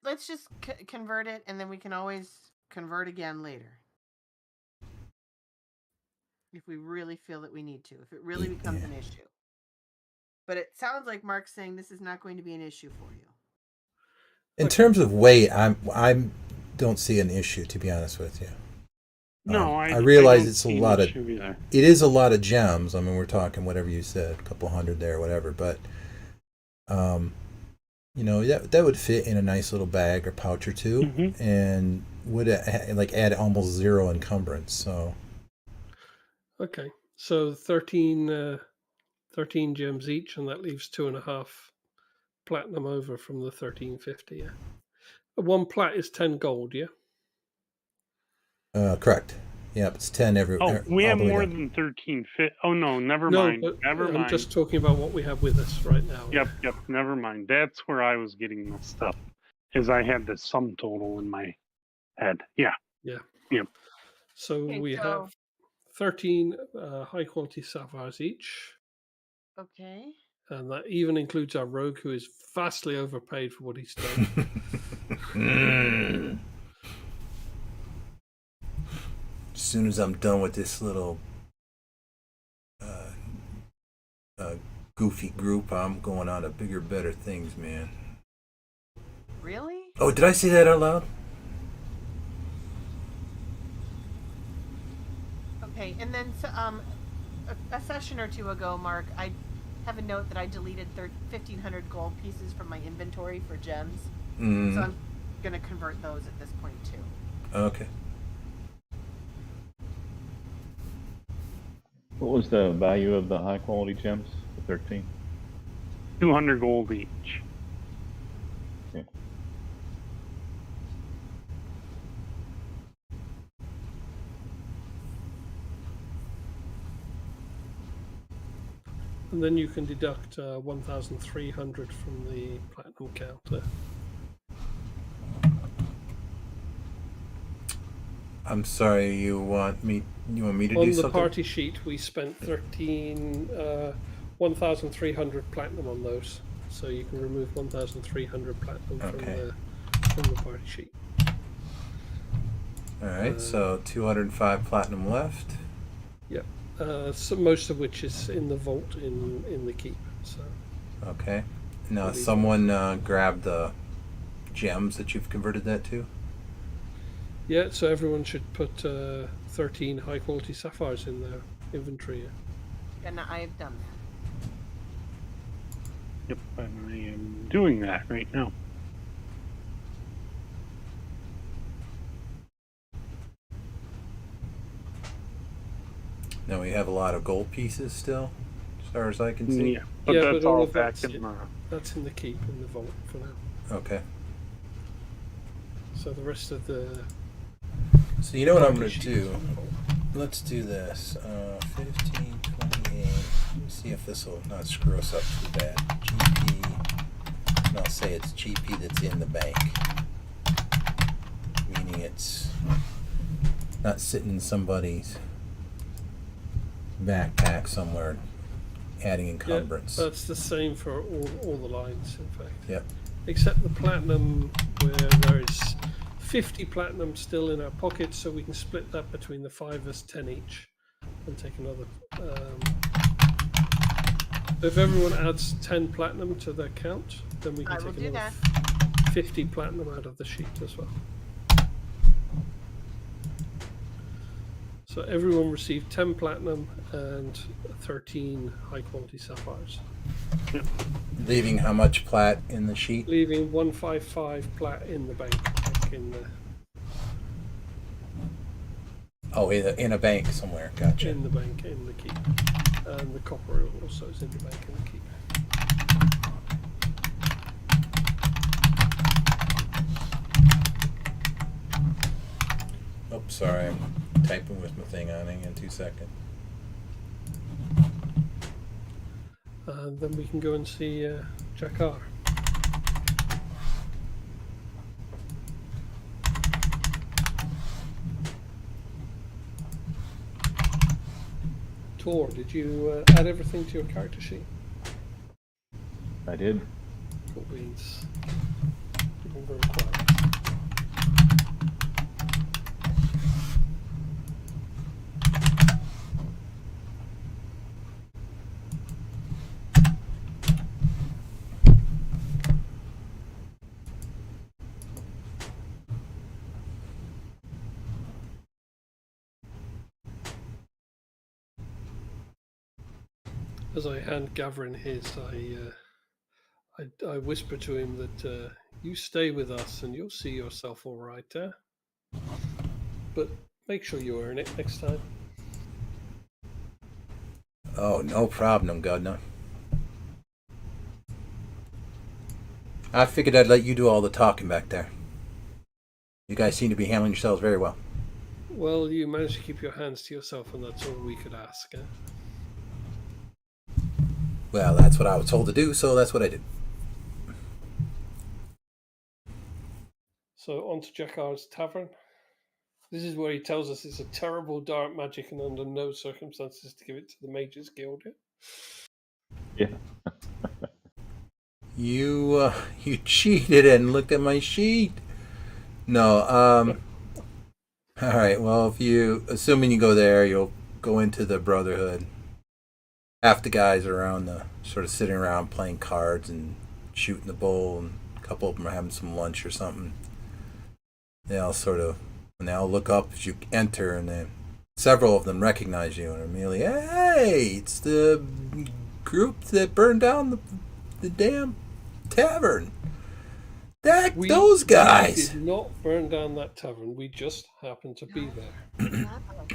Let's just convert it, and then we can always convert again later. If we really feel that we need to, if it really becomes an issue. But it sounds like Mark's saying this is not going to be an issue for you. In terms of weight, I don't see an issue, to be honest with you. No, I realize don't it's a see an lot of issue either. it is a lot of gems. I mean, we're talking whatever you said, a couple hundred there, whatever. But you know, that would fit in a nice little bag or pouch or two, and would add almost zero encumbrance. So Okay, so 13 gems each, and that leaves 2.5 platinum over from the 1350. Yeah, 1 plat is 10 gold. Yeah. correct. Yep, it's 10 every. Oh, we all have the way more down. than 13 fit. Oh no, never No, mind. but Never I'm mind. just talking about what we have with us right now. Yep, never mind. That's where I was getting mixed up, is I had the sum total in my head. Yeah. Yeah. Yep. So Okay, we have 13 high quality sapphires each, Okay. and that even includes our rogue, who is vastly overpaid for what he's done. As soon as I'm done with this little goofy group, I'm going on to bigger, better things, man. Really? Oh, did I say that out loud? Okay, and then a session or two ago, Mark, I have a note that I deleted 1,500 gold pieces from my inventory for gems. So I'm going to convert those at this point too. Okay. What was the value of the high quality gems? The 13. 200 gold each. Okay. And then you can deduct 1,300 from the platinum counter. I'm sorry. You want me to do On something? the party sheet, we spent 1,300 platinum on those, so you can remove 1,300 platinum from the party sheet. All right. So 205 platinum left. Yeah. So most of which is in the vault in the keep. So. Okay. Now, someone grabbed the gems that you've converted that to. Yeah, so everyone should put 13 high quality sapphires in their inventory. And I've done that. Yep, and I am doing that right now. Now we have a lot of gold pieces still, as far as I can see. Yeah, but Yeah, that's but all all of back that's in the... That's in the keep, in the vault for now. Okay. So the rest of the... So you know what I'm going party to sheet is do? in the vault. Let's do this. 1528. Let me see if this will not screw us up too bad. GP. And I'll say it's GP that's in the bank. Meaning it's not sitting in somebody's backpack somewhere adding encumbrance. Yeah, that's the same for all the lines, in fact. Yep. Except the platinum, where there is 50 platinum still in our pockets, so we can split that between the 5 of us, 10 each, and take another. If everyone adds 10 platinum to their count, then we can take another 50 platinum out of the sheet as well. So everyone received 10 platinum and 13 high quality sapphires. Yep. Leaving how much plat in the sheet? Leaving 155 plat in the bank, like in the in a bank somewhere. Gotcha. in the bank in the keep, and the copper also is in the bank in the keep. Oh, sorry, I'm typing with my thing on. Hang on 2 seconds. And then we can go and see Jakar. Tor, did you add everything to your character sheet? I did. Cool beans. Keeping very quiet. As I hand Gavin his, I whisper to him that you stay with us and you'll see yourself all right there. But make sure you earn it next time. Oh, no problem, Governor. I figured I'd let you do all the talking back there. You guys seem to be handling yourselves very well. Well, you managed to keep your hands to yourself, and that's all we could ask. Well, that's what I was told to do, so that's what I did. So on to Jakar's tavern. This is where he tells us it's a terrible dark magic and under no circumstances to give it to the Mages Guild. Yeah. You cheated and looked at my sheet. No, all right, well, if you, assuming you go there, you'll go into the Brotherhood. Half the guys are around sort of sitting around playing cards and shooting the bull, and a couple of them are having some lunch or something. They all look up as you enter, and then several of them recognize you and are immediately, hey, it's the group that burned down the damn tavern. Those guys. We did not burn down that tavern. We just happened to be there. It's not us.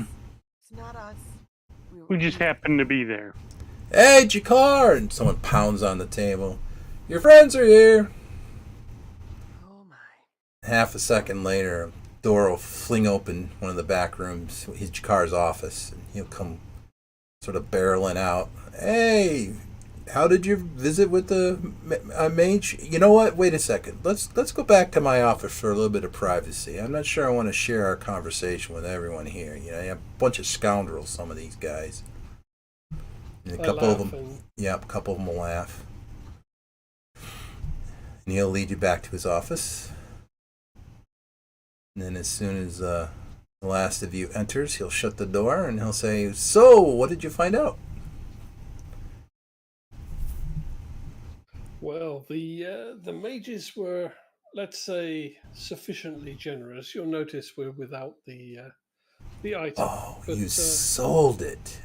It's not us. We just happened to be there. Hey, Jakar! And someone pounds on the table. Your friends are here. Oh my. Half a second later, a door will fling open one of the back rooms, his Jakar's office, and he'll come sort of barreling out. Hey, how did your visit with the mage? You know what? Wait a second. Let's go back to my office for a little bit of privacy. I'm not sure I want to share our conversation with everyone here. You know, you have a bunch of scoundrels, some of these guys. And a couple of them, a couple of them will laugh. And he'll lead you back to his office. And then as soon as the last of you enters, he'll shut the door and he'll say, so, what did you find out? Well, the mages were, let's say, sufficiently generous. You'll notice we're without the item. Oh, but, you sold it.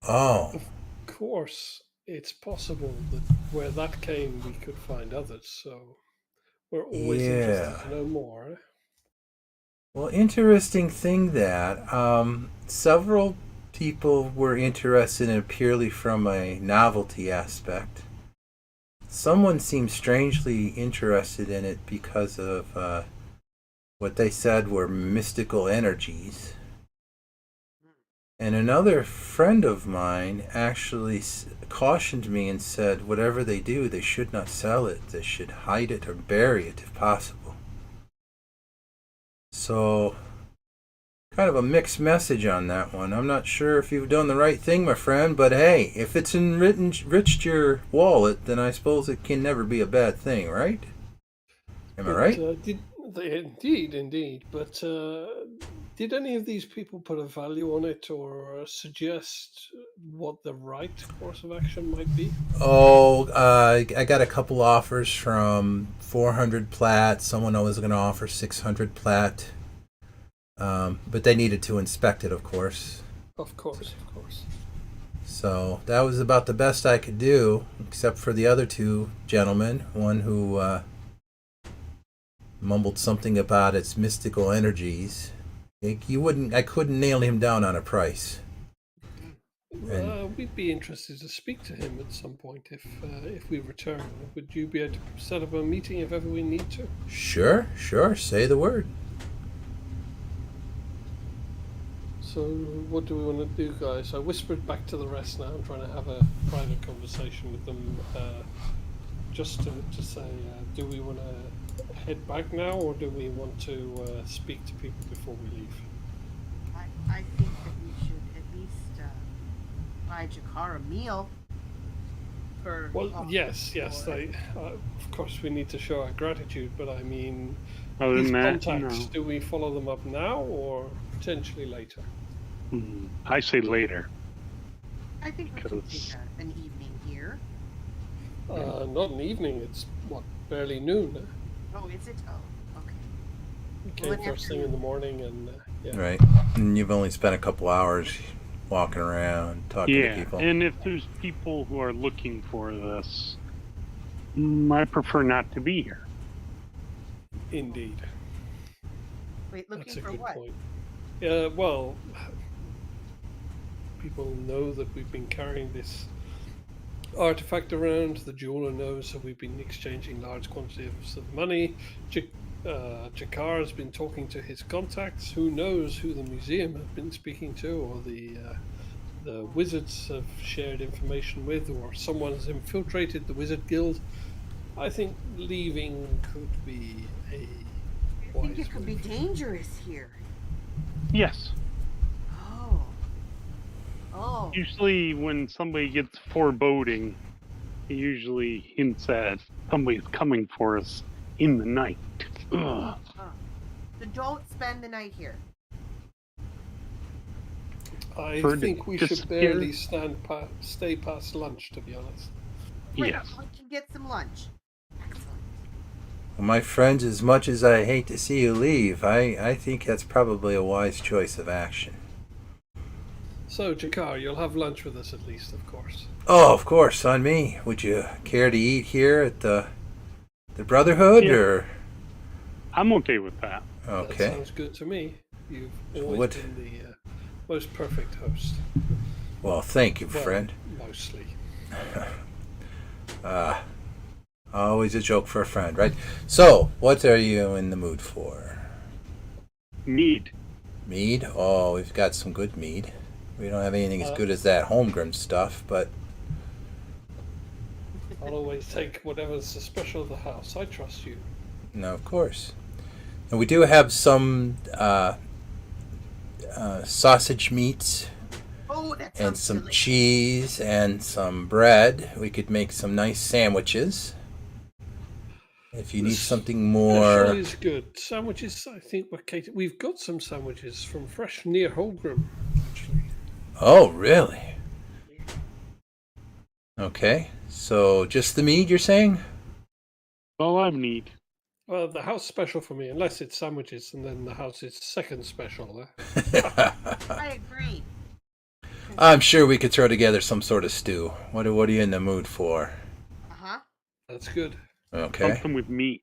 Oh. Of course, it's possible that where that came, we could find others. So we're always interested to know more. Well, interesting thing that several people were interested in it purely from a novelty aspect. Someone seemed strangely interested in it because of what they said were mystical energies. And another friend of mine actually cautioned me and said, whatever they do, they should not sell it. They should hide it or bury it if possible. So, kind of a mixed message on that one. I'm not sure if you've done the right thing, my friend, but hey, if it's enriched your wallet, then I suppose it can never be a bad thing, right? Am I right? Indeed. But did any of these people put a value on it or suggest what the right course of action might be? Oh, I got a couple offers from 400 plat. Someone was going to offer 600 plat. But they needed to inspect it, of course. Of course. So that was about the best I could do, except for the other two gentlemen. One who mumbled something about its mystical energies. I couldn't nail him down on a price. We'd be interested to speak to him at some point if we return. Would you be able to set up a meeting if ever we need to? Sure. Say the word. So what do we want to do, guys? I whispered back to the rest now. I'm trying to have a private conversation with them just to say, do we want to head back now or do we want to speak to people before we leave? I think that we should at least buy Jakar a meal. For Well, all yes. or- Of course, we need to show our gratitude, but I mean, Other these than that, contacts, no. do we follow them up now or potentially later? I say later. I think we should take Because an evening here. Not an evening, it's what, barely noon. Oh, is it? Oh, okay. We Well, came an first thing in the afternoon. morning, and yeah. Right. And you've only spent a couple hours walking around, talking to yeah, people. and if there's people who are looking for this, I prefer not to be here. Indeed. Wait, That's looking a for good what? point. Well, people know that we've been carrying this artifact around. The jeweler knows that we've been exchanging large quantities of money. Jakar has been talking to his contacts. Who knows who the museum have been speaking to, or the wizards have shared information with, or someone has infiltrated the wizard guild. I think leaving could be a I think wise it could be move. dangerous here. Yes. Oh. Oh. Usually, when somebody gets foreboding, he usually hints at somebody's coming for us in the night. Ugh. So don't spend the night here. I Heard think we just should here. barely stay past lunch, to be honest. Great, Yes. we can get some lunch. Excellent. Well, my friends, as much as I hate to see you leave, I think that's probably a wise choice of action. So, Jakar, you'll have lunch with us at least, of course. Oh, of course, on me. Would you care to eat here at the Brotherhood, Yeah. or I'm okay with that. That okay? sounds good to me. You've always What- been the most perfect host. Well, thank you, Well, friend. mostly. Always a joke for a friend, right? So, what are you in the mood for? Mead. Mead? Oh, we've got some good mead. We don't have anything as Uh, good as that homegrown stuff, but I'll always take whatever's so special of the house. I trust you. no, of course. And we do have some sausage meats Oh, that and sounds some delicious. cheese and some bread. We could make some nice sandwiches. If you need something more, Special is good. Sandwiches, I think we're catered. We've got some sandwiches from fresh near Holgram, actually. oh really? Okay, so just the mead, you're saying? All I need. Well, the house special for me, unless it's sandwiches, and then the house is second special. Eh? I agree. I'm sure we could throw together some sort of stew. What are you in the mood for? Uh-huh. That's good. Okay. Something with meat.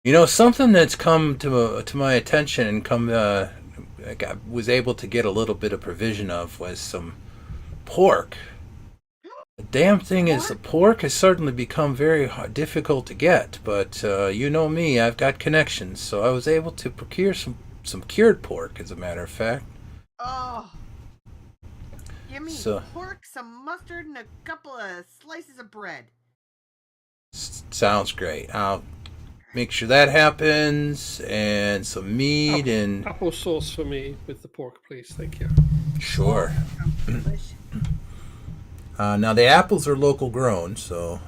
You know, something that's come to my attention and was able to get a little bit of provision of was some pork. The damn thing is, the pork has certainly become very difficult to get, but you know me, I've got connections, so I was able to procure some cured pork, as a matter of fact. Oh. Give me So- pork, some mustard, and a couple of slices of bread. Sounds great. I'll make sure that happens, and some meat, and Applesauce for me with the pork, please. Thank you. sure. Sounds delicious. Now the apples are local grown, so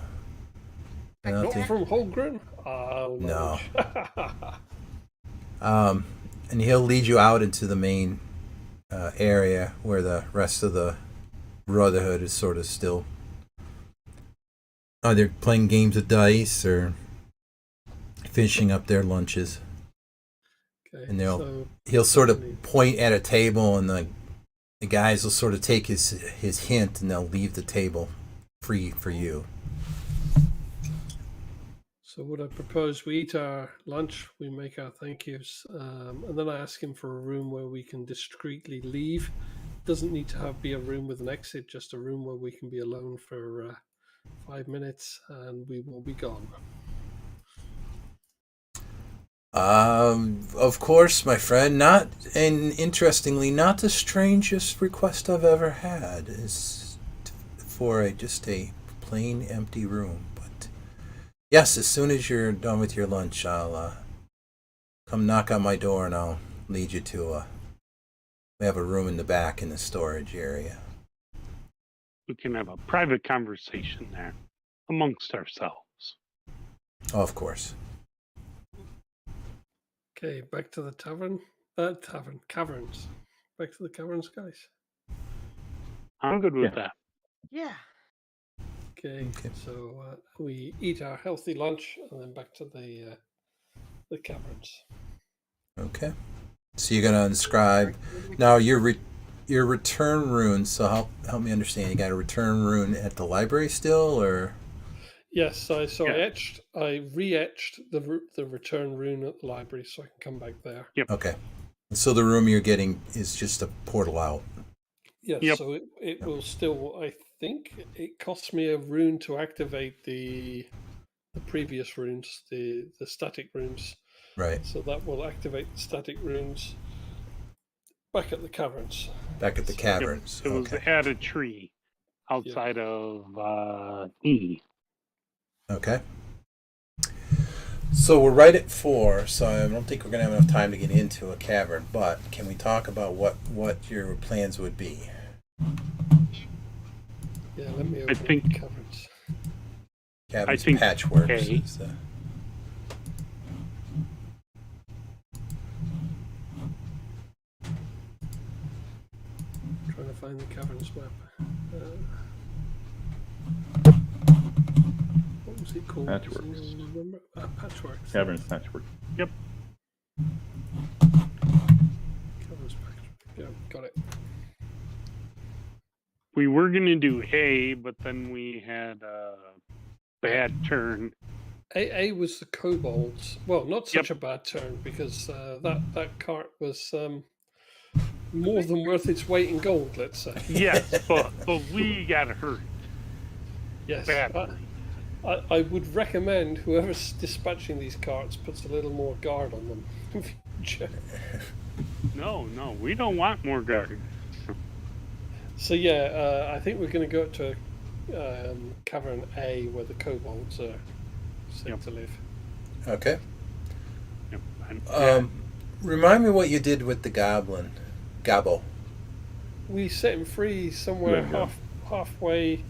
I don't Not think. from Holgram? No. knowledge. And he'll lead you out into the main area where the rest of the Brotherhood is sort of still either playing games of dice or finishing up their lunches. Okay, And they'll- so He'll sort of point at a table, and the guys will sort of take his hint, and they'll leave the table free for you. So what I propose, we eat our lunch, we make our thank yous, and then I ask him for a room where we can discreetly leave. Doesn't need to be a room with an exit, just a room where we can be alone for 5 minutes, and we will be gone. Of course, my friend. Interestingly, not the strangest request I've ever had is for just a plain empty room. But yes, as soon as you're done with your lunch, I'll come knock on my door, and I'll lead you to we have a room in the back in the storage area. we can have a private conversation there amongst ourselves. Oh, of course. Okay, back to the caverns. Back to the caverns, guys. I'm good with Yeah. that. Yeah. Okay, Okay. so we eat our healthy lunch and then back to the caverns. Okay. So you're gonna inscribe now your return rune. So help me understand. You got a return rune at the library still, or Yes, I Yeah. re-etched the return rune at the library, so I can come back there. okay. So the room you're getting is just a portal out. Yes, Yep. so it will still. I think it costs me a rune to activate the previous runes, the static runes. Right. So that will activate the static runes back at the caverns. Back at the So- caverns. It was Okay. at a tree outside of E. Okay. So we're right at 4, so I don't think we're going to have enough time to get into a cavern, but can we talk about what your plans would be? Yeah, let me open think- the caverns. Caverns think Patchworks A. is Trying to find the caverns map. What was it called? Does Patchworks. anyone remember? Patchworks. Caverns Patchwork. Caverns Patchwork. Yeah, got it. We were going to do A, but then we had a bad turn. A was the kobolds. Well, not such a bad turn because that cart was more than worth its weight in gold. Let's say. Yes, but we got hurt Yes. badly. I would recommend whoever's dispatching these carts puts a little more guard on them in future. No, we don't want more guard. So yeah, I think we're going to go to cavern A where the kobolds are said to live. okay. Yep. And- Remind me what you did with the goblin, Gabo. We set him free somewhere Yeah. halfway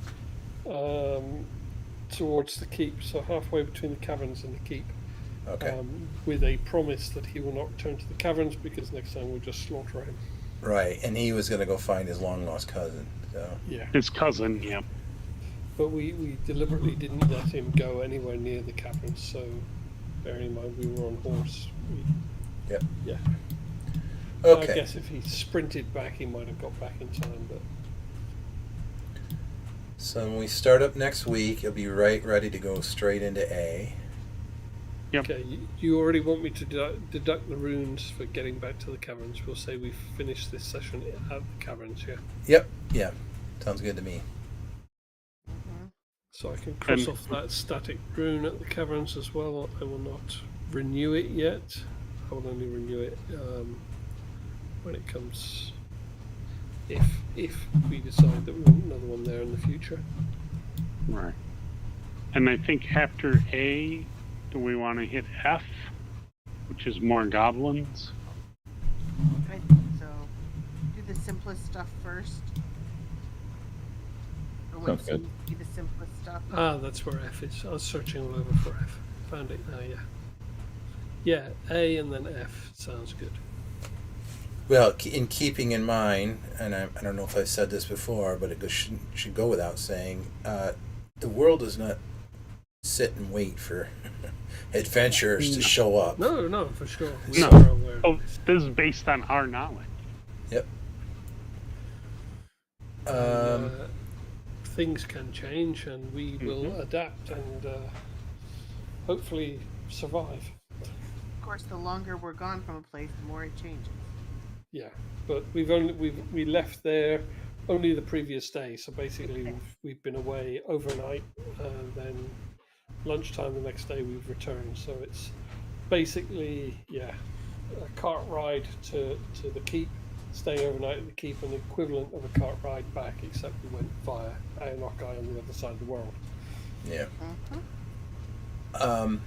towards the keep, so halfway between the caverns and the keep. Okay. With a promise that he will not return to the caverns because next time we'll just slaughter him. Right, and he was going to go find his long lost cousin. So Yeah. His cousin, yeah. But we deliberately didn't let him go anywhere near the caverns, so bearing in mind we were on horse. Yep. Yeah. I okay. guess if he sprinted back, he might have got back in time, but So when we start up next week, you'll be ready to go straight into A. Yep. okay. You already want me to deduct the runes for getting back to the caverns. We'll say we've finished this session at the caverns, yeah. Yep. Yeah. Sounds good to me. So I can cross And- off that static rune at the caverns as well. I will not renew it yet. I will only renew it when it comes. If we decide that we want another one there in the future. Right. And I think after A, do we want to hit F, which is more goblins? I think so. Do the simplest stuff first. Or what Sounds good. seems to be the simplest stuff. Ah, that's where F is. I was searching all over for F. Found it now, yeah. Yeah, A and then F. Sounds good. Well, in keeping in mind, and I don't know if I've said this before, but it should go without saying, the world does not sit and wait for adventurers to show up. No, for sure. We No. are aware of Oh, this. this is based on our knowledge. Yep. And, things can change, and we will adapt and hopefully survive. Of course, the longer we're gone from a place, the more it changes. Yeah, but we left there only the previous day, so basically we've been away overnight, and then lunchtime the next day we've returned. So it's basically a cart ride to the keep, staying overnight at the keep, and the equivalent of a cart ride back, except we went via Aonokai on the other side of the world. Yeah. Mm-hmm.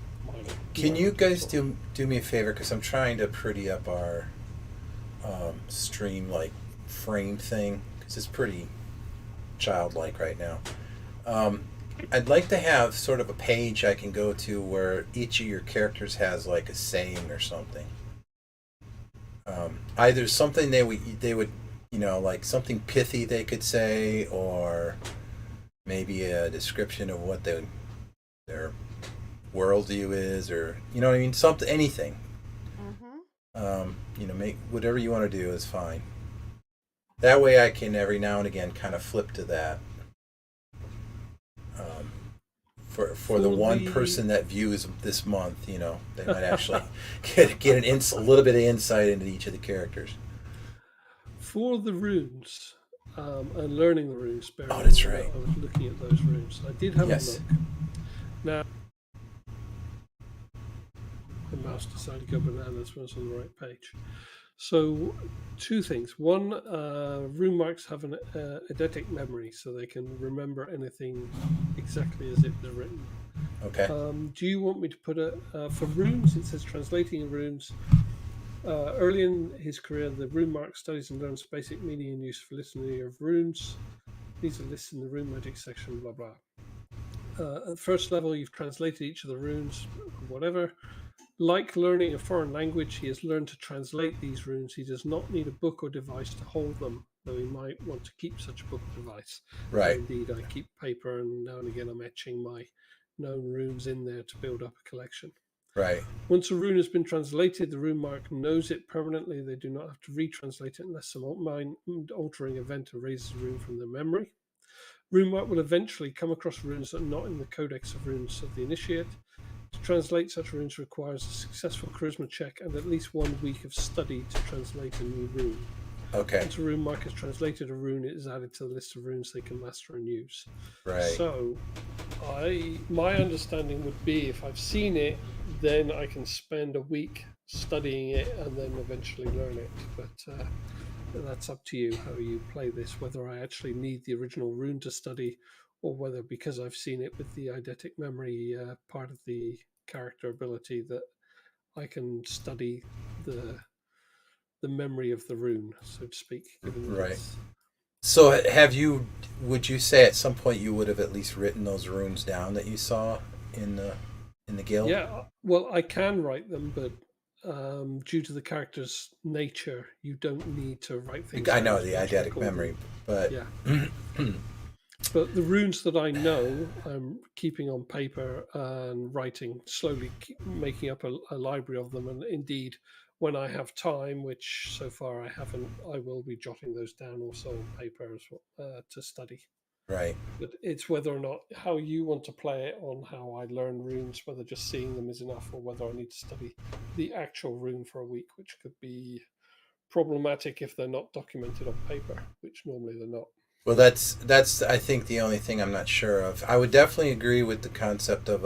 Can you guys do me a favor, because I'm trying to pretty up our stream frame thing, because it's pretty childlike right now. I'd like to have sort of a page I can go to where each of your characters has like a saying or something. Either something they would like something pithy they could say, or maybe a description of what their worldview is, or you know what I mean, something, anything. Make whatever you want to do is fine. That way I can every now and again kind of flip to that. For the one person that views this month, they might actually get a little bit of insight into each of the characters. For the runes and learning the runes, That's right. I was looking at those runes. I did have a look. Now, the mouse decided to go bananas when I was on the right page. So, two things. One, rune marks have an eidetic memory, so they can remember anything exactly as it was written. Okay. Do you want me to put for runes? It says translating runes. Early in his career, the rune mark studies and learns basic meaning and use for listening of runes. These are listed in the rune magic section. Blah blah. At first level, you've translated each of the runes. Whatever. Like learning a foreign language, he has learned to translate these runes. He does not need a book or device to hold them, though he might want to keep such a book or device. Right. Indeed, I keep paper, and now and again I'm etching my known runes in there to build up a collection. Right. Once a rune has been translated, the rune mark knows it permanently. They do not have to retranslate it unless some mind-altering event erases the rune from their memory. Rune mark will eventually come across runes that are not in the Codex of Runes of the Initiate. To translate such runes requires a successful charisma check and at least 1 week of study to translate a new rune. Okay. Once a rune mark has translated a rune, it is added to the list of runes they can master and use. Right. So, my understanding would be if I've seen it, then I can spend a week studying it and then eventually learn it. But that's up to you how you play this, whether I actually need the original rune to study, or whether because I've seen it with the eidetic memory part of the character ability that I can study the memory of the rune, so to speak. Right. So would you say at some point you would have at least written those runes down that you saw in the guild? Yeah, well, I can write them, but due to the character's nature, you don't need to write things. I know the eidetic memory, but yeah. But the runes that I know, I'm keeping on paper and writing slowly, making up a library of them. And indeed, when I have time, which so far I haven't, I will be jotting those down also on paper as well, to study. Right. But it's whether or not how you want to play it on how I learn runes, whether just seeing them is enough or whether I need to study the actual rune for a week, which could be problematic if they're not documented on paper, which normally they're not. Well, that's I think the only thing I'm not sure of. I would definitely agree with the concept of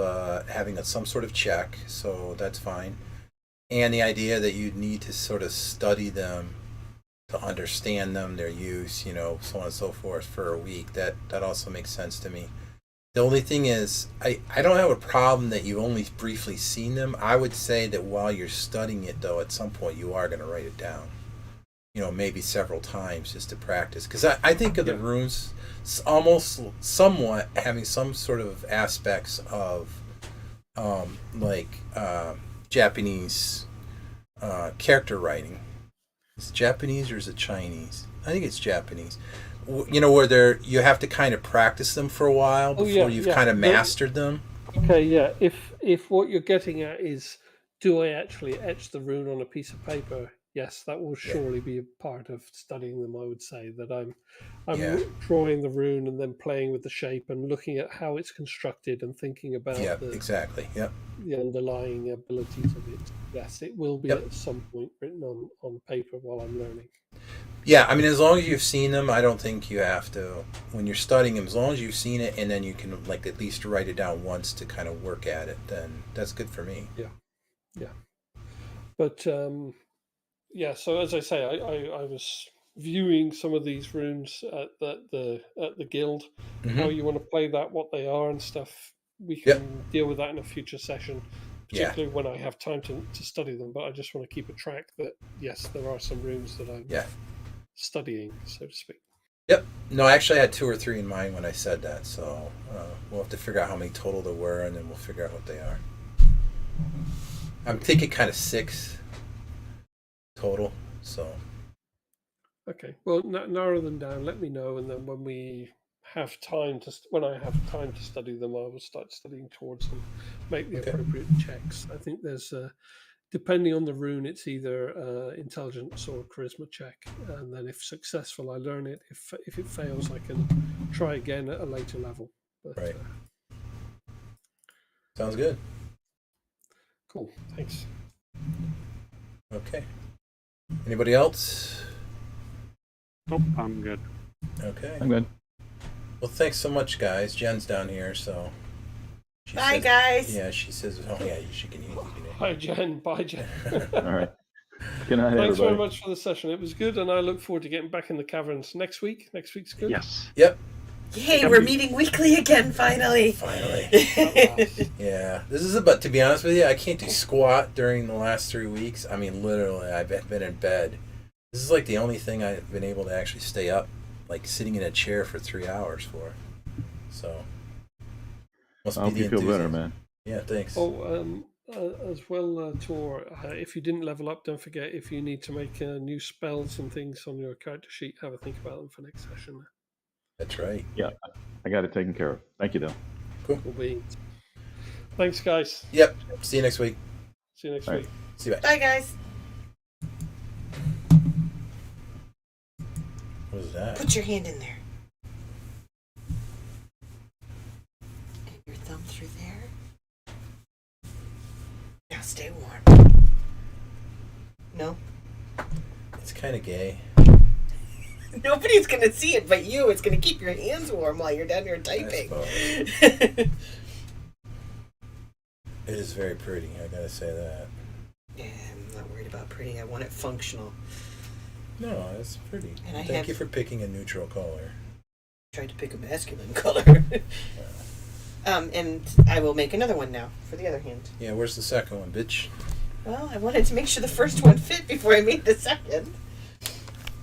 having some sort of check, so that's fine. And the idea that you'd need to sort of study them to understand them, their use, so on and so forth for a week. That also makes sense to me. The only thing is, I don't have a problem that you've only briefly seen them. I would say that while you're studying it, though, at some point you are going to write it down. Maybe several times just to practice. Because I think of the runes almost somewhat having some sort of aspects of Japanese character writing. Is it Japanese or is it Chinese? I think it's Japanese. Where you have to kind of practice them for a while before you've kind of mastered them. Okay, yeah. If what you're getting at is, do I actually etch the rune on a piece of paper? Yes, that will surely be a part of studying them. I would say that I'm drawing the rune and then playing with the shape and looking at how it's constructed and thinking about the underlying abilities of it. Yes, it will be at some point written on paper while I'm learning. Yeah, I mean, as long as you've seen them, I don't think you have to, when you're studying them, as long as you've seen it and then you can at least write it down once to kind of work at it, then that's good for me. Yeah. But so as I say, I was viewing some of these runes at the guild, how you want to play that, what they are and stuff. We can deal with that in a future session, particularly when I have time to study them. But I just want to keep a track that, yes, there are some runes that I'm studying, so to speak. Yep. No, actually, I had 2 or 3 in mind when I said that, so we'll have to figure out how many total there were, and then we'll figure out what they are. I'm thinking kind of 6 total, so. Okay. Well, narrow them down. Let me know, and then when we have time when I have time to study them, I will start studying towards them. Make the Okay. appropriate checks. I think there's depending on the rune, it's either intelligence or charisma check, and then if successful, I learn it. If it fails, I can try again at a later level. But, Right. Sounds good. Cool. Thanks. Okay. Anybody else? Nope, I'm good. Okay. I'm good. Well, thanks so much, guys. Jen's down here, so. She Bye, says- guys. Yeah, she says, oh, yeah, she can eat. Hi, Jen. Bye, Jen. All right. Good night, Thanks everybody. very much for the session. It was good, and I look forward to getting back in the caverns next week. Next week's good. Yes. Yep, Yay, we're meeting weekly again, finally. finally. At last. Yeah, this is about, to be honest with you, I can't do squat during the last 3 weeks. I mean, literally, I've been in bed. This is like the only thing I've been able to actually stay up, like sitting in a chair for 3 hours for. So, must I hope be the you feel better, enthusiasm. man. Yeah, thanks. Oh, as well, Tor, if you didn't level up, don't forget if you need to make new spells and things on your character sheet, have a think about them for next session. That's right. Yeah, I got it taken care of. Thank you, though. Will be. Thanks, guys. Yep. See you next week. See you next All right. week. See you back. Bye, guys. What is that? Put your hand in there. And your thumb through there. Now stay warm. No? It's kind of gay. Nobody's going to see it but you. It's going to keep your hands warm while you're down here I typing. suppose. It is very pretty, I gotta say that. Yeah, I'm not worried about pretty. I want it functional. No, it's pretty. And I Thank have- you for picking a neutral color. Tried to pick a masculine color. And I will make another one now for the other hand. Yeah, where's the second one, bitch? Well, I wanted to make sure the first one fit before I made the second.